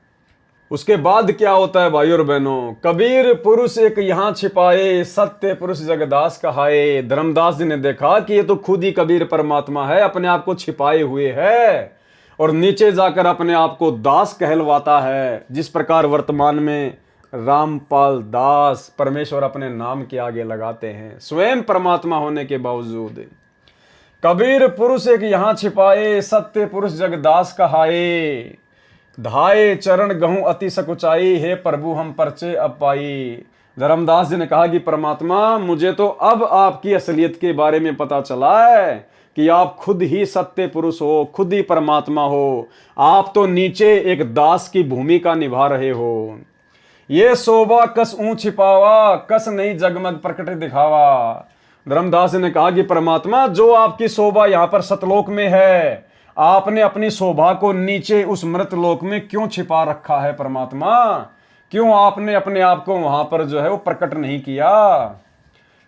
उसके बाद क्या होता है भाई और बहनों, कबीर पुरुष एक यहाँ छिपाए, सत्य पुरुष जगदास कहाए। धर्मदास जी ने देखा कि ये तो खुद ही कबीर परमात्मा है, अपने आप को छिपाए हुए है और नीचे जाकर अपने आप को दास कहलवाता है। जिस प्रकार वर्तमान में रामपाल दास परमेश्वर अपने नाम के आगे लगाते हैं, स्वयं परमात्मा होने के बावजूद। कबीर पुरुष एक यहाँ छिपाए, सत्य पुरुष जगदास कहाए। धाये चरण गहूं अति सकुचाई, हे प्रभु हम परचे अब पाई। धर्मदास जी ने कहा कि परमात्मा मुझे तो अब आपकी असलियत के बारे में पता चला है कि आप खुद ही सत्य पुरुष हो, खुद ही परमात्मा हो। आप तो नीचे एक दास की भूमिका निभा रहे हो। ये शोभा कस ऊं छिपावा, कस नहीं जगमग प्रकट दिखावा। धर्मदास ने कहा कि परमात्मा जो आपकी शोभा यहाँ पर सतलोक में है, आपने अपनी शोभा को नीचे उस मृत लोक में क्यों छिपा रखा है परमात्मा? क्यों आपने अपने आप को वहां पर जो है वो प्रकट नहीं किया?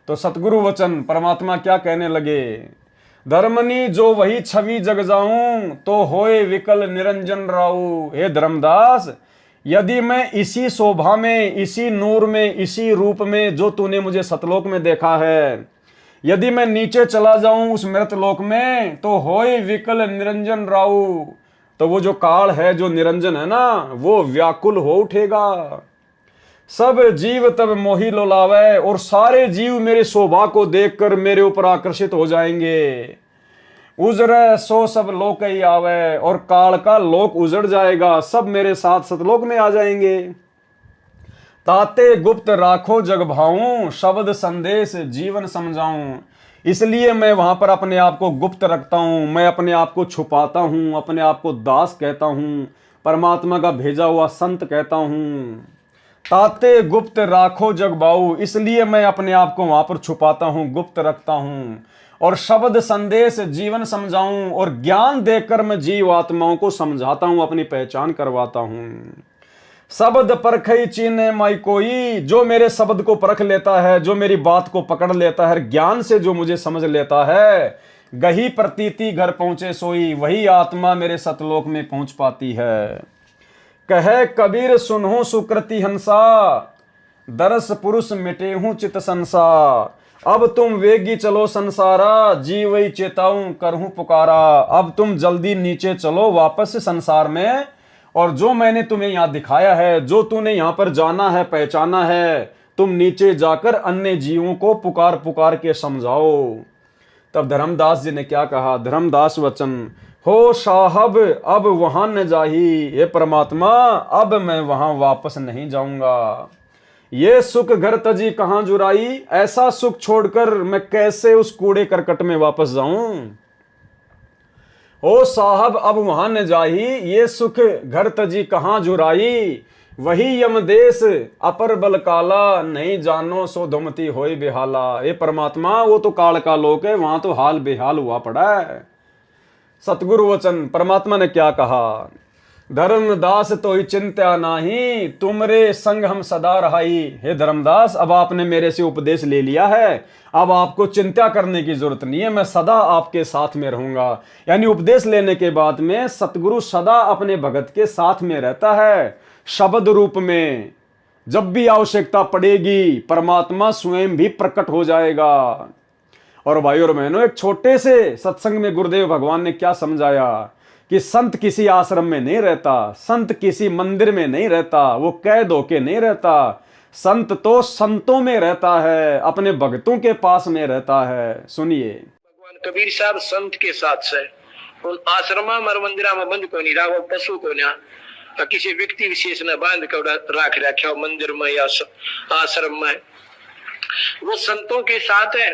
तो सतगुरु वचन परमात्मा क्या कहने लगे, धर्मनी जो वही छवि जग जाऊं, तो होए विकल निरंजन राऊ। हे धर्मदास, यदि मैं इसी शोभा में, इसी नूर में, इसी रूप में जो तूने मुझे सतलोक में देखा है, यदि मैं नीचे चला जाऊं उस मृत लोक में, तो होए विकल निरंजन राऊ, तो वो जो काल है, जो निरंजन है ना, वो व्याकुल हो उठेगा। सब जीव तब मोही लोलावे, और सारे जीव मेरी शोभा को देखकर मेरे ऊपर आकर्षित हो जाएंगे। उजरे सो सब लोक ही आवे, और काल का लोक उजड़ जाएगा, सब मेरे साथ सतलोक में आ जाएंगे। ताते गुप्त राखो जग भाऊं, शब्द संदेश जीवन समझाऊं। इसलिए मैं वहां पर अपने आप को गुप्त रखता हूं, मैं अपने आप को छुपाता हूं, अपने आप को दास कहता हूं, परमात्मा का भेजा हुआ संत कहता हूं। ताते गुप्त राखो जग भाऊ, इसलिए मैं अपने आप को वहां पर छुपाता हूं, गुप्त रखता हूं, और शब्द संदेश जीवन समझाऊं, और ज्ञान देकर मैं जीव आत्माओं को समझाता हूं, अपनी पहचान करवाता हूं। शब्द परखई चीने माई कोई, जो मेरे शब्द को परख लेता है, जो मेरी बात को पकड़ लेता है, ज्ञान से जो मुझे समझ लेता है, गही प्रतीति घर पहुंचे सोई, वही आत्मा मेरे सतलोक में पहुंच पाती है। कहे कबीर सुनहु सुकृति हंसा, दरस पुरुष मिटे हूं चित संसार। अब तुम वेगी चलो संसारा, जीवई चेताऊं करहूं पुकारा। अब तुम जल्दी नीचे चलो वापस संसार में, और जो मैंने तुम्हें यहाँ दिखाया है, जो तूने यहाँ पर जाना है, पहचाना है, तुम नीचे जाकर अन्य जीवों को पुकार पुकार के समझाओ। तब धर्मदास जी ने क्या कहा, धर्मदास वचन, हो साहब अब वहां न जाही, ये परमात्मा अब मैं वहां वापस नहीं जाऊंगा। ये सुख घर तजी कहां जुराई, ऐसा सुख छोड़कर मैं कैसे उस कूड़े करकट में वापस जाऊं। ओ साहब अब वहां न जाही, ये सुख घर तजी कहां जुराई। वही यमदेश अपर बल काला, नहीं जानो सो धुमती होई बेहाला। ये परमात्मा वो तो काल का लोक है, वहां तो हाल बेहाल हुआ पड़ा है। सतगुरु वचन परमात्मा ने क्या कहा, धर्मदास तो ही चिंता नाही, तुमरे संग हम सदा रहाई। हे धर्मदास, अब आपने मेरे से उपदेश ले लिया है, अब आपको चिंता करने की जरूरत नहीं है, मैं सदा आपके साथ में रहूंगा। यानी उपदेश लेने के बाद में सतगुरु सदा अपने भगत के साथ में रहता है, शब्द रूप में। जब भी आवश्यकता पड़ेगी परमात्मा स्वयं भी प्रकट हो जाएगा। और भाई और बहनों, एक छोटे से सत्संग में गुरुदेव भगवान ने क्या समझाया कि संत किसी आश्रम में नहीं रहता, संत किसी मंदिर में नहीं रहता, वो कैद होके नहीं रहता। संत तो संतों में रहता है, अपने भक्तों के पास में रहता है। सुनिए, भगवान कबीर साहब संत के साथ से उन आश्रमा मर मंदिरा में बंद को नहीं रहा, पशु को ना किसी व्यक्ति विशेष ने बांध कर राख रखा मंदिर में या आश्रम में। वो संतों के साथ है,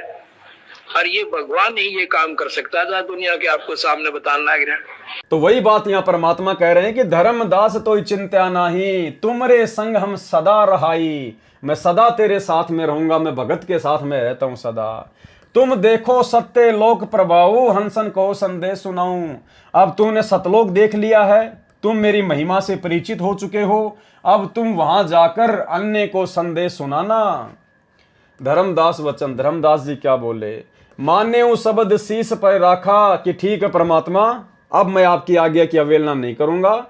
और ये भगवान ही ये काम कर सकता था दुनिया के आपको सामने बताना लग रहा है। तो वही बात यहाँ परमात्मा कह रहे हैं कि धर्मदास तो चिंत्या नाही, तुमरे संग हम सदा रहाई। मैं सदा तेरे साथ में रहूंगा, मैं भगत के साथ में रहता हूं सदा। तुम देखो सत्य लोक प्रभाऊ, हंसन को संदेश सुनाऊं। अब तूने सतलोक देख लिया है, तुम मेरी महिमा से परिचित हो चुके हो, अब तुम वहां जाकर अन्य को संदेश सुनाना। धर्मदास वचन, धर्मदास जी क्या बोले, माने ऊ शब्द शीश पर राखा कि ठीक है परमात्मा, अब मैं आपकी आज्ञा की अवहेलना नहीं करूंगा।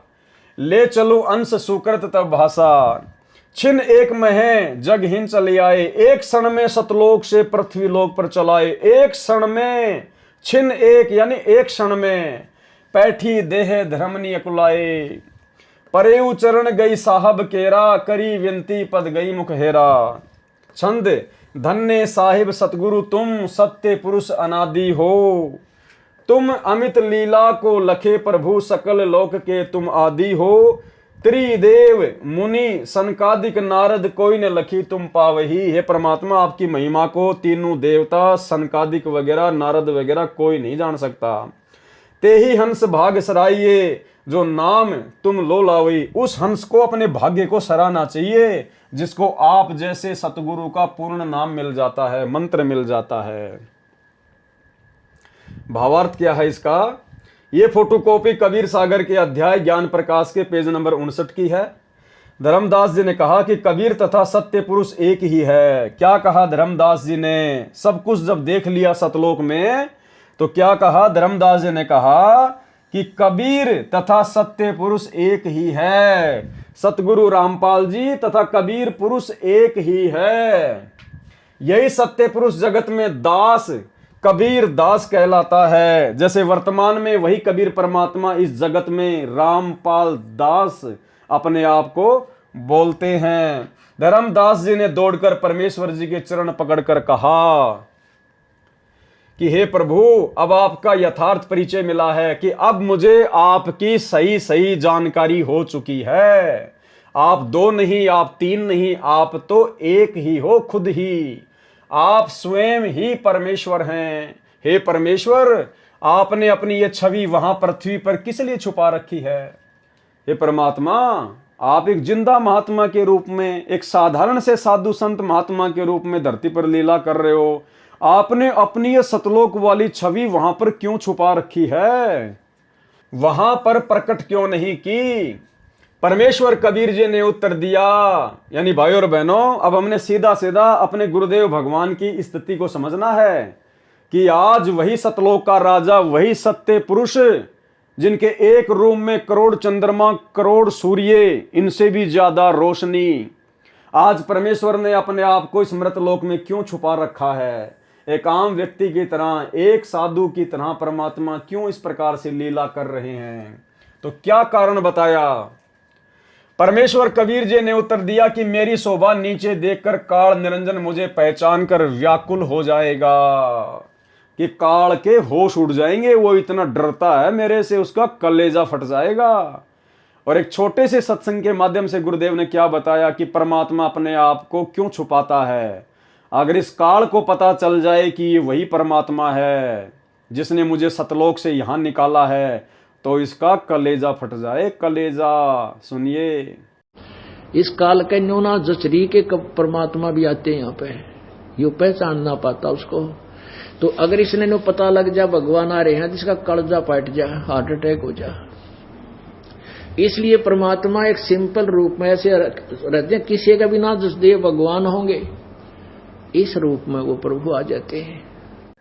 ले चलो अंश सुकृत तब भाषा, छिन एक में है जग हिन चले आए। एक क्षण में सतलोक से पृथ्वी लोक पर चलाए, एक क्षण में, छिन एक यानी एक क्षण में, पैठी देह धर्मनी अकुलाए। परेऊ चरण गई साहब केरा, करी विनती पद गई मुख हेरा। छंद, धन्य साहिब सतगुरु तुम, सत्य पुरुष अनादि हो। तुम अमित लीला को लखे प्रभु, सकल लोक के तुम आदि हो। त्रिदेव मुनि सनकादिक नारद, कोई न लखी तुम पावही। हे परमात्मा, आपकी महिमा को तीनों देवता सनकादिक वगैरह नारद वगैरह कोई नहीं जान सकता। ते ही हंस भाग सराइये, जो नाम तुम लो लावी। उस हंस को अपने भाग्य को सराहना चाहिए जिसको आप जैसे सतगुरु का पूर्ण नाम मिल जाता है, मंत्र मिल जाता है। भावार्थ क्या है इसका? ये फोटोकॉपी कबीर सागर के अध्याय ज्ञान प्रकाश के पेज नंबर 59 की है। धर्मदास जी ने कहा कि कबीर तथा सत्य पुरुष एक ही है। क्या कहा धर्मदास जी ने? सब कुछ जब देख लिया सतलोक में तो क्या कहा धर्मदास जी ने? कहा कि कबीर तथा सत्य पुरुष एक ही है। सतगुरु रामपाल जी तथा कबीर पुरुष एक ही है। यही सत्य पुरुष जगत में दास, कबीर दास कहलाता है। जैसे वर्तमान में वही कबीर परमात्मा इस जगत में रामपाल दास अपने आप को बोलते हैं। धर्मदास जी ने दौड़कर परमेश्वर जी के चरण पकड़कर कहा कि हे प्रभु, अब आपका यथार्थ परिचय मिला है कि अब मुझे आपकी सही सही जानकारी हो चुकी है। आप दो नहीं, आप तीन नहीं, आप तो एक ही हो खुद ही। आप स्वयं ही परमेश्वर हैं। हे परमेश्वर, आपने अपनी ये छवि वहां पृथ्वी पर किस लिए छुपा रखी है? हे परमात्मा, आप एक जिंदा महात्मा के रूप में, एक साधारण से साधु संत महात्मा के रूप में धरती पर लीला कर रहे हो। आपने अपनी ये सतलोक वाली छवि वहां पर क्यों छुपा रखी है? वहां पर प्रकट क्यों नहीं की? परमेश्वर कबीर जी ने उत्तर दिया। यानी भाई और बहनों, अब हमने सीधा सीधा अपने गुरुदेव भगवान की स्थिति को समझना है कि आज वही सतलोक का राजा, वही सत्य पुरुष, जिनके एक रूम में करोड़ चंद्रमा, करोड़ सूर्य, इनसे भी ज्यादा रोशनी, आज परमेश्वर ने अपने आप को इस मृतलोक में क्यों छुपा रखा है? एक आम व्यक्ति की तरह, एक साधु की तरह परमात्मा क्यों इस प्रकार से लीला कर रहे हैं? तो क्या कारण बताया? परमेश्वर कबीर जी ने उत्तर दिया कि मेरी शोभा नीचे देखकर काल निरंजन मुझे पहचान कर व्याकुल हो जाएगा, कि काल के होश उड़ जाएंगे। वो इतना डरता है मेरे से, उसका कलेजा फट जाएगा। और एक छोटे से सत्संग के माध्यम से गुरुदेव ने क्या बताया कि परमात्मा अपने आप को क्यों छुपाता है। अगर इस काल को पता चल जाए कि ये वही परमात्मा है जिसने मुझे सतलोक से यहां निकाला है, तो इसका कलेजा फट जाए। कलेजा सुनिए, इस काल के न्यूना जचरी के परमात्मा भी आते हैं यहाँ पे, यो पहचान ना पाता उसको। तो अगर इसने नो पता लग जा भगवान आ रहे हैं, जिसका कलेजा फट जा, हार्ट अटैक हो जा। इसलिए परमात्मा एक सिंपल रूप में ऐसे रहते हैं, किसी का भी ना जसदेव भगवान होंगे, इस रूप में वो प्रभु आ जाते हैं।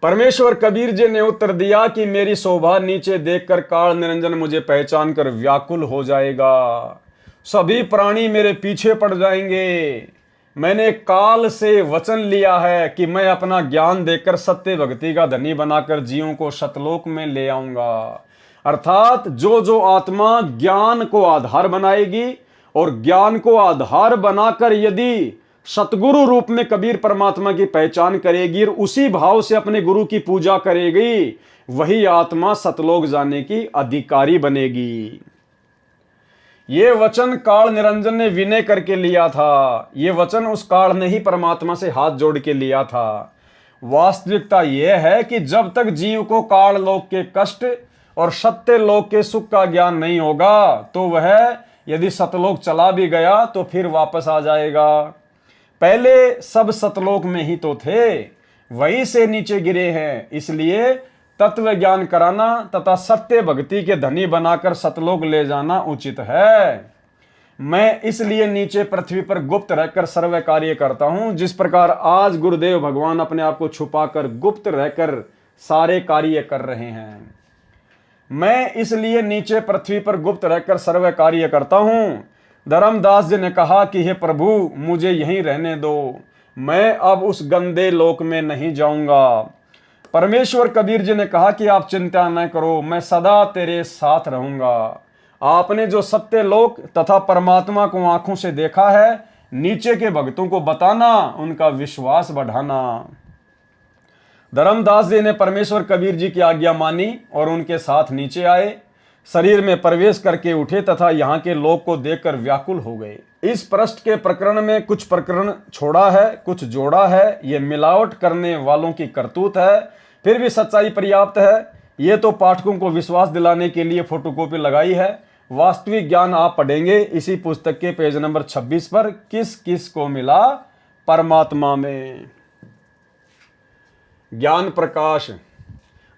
परमेश्वर कबीर जी ने उत्तर दिया कि मेरी शोभा नीचे देखकर काल निरंजन मुझे पहचान कर व्याकुल हो जाएगा। सभी प्राणी मेरे पीछे पड़ जाएंगे। मैंने काल से वचन लिया है कि मैं अपना ज्ञान देकर सत्य भक्ति का धनी बनाकर जीवों को सतलोक में ले आऊंगा। अर्थात जो जो आत्मा ज्ञान को आधार बनाएगी और ज्ञान को आधार बनाकर यदि सतगुरु रूप में कबीर परमात्मा की पहचान करेगी और उसी भाव से अपने गुरु की पूजा करेगी, वही आत्मा सतलोक जाने की अधिकारी बनेगी। ये वचन काल निरंजन ने विनय करके लिया था। ये वचन उस काल ने ही परमात्मा से हाथ जोड़ के लिया था। वास्तविकता यह है कि जब तक जीव को काल लोक के कष्ट और सत्य लोक के सुख का ज्ञान नहीं होगा तो वह यदि सतलोक चला भी गया तो फिर वापस आ जाएगा। पहले सब सतलोक में ही तो थे, वहीं से नीचे गिरे हैं। इसलिए तत्व ज्ञान कराना तथा सत्य भक्ति के धनी बनाकर सतलोक ले जाना उचित है। मैं इसलिए नीचे पृथ्वी पर गुप्त रहकर सर्व कार्य करता हूं, जिस प्रकार आज गुरुदेव भगवान अपने आप को छुपाकर गुप्त रहकर सारे कार्य कर रहे हैं। मैं इसलिए नीचे पृथ्वी पर गुप्त रहकर सर्व कार्य करता हूं। धर्मदास जी ने कहा कि हे प्रभु, मुझे यहीं रहने दो, मैं अब उस गंदे लोक में नहीं जाऊंगा। परमेश्वर कबीर जी ने कहा कि आप चिंता न करो, मैं सदा तेरे साथ रहूंगा। आपने जो सत्य लोक तथा परमात्मा को आंखों से देखा है, नीचे के भक्तों को बताना, उनका विश्वास बढ़ाना। धर्मदास जी ने परमेश्वर कबीर जी की आज्ञा मानी और उनके साथ नीचे आए, शरीर में प्रवेश करके उठे तथा यहाँ के लोक को देखकर व्याकुल हो गए। इस पृष्ठ के प्रकरण में कुछ प्रकरण छोड़ा है, कुछ जोड़ा है। ये मिलावट करने वालों की करतूत है, फिर भी सच्चाई पर्याप्त है। ये तो पाठकों को विश्वास दिलाने के लिए फोटोकॉपी लगाई है। वास्तविक ज्ञान आप पढ़ेंगे इसी पुस्तक के पेज नंबर 26 पर, किस किस को मिला परमात्मा में। ज्ञान प्रकाश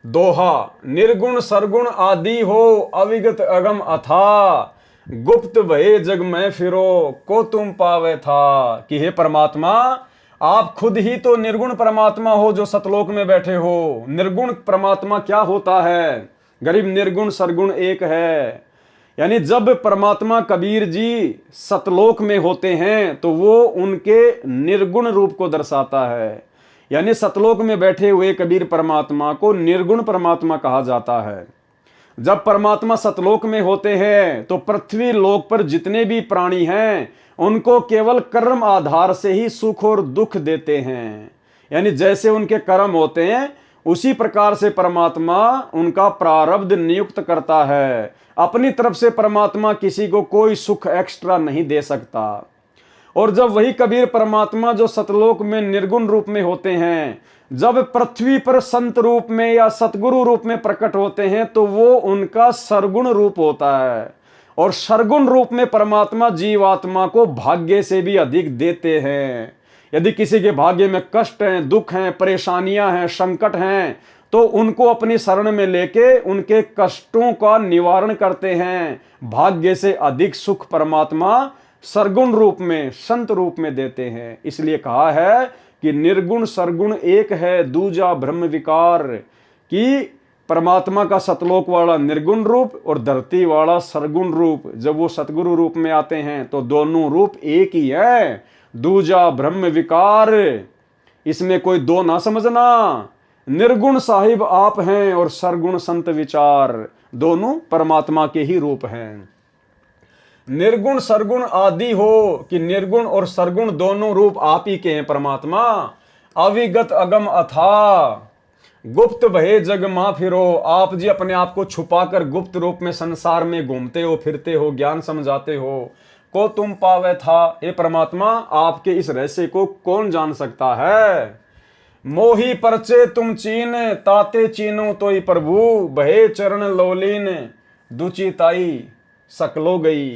दोहा, निर्गुण सरगुण आदि हो, अविगत अगम अथा, गुप्त भये जग में फिरो, को तुम पावे था। कि हे परमात्मा, आप खुद ही तो निर्गुण परमात्मा हो जो सतलोक में बैठे हो। निर्गुण परमात्मा क्या होता है? गरीब निर्गुण सरगुण एक है। यानी जब परमात्मा कबीर जी सतलोक में होते हैं तो वो उनके निर्गुण रूप को दर्शाता है। यानी सतलोक में बैठे हुए कबीर परमात्मा को निर्गुण परमात्मा कहा जाता है। जब परमात्मा सतलोक में होते हैं तो पृथ्वी लोक पर जितने भी प्राणी हैं उनको केवल कर्म आधार से ही सुख और दुख देते हैं। यानी जैसे उनके कर्म होते हैं उसी प्रकार से परमात्मा उनका प्रारब्ध नियुक्त करता है। अपनी तरफ से परमात्मा किसी को कोई सुख एक्स्ट्रा नहीं दे सकता। और जब वही कबीर परमात्मा जो सतलोक में निर्गुण रूप में होते हैं, जब पृथ्वी पर संत रूप में या सतगुरु रूप में प्रकट होते हैं तो वो उनका सरगुण रूप होता है। और सरगुण रूप में परमात्मा जीवात्मा को भाग्य से भी अधिक देते हैं। यदि किसी के भाग्य में कष्ट हैं, दुख हैं, परेशानियां हैं, संकट हैं, तो उनको अपनी शरण में लेके उनके कष्टों का निवारण करते हैं। भाग्य से अधिक सुख परमात्मा सरगुण रूप में, संत रूप में देते हैं। इसलिए कहा है कि निर्गुण सरगुण एक है, दूजा ब्रह्म विकार। कि परमात्मा का सतलोक वाला निर्गुण रूप और धरती वाला सरगुण रूप, जब वो सतगुरु रूप में आते हैं तो दोनों रूप एक ही है। दूजा ब्रह्म विकार, इसमें कोई दो ना समझना। निर्गुण साहिब आप हैं और सरगुण संत विचार, दोनों परमात्मा के ही रूप हैं। निर्गुण सरगुण आदि हो, कि निर्गुण और सरगुण दोनों रूप आप ही के हैं परमात्मा। अविगत अगम अथा, गुप्त भये जग मा फिरो। आप जी अपने आप को छुपाकर गुप्त रूप में संसार में घूमते हो, फिरते हो, ज्ञान समझाते हो। को तुम पावे था, हे परमात्मा, आपके इस रहस्य को कौन जान सकता है? मोही परचे तुम चीन, ताते चीनो तोई प्रभु, भये चरण लोलीन, दुचिताई सकलो गई।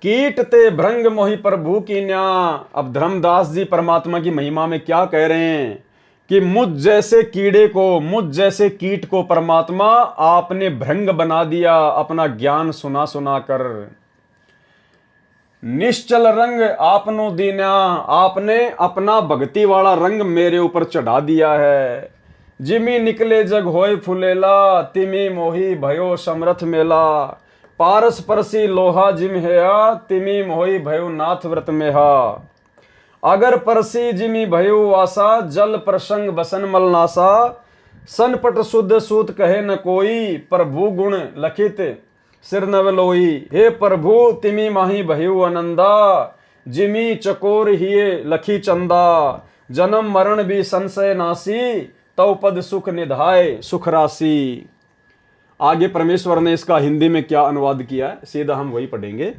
कीट ते भृंग मोहि प्रभु की न्या। अब धर्मदास जी परमात्मा की महिमा में क्या कह रहे हैं कि मुझ जैसे कीड़े को, मुझ जैसे कीट को परमात्मा आपने भृंग बना दिया अपना ज्ञान सुना सुना कर। निश्चल रंग आपनो दीना, आपने अपना भक्ति वाला रंग मेरे ऊपर चढ़ा दिया है। जिमी निकले जग होय फुलेला, तिमी मोही भयो समरथ मेला। पारस परसी लोहा जिम हेया, तिमी मोही भयो नाथ व्रत मेहा। अगर परसी जिमी भयो वासा, जल प्रसंग बसन मलनासा। सनपट शुद्ध सूत कहे न कोई, प्रभु गुण लखित सिर नवलोई। हे प्रभु तिमी माही भयो आनंदा, जिमी चकोर हिये लखी चंदा। जन्म मरण भी संशय नासी, तव पद सुख निधाय सुख राशि। आगे परमेश्वर ने इसका हिंदी में क्या अनुवाद किया है, सीधा हम वही पढ़ेंगे।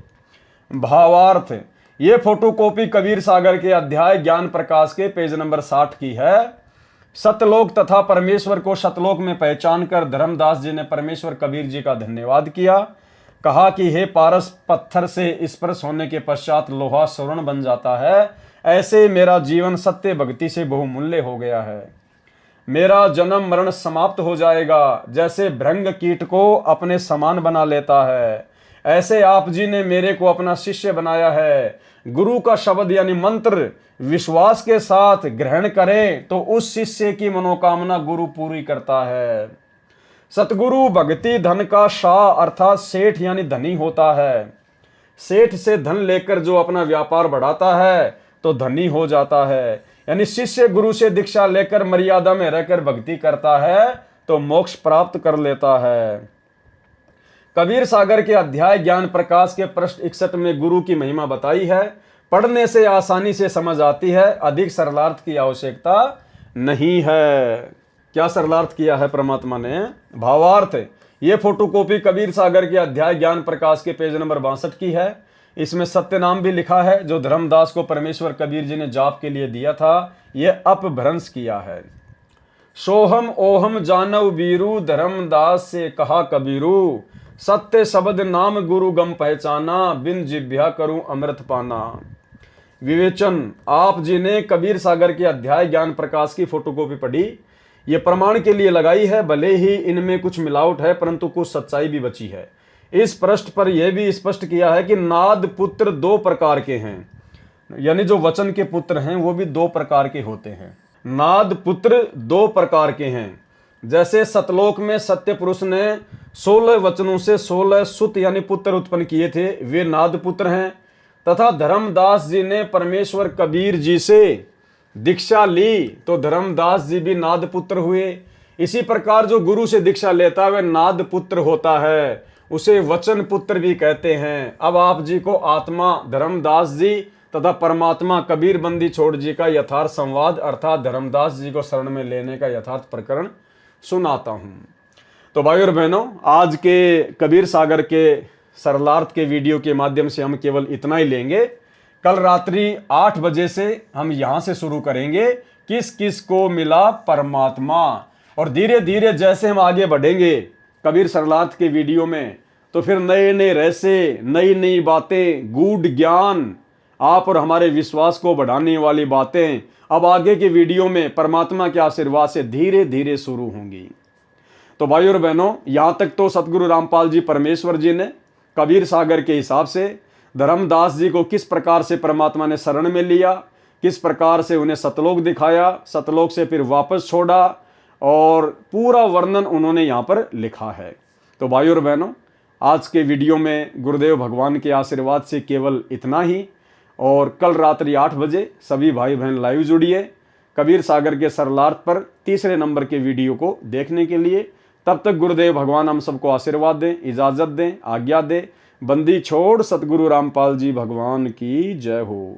भावार्थ, ये फोटोकॉपी कबीर सागर के अध्याय ज्ञान प्रकाश के पेज नंबर 60 की है। सतलोक तथा परमेश्वर को शतलोक में पहचान कर धर्मदास जी ने परमेश्वर कबीर जी का धन्यवाद किया। कहा कि हे पारस, पत्थर से स्पर्श होने के पश्चात लोहा स्वर्ण बन जाता है, ऐसे मेरा जीवन सत्य भक्ति से बहुमूल्य हो गया है। मेरा जन्म मरण समाप्त हो जाएगा, जैसे भृंग कीट को अपने समान बना लेता है, ऐसे आप जी ने मेरे को अपना शिष्य बनाया है। गुरु का शब्द यानी मंत्र विश्वास के साथ ग्रहण करें तो उस शिष्य की मनोकामना गुरु पूरी करता है। सतगुरु भक्ति धन का शाह अर्थात सेठ यानी धनी होता है। सेठ से धन लेकर जो अपना व्यापार बढ़ाता है तो धनी हो जाता है। यानी शिष्य गुरु से दीक्षा लेकर मर्यादा में रहकर भक्ति करता है तो मोक्ष प्राप्त कर लेता है। कबीर सागर के अध्याय ज्ञान प्रकाश के पृष्ठ 61 में गुरु की महिमा बताई है। पढ़ने से आसानी से समझ आती है, अधिक सरलार्थ की आवश्यकता नहीं है। क्या सरलार्थ किया है परमात्मा ने? भावार्थ, ये फोटोकॉपी कबीर सागर के अध्याय ज्ञान प्रकाश के पेज नंबर 62 की है। इसमें सत्य नाम भी लिखा है जो धर्मदास को परमेश्वर कबीर जी ने जाप के लिए दिया था, ये अपभ्रंश किया है। सोहम ओहम जानव बीरू, धर्मदास से कहा कबीरू, सत्य शब्द नाम गुरु गम पहचाना, बिन जिभ्या करूं अमृत पाना। विवेचन, आप जी ने कबीर सागर के अध्याय ज्ञान प्रकाश की फोटोकॉपी पढ़ी, ये प्रमाण के लिए लगाई है। भले ही इनमें कुछ मिलावट है परंतु कुछ सच्चाई भी बची है। इस पृष्ठ पर यह भी स्पष्ट किया है कि नाद पुत्र दो प्रकार के हैं, यानी जो वचन के पुत्र हैं वो भी दो प्रकार के होते हैं। नाद पुत्र दो प्रकार के हैं। जैसे सतलोक में सत्य पुरुष ने 16 वचनों से 16 सुत यानी पुत्र उत्पन्न किए थे, वे नाद पुत्र हैं। तथा धर्मदास जी ने परमेश्वर कबीर जी से दीक्षा ली तो धर्मदास जी भी नाद पुत्र हुए। इसी प्रकार जो गुरु से दीक्षा लेता है वह नाद पुत्र होता है, उसे वचन पुत्र भी कहते हैं। अब आप जी को आत्मा धर्मदास जी तथा परमात्मा कबीर बंदी छोड़ जी का यथार्थ संवाद अर्थात धर्मदास जी को शरण में लेने का यथार्थ प्रकरण सुनाता हूं। तो भाई और बहनों, आज के कबीर सागर के सरलार्थ के वीडियो के माध्यम से हम केवल इतना ही लेंगे। कल रात्रि 8 बजे से हम यहां से शुरू करेंगे किस किस को मिला परमात्मा, और धीरे धीरे जैसे हम आगे बढ़ेंगे कबीर सरलार्थ के वीडियो में तो फिर नए नए रहस्य, नई नई बातें, गूढ़ ज्ञान, आप और हमारे विश्वास को बढ़ाने वाली बातें अब आगे के वीडियो में परमात्मा के आशीर्वाद से धीरे धीरे शुरू होंगी। तो भाई और बहनों, यहां तक तो सतगुरु रामपाल जी परमेश्वर जी ने कबीर सागर के हिसाब से धर्मदास जी को किस प्रकार से परमात्मा ने शरण में लिया, किस प्रकार से उन्हें सतलोक दिखाया, सतलोक से फिर वापस छोड़ा, और पूरा वर्णन उन्होंने यहाँ पर लिखा है। तो भाई और बहनों, आज के वीडियो में गुरुदेव भगवान के आशीर्वाद से केवल इतना ही, और कल रात्रि 8 बजे सभी भाई बहन लाइव जुड़िए कबीर सागर के सरलार्थ पर तीसरे नंबर के वीडियो को देखने के लिए। तब तक गुरुदेव भगवान हम सबको आशीर्वाद दें, इजाज़त दें, आज्ञा दें। बंदी छोड़ सतगुरु रामपाल जी भगवान की जय हो।